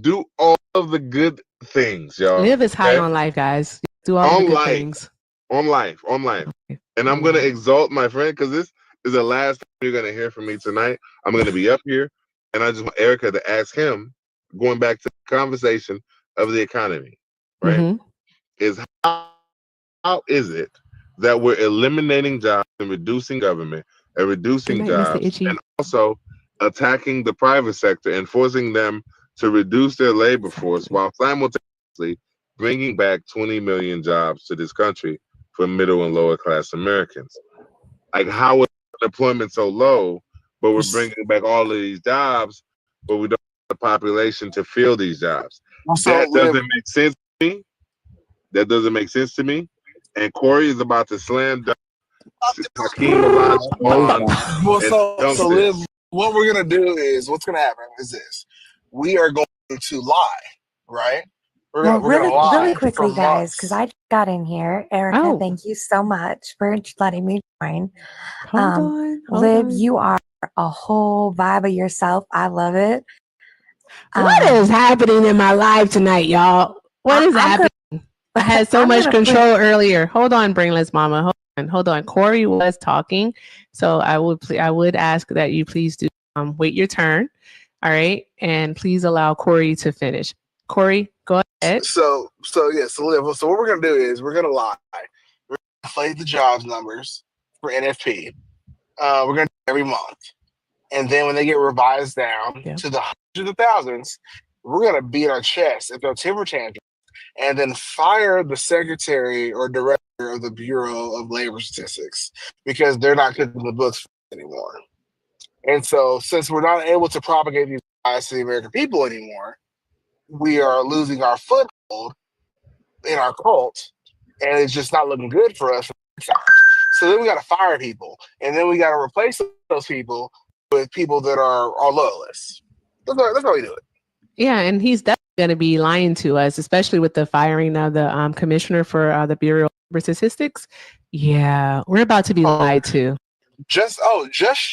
do all of the good things, y'all. Live is high on life, guys. Do all the good things. On life. And I'm gonna exalt my friend because this is the last time you're gonna hear from me tonight. I'm gonna be up here, and I just want Erica to ask him, going back to the conversation of the economy, right? Is how is it that we're eliminating jobs and reducing government and reducing jobs and also attacking the private sector and forcing them to reduce their labor force while simultaneously bringing back 20 million jobs to this country for middle and lower class Americans? Like, how is unemployment so low, but we're bringing back all of these jobs, but we don't have the population to fill these jobs? That doesn't make sense to me. That doesn't make sense to me. And Corey is about to slam dunk Hakeem Olajuwon. Well, so Liv, what we're gonna do is what's gonna happen is this: we are going to lie, right? We're gonna lie really quickly, for guys, because I just got in here. Erica, thank you so much for letting me join. Hold Liv, on. you are a whole vibe of yourself. I love it. What is happening in my life tonight, y'all? What is happening? I had so much control earlier. Hold on, Brainless Mama. Hold on. Corey was talking, so I would ask that you please do wait your turn. All right, and please allow Corey to finish. Corey, go ahead. So Liv, so what we're gonna do is we're gonna lie. We're gonna inflate the jobs numbers for NFP. We're gonna do it every month, and then when they get revised down to the hundreds of thousands, we're gonna beat our chest if they'll temper tantrum, and then fire the secretary or director of the Bureau of Labor Statistics because they're not cooking the books anymore. And so, since we're not able to propagate these lies to the American people anymore, we are losing our foothold in our cult, and it's just not looking good for us. So then we got to fire people, and then we got to replace those people with people that are loyalists. That's how we do it. Yeah, and he's definitely going to be lying to us, especially with the firing of the commissioner for the Bureau of Labor Statistics. Yeah, we're about to be lied to. Just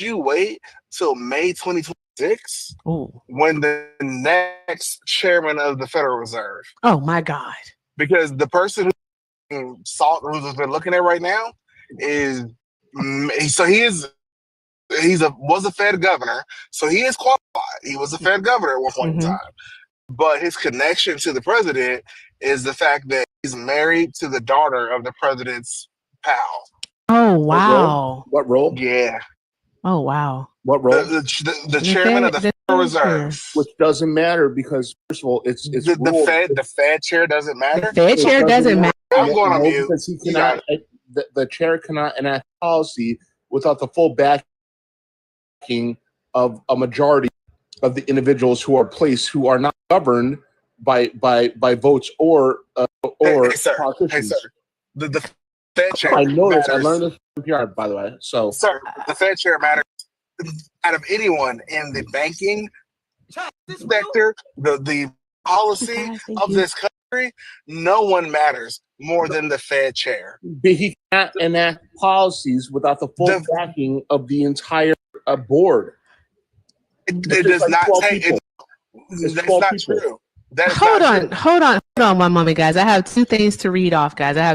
you wait till May 2026 when the next chairman of the Federal Reserve. Oh my God! Because the person who's been looking at right now is was a Fed governor, so he is qualified. He was a Fed governor at one point in time. But his connection to the president is the fact that he's married to the daughter of the president's pal. Oh, wow. What role? Yeah. Oh, wow. What role? The chairman of the Federal Reserve. Which doesn't matter because, first of all, it's the Fed chair doesn't matter. The Fed chair doesn't matter. I'm going on mute. Because he cannot, the chair cannot enact policy without the full backing of a majority of the individuals who are placed, who are not governed by votes or politicians. Hey, sir. The Fed chair. I know matters. this. I learned this from PR, by the way. So, sir, the Fed chair matters out of anyone in the banking sector, the policy of this country. No one matters more than the Fed chair. But he cannot enact policies without the full backing of the entire board. It does like not 12 take. people. That's not true. That is Hold not on, true. hold on one moment, guys. I have two things to read off, guys. That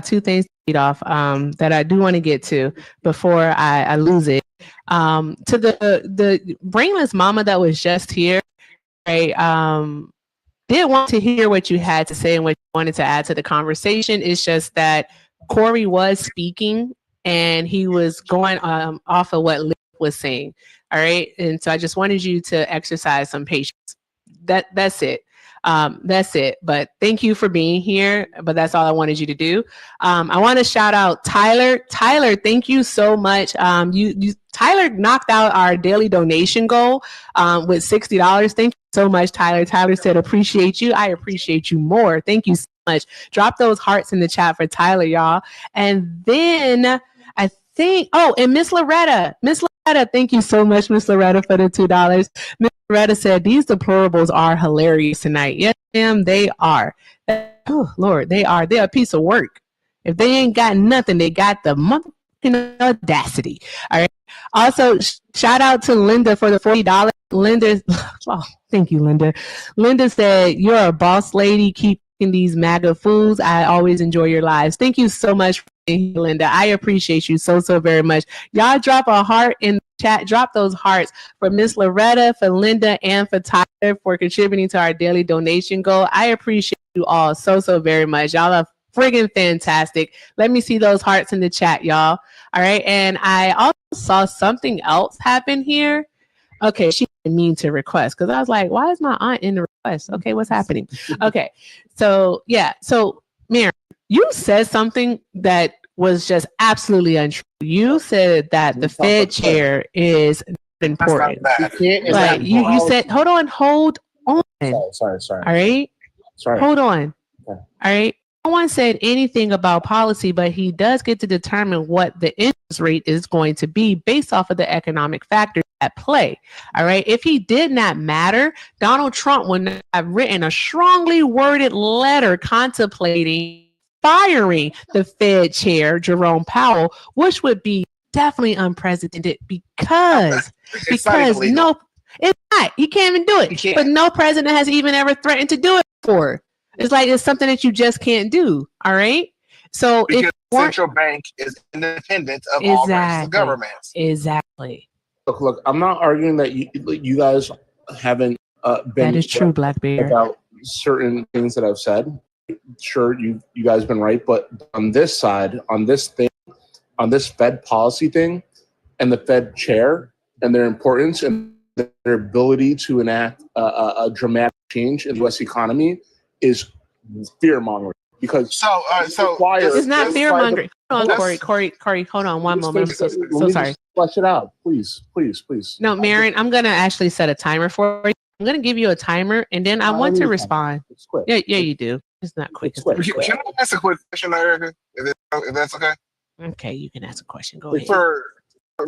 I do want to get to before I lose it. To the brainless mama that was just here, right? Did want to hear what you had to say and what you wanted to add to the conversation. It's just that Corey was speaking and he was going off of what Liv was saying. All right. And so I just wanted you to exercise some patience. That's it. That's it. But thank you for being here. But that's all I wanted you to do. I want to shout out Tyler. Tyler, thank you so much. Tyler knocked out our daily donation goal with $60. Thank you so much, Tyler. Tyler said, appreciate you. I appreciate you more. Thank you so much. Drop those hearts in the chat for Tyler, y'all. And then I think, and Miss Loretta, thank you so much, Miss Loretta, for the $2. Miss Loretta said, these deplorables are hilarious tonight. Yes, ma'am, they are. Oh, Lord, they are. They're a piece of work. If they ain't got nothing, they got the motherfucking audacity. All right. Also, shout out to Linda for the $40. Linda, oh, thank you, Linda. Linda said, you're a boss lady. Keep these MAGA fools. I always enjoy your lives. Thank you so much, Linda. I appreciate you so very much. Y'all drop a heart in the chat. Drop those hearts for Miss Loretta, for Linda, and for Tyler for contributing to our daily donation goal. I appreciate you all so very much. Y'all are friggin' fantastic. Let me see those hearts in the chat, y'all. All right. And I also saw something else happen here. Okay, she didn't mean to request because I was like, why is my aunt in the request? Okay, what's happening? Okay, so yeah, so Mary, you said something that was just absolutely untrue. You said that the Fed chair is important. Like you said, hold on. Sorry. All right. Sorry. Hold on. All right. No one said anything about policy, but he does get to determine what the interest rate is going to be based off of the economic factors at play. All right. If he did not matter, Donald Trump would not have written a strongly worded letter contemplating firing the Fed chair, Jerome Powell, which would be definitely unprecedented because no, it's not. He can't even do it. But no president has even ever threatened to do it before. It's like it's something that you just can't do. All right. So because the central bank is independent of all branches of government. Exactly. Look, I'm not arguing that you guys haven't been that is true, Black Bear, about certain things that I've said. Sure, you guys been right, but on this side, on this Fed policy thing, and the Fed chair and their importance and their ability to enact a dramatic change in the U.S. economy is fear mongering. Because it's not fear mongering. Hold on, Corey, hold on one moment. I'm so sorry. Flesh it out, please. No, Marion, I'm gonna actually set a timer for you. I'm gonna give you a timer, and then I want to respond. It's quick. Yeah, you do. It's not quick. Can I ask a quick question, Erica? If that's okay. Okay, you can ask a question. Go ahead.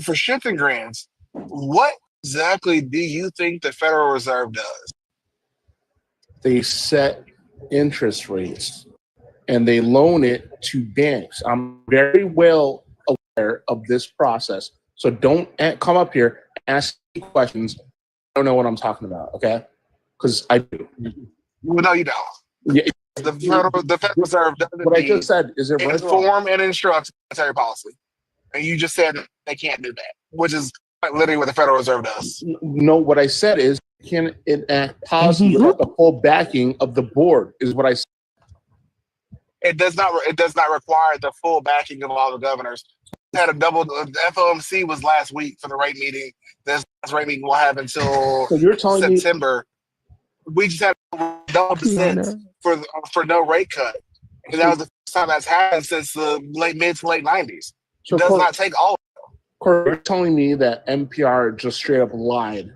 For shifting grants, what exactly do you think the Federal Reserve does? they set interest rates and they loan it to banks. I'm very well aware of this process. So don't come up here and ask me questions. I don't know what I'm talking about, okay? Because I do. Well, no, you don't. Yeah. The Federal Reserve doesn't What I just said is inform and instruct monetary policy. And you just said they can't do that, which is quite literally what the Federal Reserve does. No, what I said is can enact policy without the full backing of the board is what I said. It does not require the full backing of all the governors. Had a double. The FOMC was last week for the rate meeting. This rate meeting will have until So you're telling September. We just had double percent for no rate cut, and that was the first time that's happened since the mid to late 90s. So it does not take all. Corey, you're telling me that NPR just straight up lied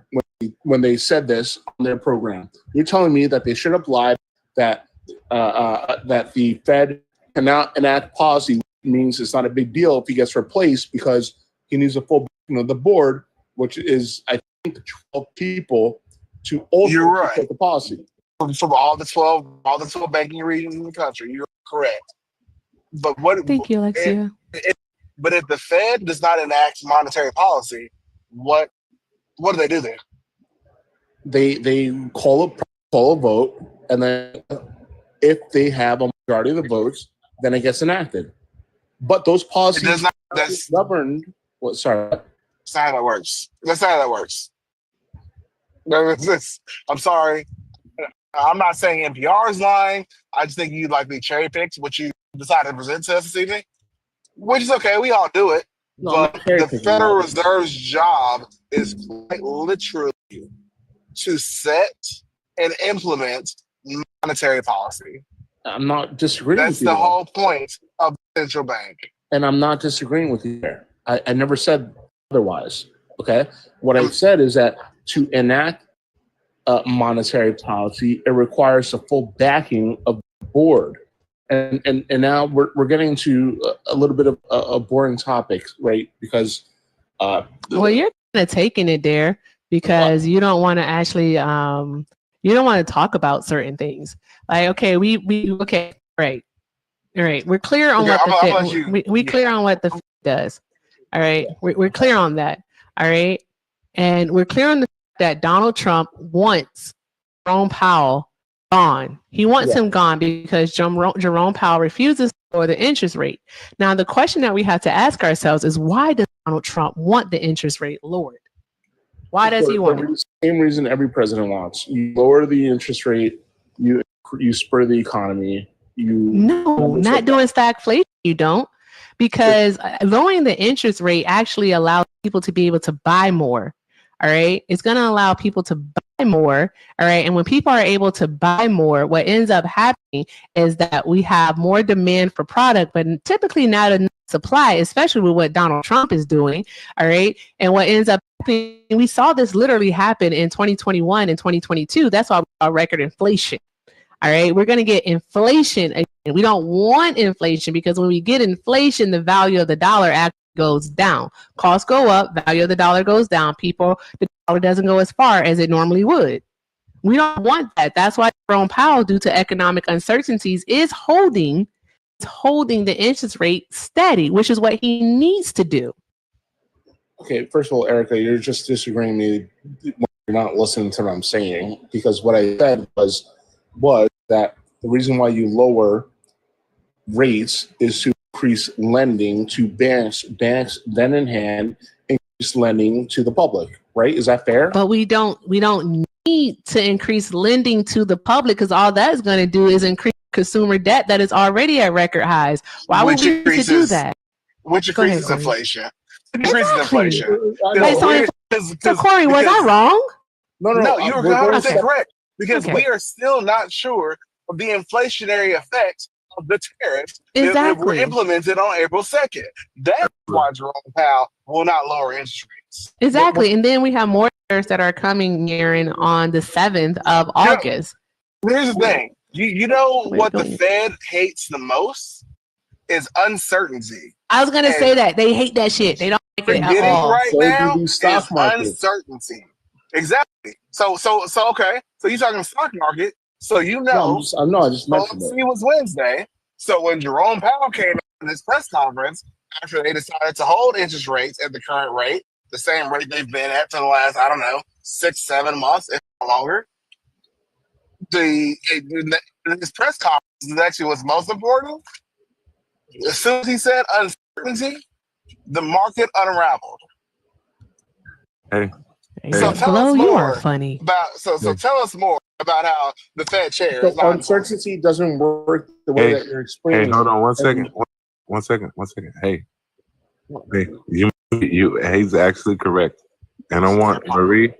when they said this on their program. You're telling me that they straight up lied that that the Fed cannot enact policy means it's not a big deal if he gets replaced because he needs a full backing of the board, which is I think 12 people to ultimately support the policy. From all the 12 banking regions in the country, you're correct. But what? Thank you, Alexia. But if the Fed does not enact monetary policy, what do they do there? They call a vote, and then if they have a majority of the votes, then it gets enacted. But those policies that's governed. What? Sorry, that's not how that works. That's not how that works. I'm sorry. I'm not saying NPR is lying. I just think you likely cherry picked what you decided to present to us this evening, which is okay. We all do it. No, but the Federal Reserve's job is quite literally to set and implement monetary policy. I'm not disagreeing That's with you. the whole point of the central bank. And I'm not disagreeing with you there. I never said otherwise. Okay. What I said is that to enact monetary policy, it requires the full backing of the board. And now we're getting to a little bit of a boring topic, right? Because well, you're kind of taking it there because you don't want to actually you don't want to talk about certain things. Like, okay, okay, right. All right. We're clear on what the Fed, we clear on what the Fed does. All right. We're clear on that. All right. And we're clear on the fact that Donald Trump wants Jerome Powell gone. He wants him gone because Jerome Powell refuses to lower the interest rate. Now, the question that we have to ask ourselves is why does Donald Trump want the interest rate lowered? Why does he want it? The same reason every president wants. You lower the interest rate, you spur the economy. No, not doing stagflation. You don't, because lowering the interest rate actually allows people to be able to buy more. All right, it's going to allow people to buy more. All right, and when people are able to buy more, what ends up happening is that we have more demand for product, but typically not enough supply, especially with what Donald Trump is doing. All right, and what ends up happening, we saw this literally happen in 2021 and 2022. That's why we saw record inflation. All right, we're going to get inflation again. We don't want inflation because when we get inflation, the value of the dollar actually goes down. Costs go up, value of the dollar goes down. The dollar doesn't go as far as it normally would. We don't want that. That's why Jerome Powell, due to economic uncertainties, is holding the interest rate steady, which is what he needs to do. Okay, first of all, Erica, you're just disagreeing with me. You're not listening to what I'm saying, because what I said was that the reason why you lower rates is to increase lending to banks then in hand increase lending to the public, right? Is that fair? But we don't need to increase lending to the public because all that is going to do is increase consumer debt that is already at record highs. Why would we need to do that? Which increases inflation. Increases inflation. So Corey, was I wrong? No, you were 100% correct. Because we are still not sure of the inflationary effect of the tariffs that were implemented on April 2nd. That's why Jerome Powell will not lower interest rates. Exactly. And then we have more tariffs that are coming, Aaron, on the 7th of August. Here's the thing. You know what the Fed hates the most is uncertainty. I was going to say that. They hate that shit. They don't like it at all. Right now is uncertainty. Exactly. So okay. So you're talking stock market. So you know, I just mentioned it was Wednesday. So when Jerome Powell came out in this press conference after they decided to hold interest rates at the current rate, the same rate they've been at for the last, I don't know, 6-7 months, if not longer. This press conference is actually what's most important. As soon as he said uncertainty, the market unraveled. Hey, So tell Glow, us you more are funny. about. So tell us more about how the Fed chair is So not uncertainty doesn't work the way that you're explaining. Hey, hold on one it. second. One second. Hey, he's actually correct. And I want Marie,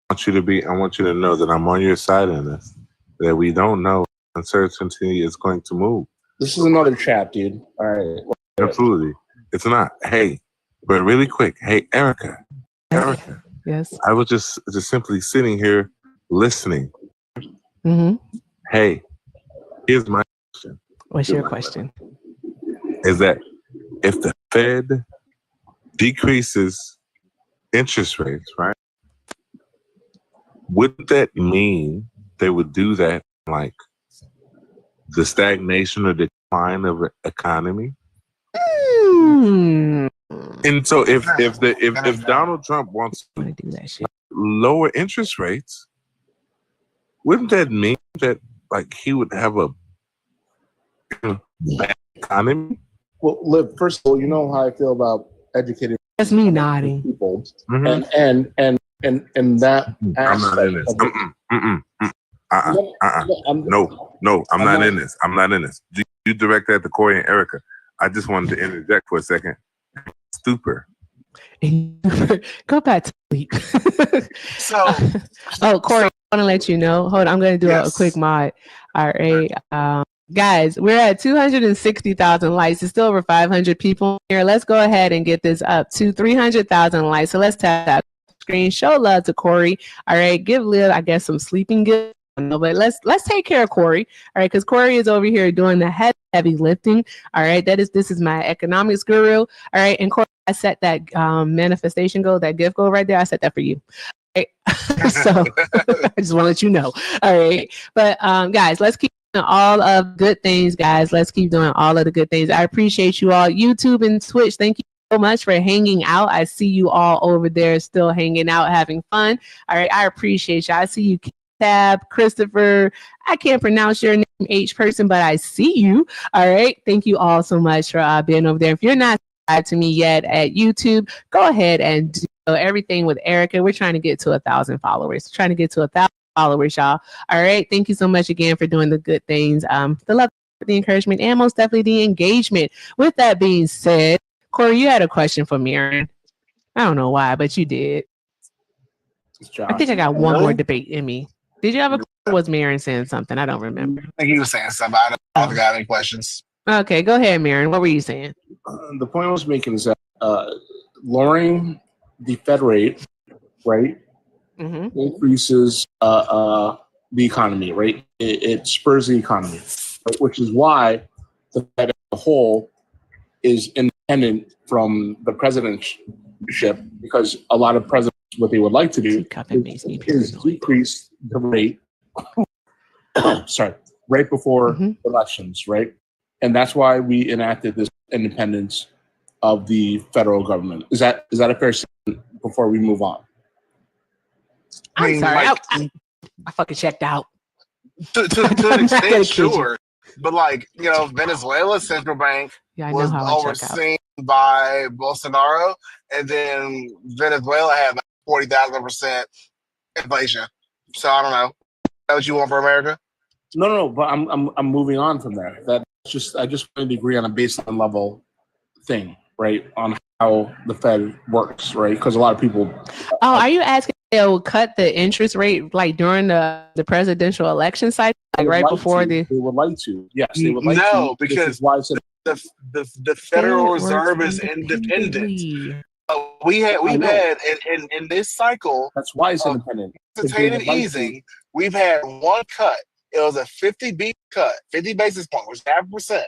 I want you to know that I'm on your side in this. That we don't know uncertainty is going to move. This is another chat, dude. All right. Absolutely. It's not. Hey, but really quick. Hey, Erica. Yes. I was just simply sitting here listening. Mm-hmm. Hey, here's my question. What's your question? Is that if the Fed decreases interest rates, right? Wouldn't that mean they would do that like the stagnation or decline of an economy? And so if Donald Trump wants to do that shit, lower interest rates, wouldn't that mean that like he would have a bad economy? Well, Liv, first of all, you know how I feel about educated That's me nodding. people, Mhm. and that I'm not in this. No, I'm not in this. I'm not in this. You direct that to Corey and Erica. I just wanted to interject for a second. Stupor. Go back to sleep. So, Corey, I want to let you know. Hold on, I'm going to do a quick mod. All right. Guys, we're at 260,000 likes. It's still over 500 people here. Let's go ahead and get this up to 300,000 likes. So let's tap that screen. Show love to Corey. All right. Give Liv, I guess, some sleeping gifts. No, but let's take care of Corey. All right, because Corey is over here doing the heavy lifting. All right, this is my economics guru. All right, and Corey, I set that manifestation goal, that gift goal right there. I set that for you. All right? So I just want to let you know. All right, but guys, let's keep doing all of good things, guys. Let's keep doing all of the good things. I appreciate you all, YouTube and Twitch. Thank you so much for hanging out. I see you all over there still hanging out, having fun. All right, I appreciate you. I see you. Tab, Christopher, I can't pronounce your name, H person, but I see you. All right. Thank you all so much for being over there. If you're not subscribed to me yet at YouTube, go ahead and do everything with Erica. We're trying to get to 1,000 followers. Trying to get to 1,000 followers, y'all. All right. Thank you so much again for doing the good things. The love, the encouragement, and most definitely the engagement. With that being said, Corey, you had a question for Miriam. I don't know why, but you did. I think I got one more debate in me. Did you have a question? Was Maren saying something? I don't remember. I think he was saying something. I don't think I have any questions. Okay, go ahead, Maren. What were you saying? The point I was making is that lowering the Fed rate, right, increases the economy, right? It spurs the economy, right? Which is why the Fed as a whole is independent from the presidentship, because a lot of presidents, what they would like to do is decrease the rate right before elections, right? And that's why we enacted this independence of the federal government. Is that a fair statement before we move on? I'm sorry. I fucking checked out. To an extent, sure. But Venezuela's central bank was overseen by Bolsonaro, and then Venezuela had like 40,000% inflation. So I don't know. Is that what you want for America? No. But I'm moving on from there. I just wanted to agree on a baseline level thing, right? On how the Fed works, right? Because a lot of people. Are you asking they'll cut the interest rate like during the presidential election cycle, like right before they would like to? Yes, they would like to. No, because the Federal Reserve is independent. We've had in this cycle. That's why it's independent. Quantitative easing. We've had one cut. It was a 50 basis point, which is 0.5%.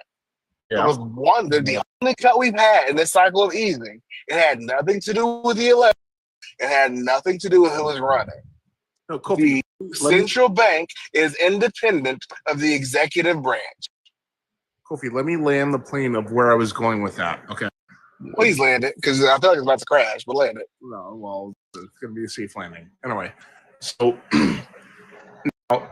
Yeah. It was the only cut we've had in this cycle of easing. It had nothing to do with the election. It had nothing to do with who was running. No, Kofi, the central bank is independent of the executive branch. Kofi, let me land the plane of where I was going with that. Okay. Please land it, because I feel like it's about to crash, but land it. No, well, it's going to be a safe landing. Anyway, so now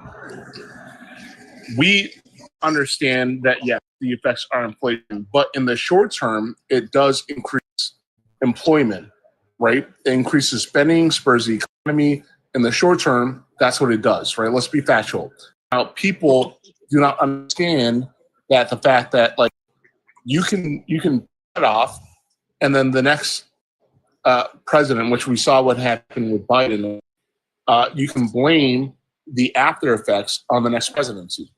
we understand that, yes, the effects are inflation, but in the short term, it does increase employment, right? It increases spending, spurs the economy. In the short term, that's what it does, right? Let's be factual. Now, people do not understand that the fact that, like, you can cut off, and then the next president, which we saw what happened with Biden, you can blame the after effects on the next presidency,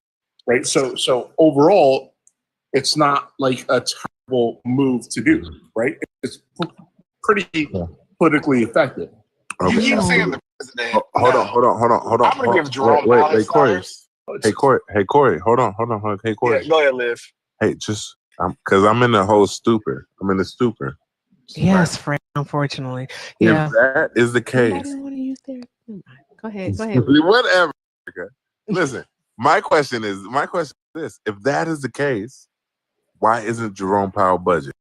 right? So overall, it's not like a terrible move to do, right? It's pretty politically effective. You Okay. keep saying the president. Hold on. I'm gonna give Jerome Wait, Powell Corey. flowers. Hey, Corey. Hold on. Hey, Corey. Yeah, go ahead, Liv. Hey, just because I'm in the whole stupor. I'm in the stupor. Yes, Fred. Unfortunately, If yeah. that is the I case, didn't want to use their. Go ahead. Go ahead. whatever. Okay. Listen, my question is this: if that is the case, why isn't Jerome Powell budget?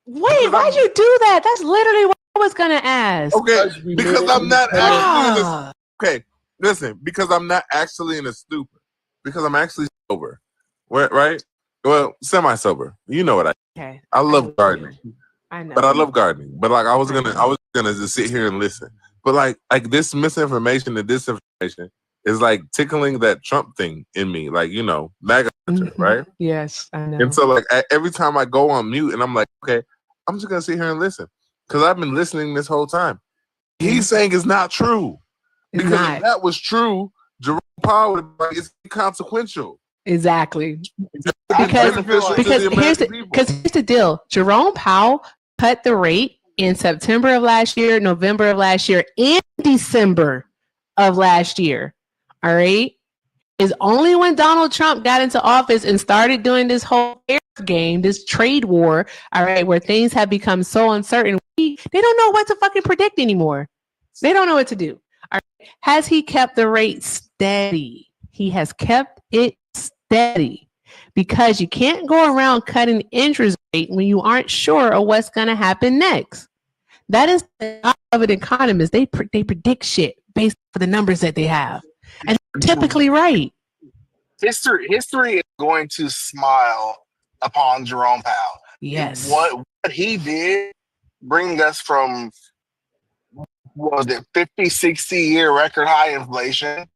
Wait, why'd you do that? That's literally what I was gonna ask. Okay, because I'm not actually in this. Okay, listen, because I'm not actually in a stupor. Because I'm actually sober. Right? Well, semi-sober. You know what I. Okay. I love gardening. I know. But I love gardening. But like I was gonna just sit here and listen. But like this misinformation and disinformation is like tickling that Trump thing in me. Like, you know, MAGA, right? Yes, I know. And so like every time I go on mute and I'm like, okay, I'm just gonna sit here and listen. Because I've been listening this whole time. He's saying it's not true. It's Because not. if that was true, Jerome Powell would be like, it's inconsequential. Exactly. Because here's the deal. Jerome Powell cut the rate in September of last year, November of last year, and December of last year. All right. Is only when Donald Trump got into office and started doing this whole game, this trade war, all right, where things have become so uncertain, they don't know what to fucking predict anymore. They don't know what to do. All right. Has he kept the rate steady? He has kept it steady because you can't go around cutting interest rate when you aren't sure of what's going to happen next. That is the job of an economist. They predict shit based on the numbers that they have. And they're typically right. History is going to smile upon Jerome Powell. Yes. What he did bring us from, what was it, 50, 60-year record high inflation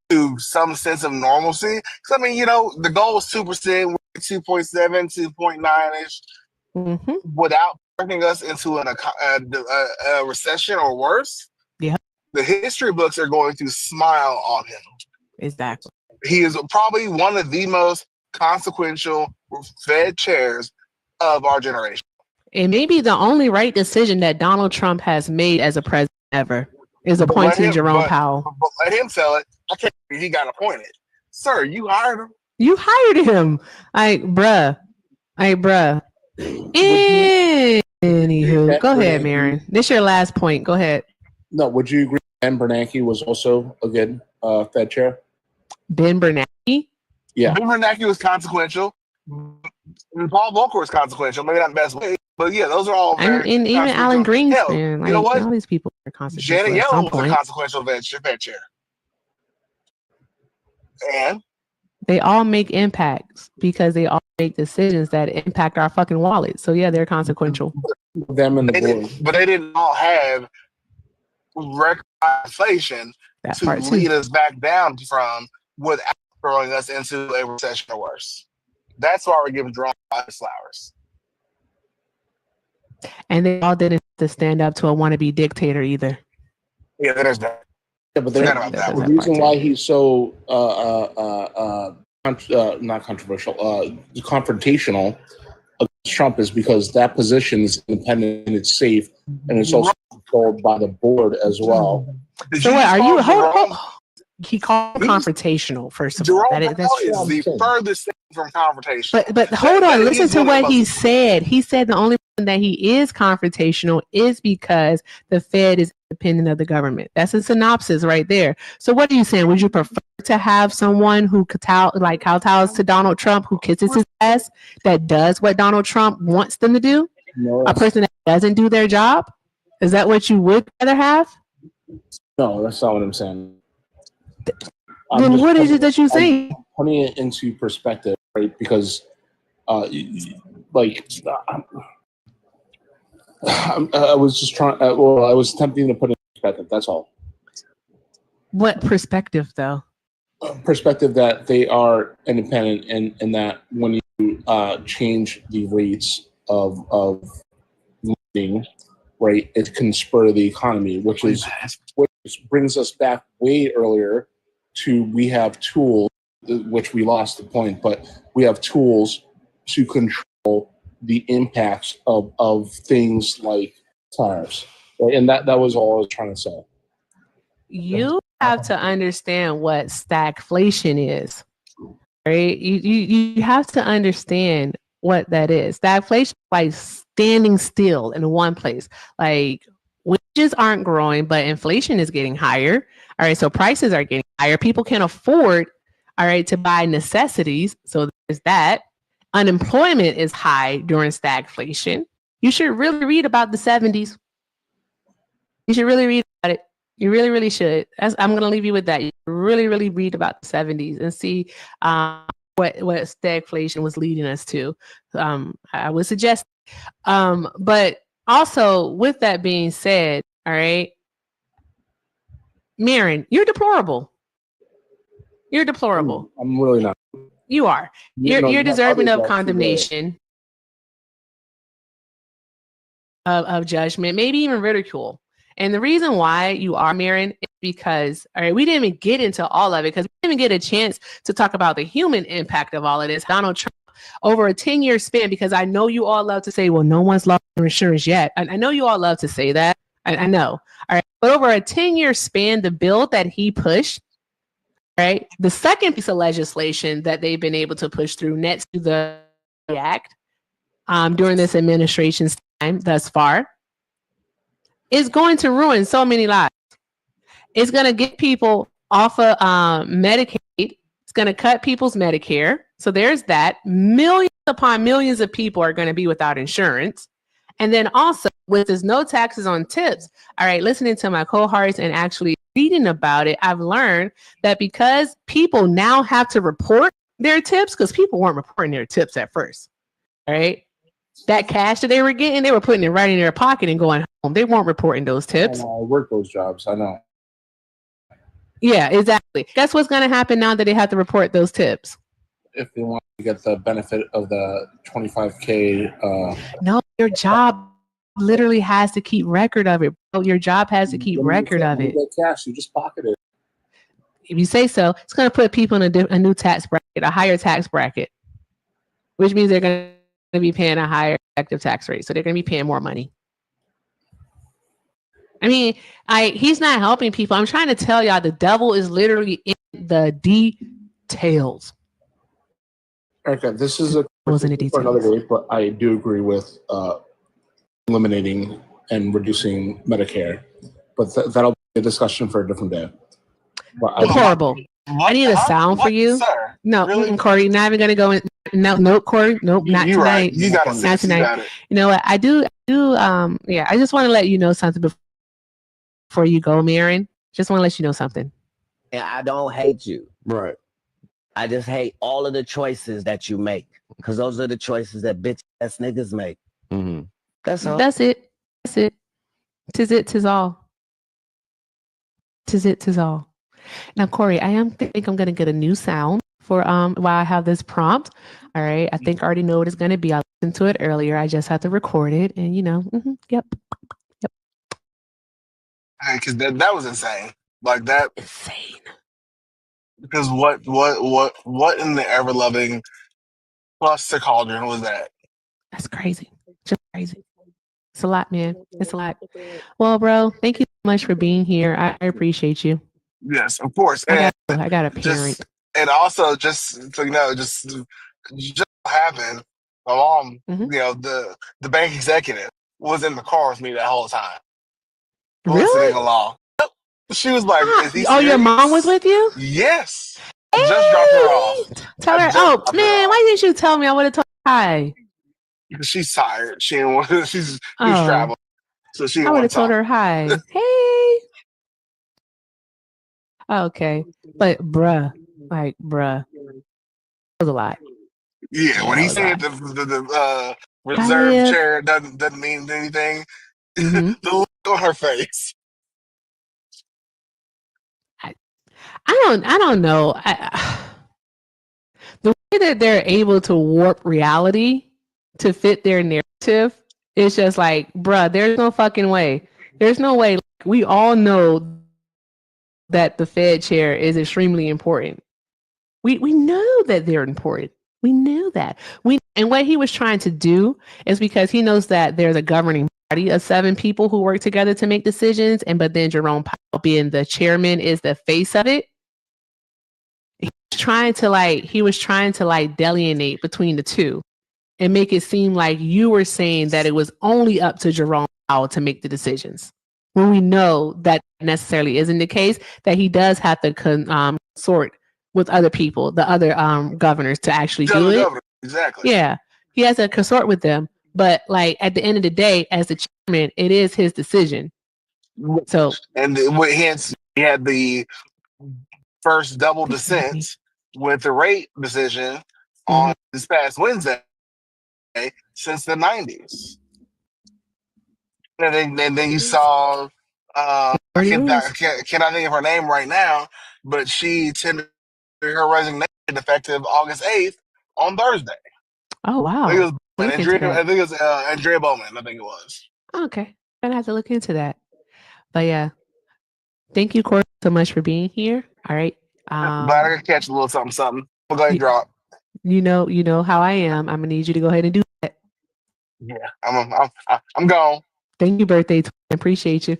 to some sense of normalcy. Because, I mean, you know, the goal was 2%, 2.7, 2.9-ish, without turning us into a recession or worse. Yeah. The history books are going to smile on him. Exactly. He is probably one of the most consequential Fed chairs of our generation. It may be the only right decision that Donald Trump has made as a president ever is appointing Jerome Powell. But let him tell it. I can't believe he got appointed. Sir, you hired him. You hired him. Bruh. Anywho, go ahead, Marin. This is your last point. Go ahead. No, would you agree Ben Bernanke was also a good Fed chair? Ben Bernanke? Yeah. Ben Bernanke was consequential. And Paul Volcker was consequential. Maybe not the best way, but yeah, those are all very And even Alan Greenspan. Hell, Like, you know what? all these people are consequential. Janet at some Yellen was point. a consequential Fed chair. And They all make impacts because they all make decisions that impact our fucking wallet. So yeah, they're consequential. Them and the board. but they didn't all have record inflation to lead us back down from without throwing us into a recession or worse. That's why we're giving Jerome flowers. And they all didn't have to stand up to a wannabe dictator either. Yeah, there's that. Yeah, but the reason why he's so not controversial, confrontational against Trump is because that position is independent and it's safe, and it's also controlled by the board as well. So what are you? Hold. He called confrontational. First of all, that's the furthest thing from confrontation. But hold on. Listen to what he said. He said the only that he is confrontational is because the Fed is independent of the government. That's a synopsis right there. So what are you saying? Would you prefer to have someone who kowtows to Donald Trump, who kisses his ass, that does what Donald Trump wants them to do? No, A person that doesn't do their job? Is that what you would rather have? no, that's not what I'm saying. Then what is it that you say? I'm putting it into perspective, right? Because, like, I was just trying. Well, I was attempting to put it in perspective. That's all. What perspective, though? Perspective that they are independent, and that when you change the rates of lending, right, it can spur the economy, which brings us back way earlier to we have tools, which we lost the point, but we have tools to control the impacts of things like tariffs, right? And that was all I was trying to say. You have to understand what stagflation is, right? You have to understand what that is. Stagflation is like standing still in one place. Like wages aren't growing, but inflation is getting higher. All right, so prices are getting higher. People can't afford, all right, to buy necessities. So there's that. Unemployment is high during stagflation. You should really read about the 70s. You should really read about it. You really, really should. I'm going to leave you with that. You really, really read about the 70s and see what stagflation was leading us to. I would suggest. But also, with that being said, all right, Marin, you're deplorable. You're deplorable. I'm really not. You are. You're deserving of condemnation, of judgment, maybe even ridicule. And the reason why you are, Marin, is because, all right, we didn't even get into all of it because we didn't even get a chance to talk about the human impact of all of this. Donald Trump, over a 10-year span, because I know you all love to say, well, no one's lost their insurance yet. I know you all love to say that. I know. All right. But over a 10-year span, the bill that he pushed, right, the second piece of legislation that they've been able to push through next to the act during this administration's time thus far, is going to ruin so many lives. It's going to get people off of Medicaid. It's going to cut people's Medicare. So there's that. Millions upon millions of people are going to be without insurance. And then also, with this no taxes on tips, all right, listening to my cohorts and actually reading about it, I've learned that because people now have to report their tips, because people weren't reporting their tips at first, all right? That cash that they were getting, they were putting it right in their pocket and going home. They weren't reporting those tips. I work those jobs. I know. Yeah, exactly. Guess what's going to happen now that they have to report those tips? If they want to get the benefit of the 25K. No, your job literally has to keep record of it. Bro. Your job has to keep record of it. Cash, you just pocket it. If you say so, it's going to put people in a new tax bracket, a higher tax bracket, which means they're going to be paying a higher effective tax rate. So they're going to be paying more money. I mean, he's not helping people. I'm trying to tell y'all the devil is literally in the details. Okay, this is a question for another day, but I do agree with eliminating and reducing Medicare. But that'll be a discussion for a different day. Horrible. I need a sound for you. Sir? No, Really? Corey, not even gonna go in. No, Corey, nope, not You're tonight. right. You gotta not tonight. You know what? I do. Yeah, I just want to let you know something before you go, Marin. Just want to let you know something. And I don't hate you. Right. I just hate all of the choices that you make, because those are the choices that bitch ass niggas make. Mm-hmm. That's all. That's it. That's it. Tis it. Tis all. Tis it. Tis all. Now, Corey, think I'm gonna get a new sound for while I have this prompt. All right. I think I already know what it's gonna be. I listened to it earlier. I just have to record it, and yep. Because that was insane. Like that. Insane. Because what in the ever loving cluster cauldron was that? That's crazy. Just crazy. It's a lot, man. It's a lot. Well, bro, thank you so much for being here. I appreciate you. Yes, of course. I got a parent. And also, just so you know, just happened. My mom, Mhm. the bank executive, was in the car with me that whole time, Really? listening along. She was like, "Is he Oh, your serious?" mom was with you? Yes. I just dropped her off. Tell I her. just Oh dropped her man, off. why didn't you tell me? I would have told her hi. Because she's tired. She didn't want. She's Oh, traveling, so she I didn't would have want to told talk. her hi. Hey. Okay, but bruh, that was a lot. Yeah, Yeah, when that he was a said lot. the reserve Diane. chair doesn't mean anything, Mhm. the look on her face. I don't know. The way that they're able to warp reality to fit their narrative is just like, bruh, there's no fucking way. There's no way. Like, we all know that the Fed chair is extremely important. We know that they're important. We knew that. And what he was trying to do is because he knows that there's a governing body of 7 people who work together to make decisions, but then Jerome Powell being the chairman is the face of it. He was trying to delineate between the two and make it seem like you were saying that it was only up to Jerome Powell to make the decisions. When we know that necessarily isn't the case, that he does have to consort with other people, the other governors to actually do it. Governor, exactly. Yeah, he has to consort with them. But at the end of the day, as the chairman, it is his decision. So, and hence he had the first double dissent with the rate decision on this past Wednesday since the 90s. And then you saw, I cannot think of her name right now, but she tendered her resignation effective August 8th on Thursday. oh wow, I think it was Andrea Bowman. I think it was. Okay, gonna have to look into that. But yeah, thank you, Corey, so much for being here. All right, But I could catch a little something. We'll go ahead and drop. You know how I am. I'm gonna need you to go ahead and do that. Yeah, I'm gone. Thank you, birthday twin. I appreciate you.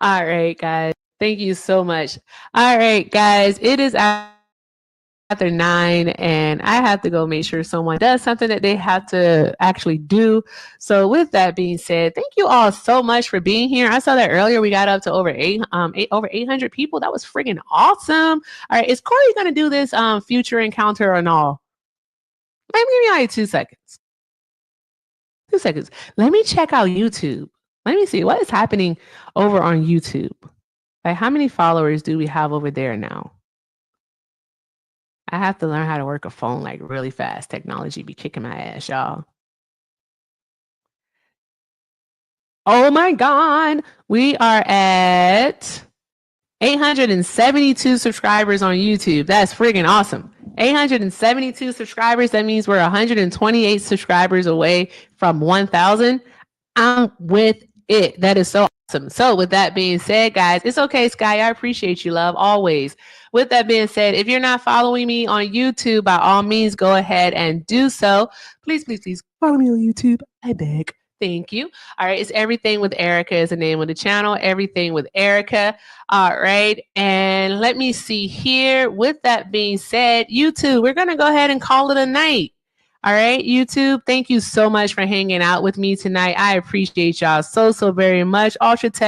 All right, guys. Thank you so much. All right, guys. It is after 9, and I have to go make sure someone does something that they have to actually do. So, with that being said, thank you all so much for being here. I saw that earlier. We got up to over 800 people. That was friggin' awesome. All right, is Corey gonna do this future encounter or no? Let me give you like 2 seconds. 2 seconds. Let me check out YouTube. Let me see what is happening over on YouTube. Like, how many followers do we have over there now? I have to learn how to work a phone like really fast. Technology be kicking my ass, y'all. Oh my God. We are at 872 subscribers on YouTube. That's friggin' awesome. 872 subscribers. That means we're 128 subscribers away from 1,000. I'm with it. That is so awesome. So with that being said, guys, it's okay, Sky. I appreciate you, love, always. With that being said, if you're not following me on YouTube, by all means, go ahead and do so. Please, please, please follow me on YouTube. I beg. Thank you. All right. It's Everything with Erica is the name of the channel. Everything with Erica. All right. And let me see here. With that being said, YouTube, we're going to go ahead and call it a night. All right, YouTube, thank you so much for hanging out with me tonight. I appreciate y'all so very much. Ultra Tech.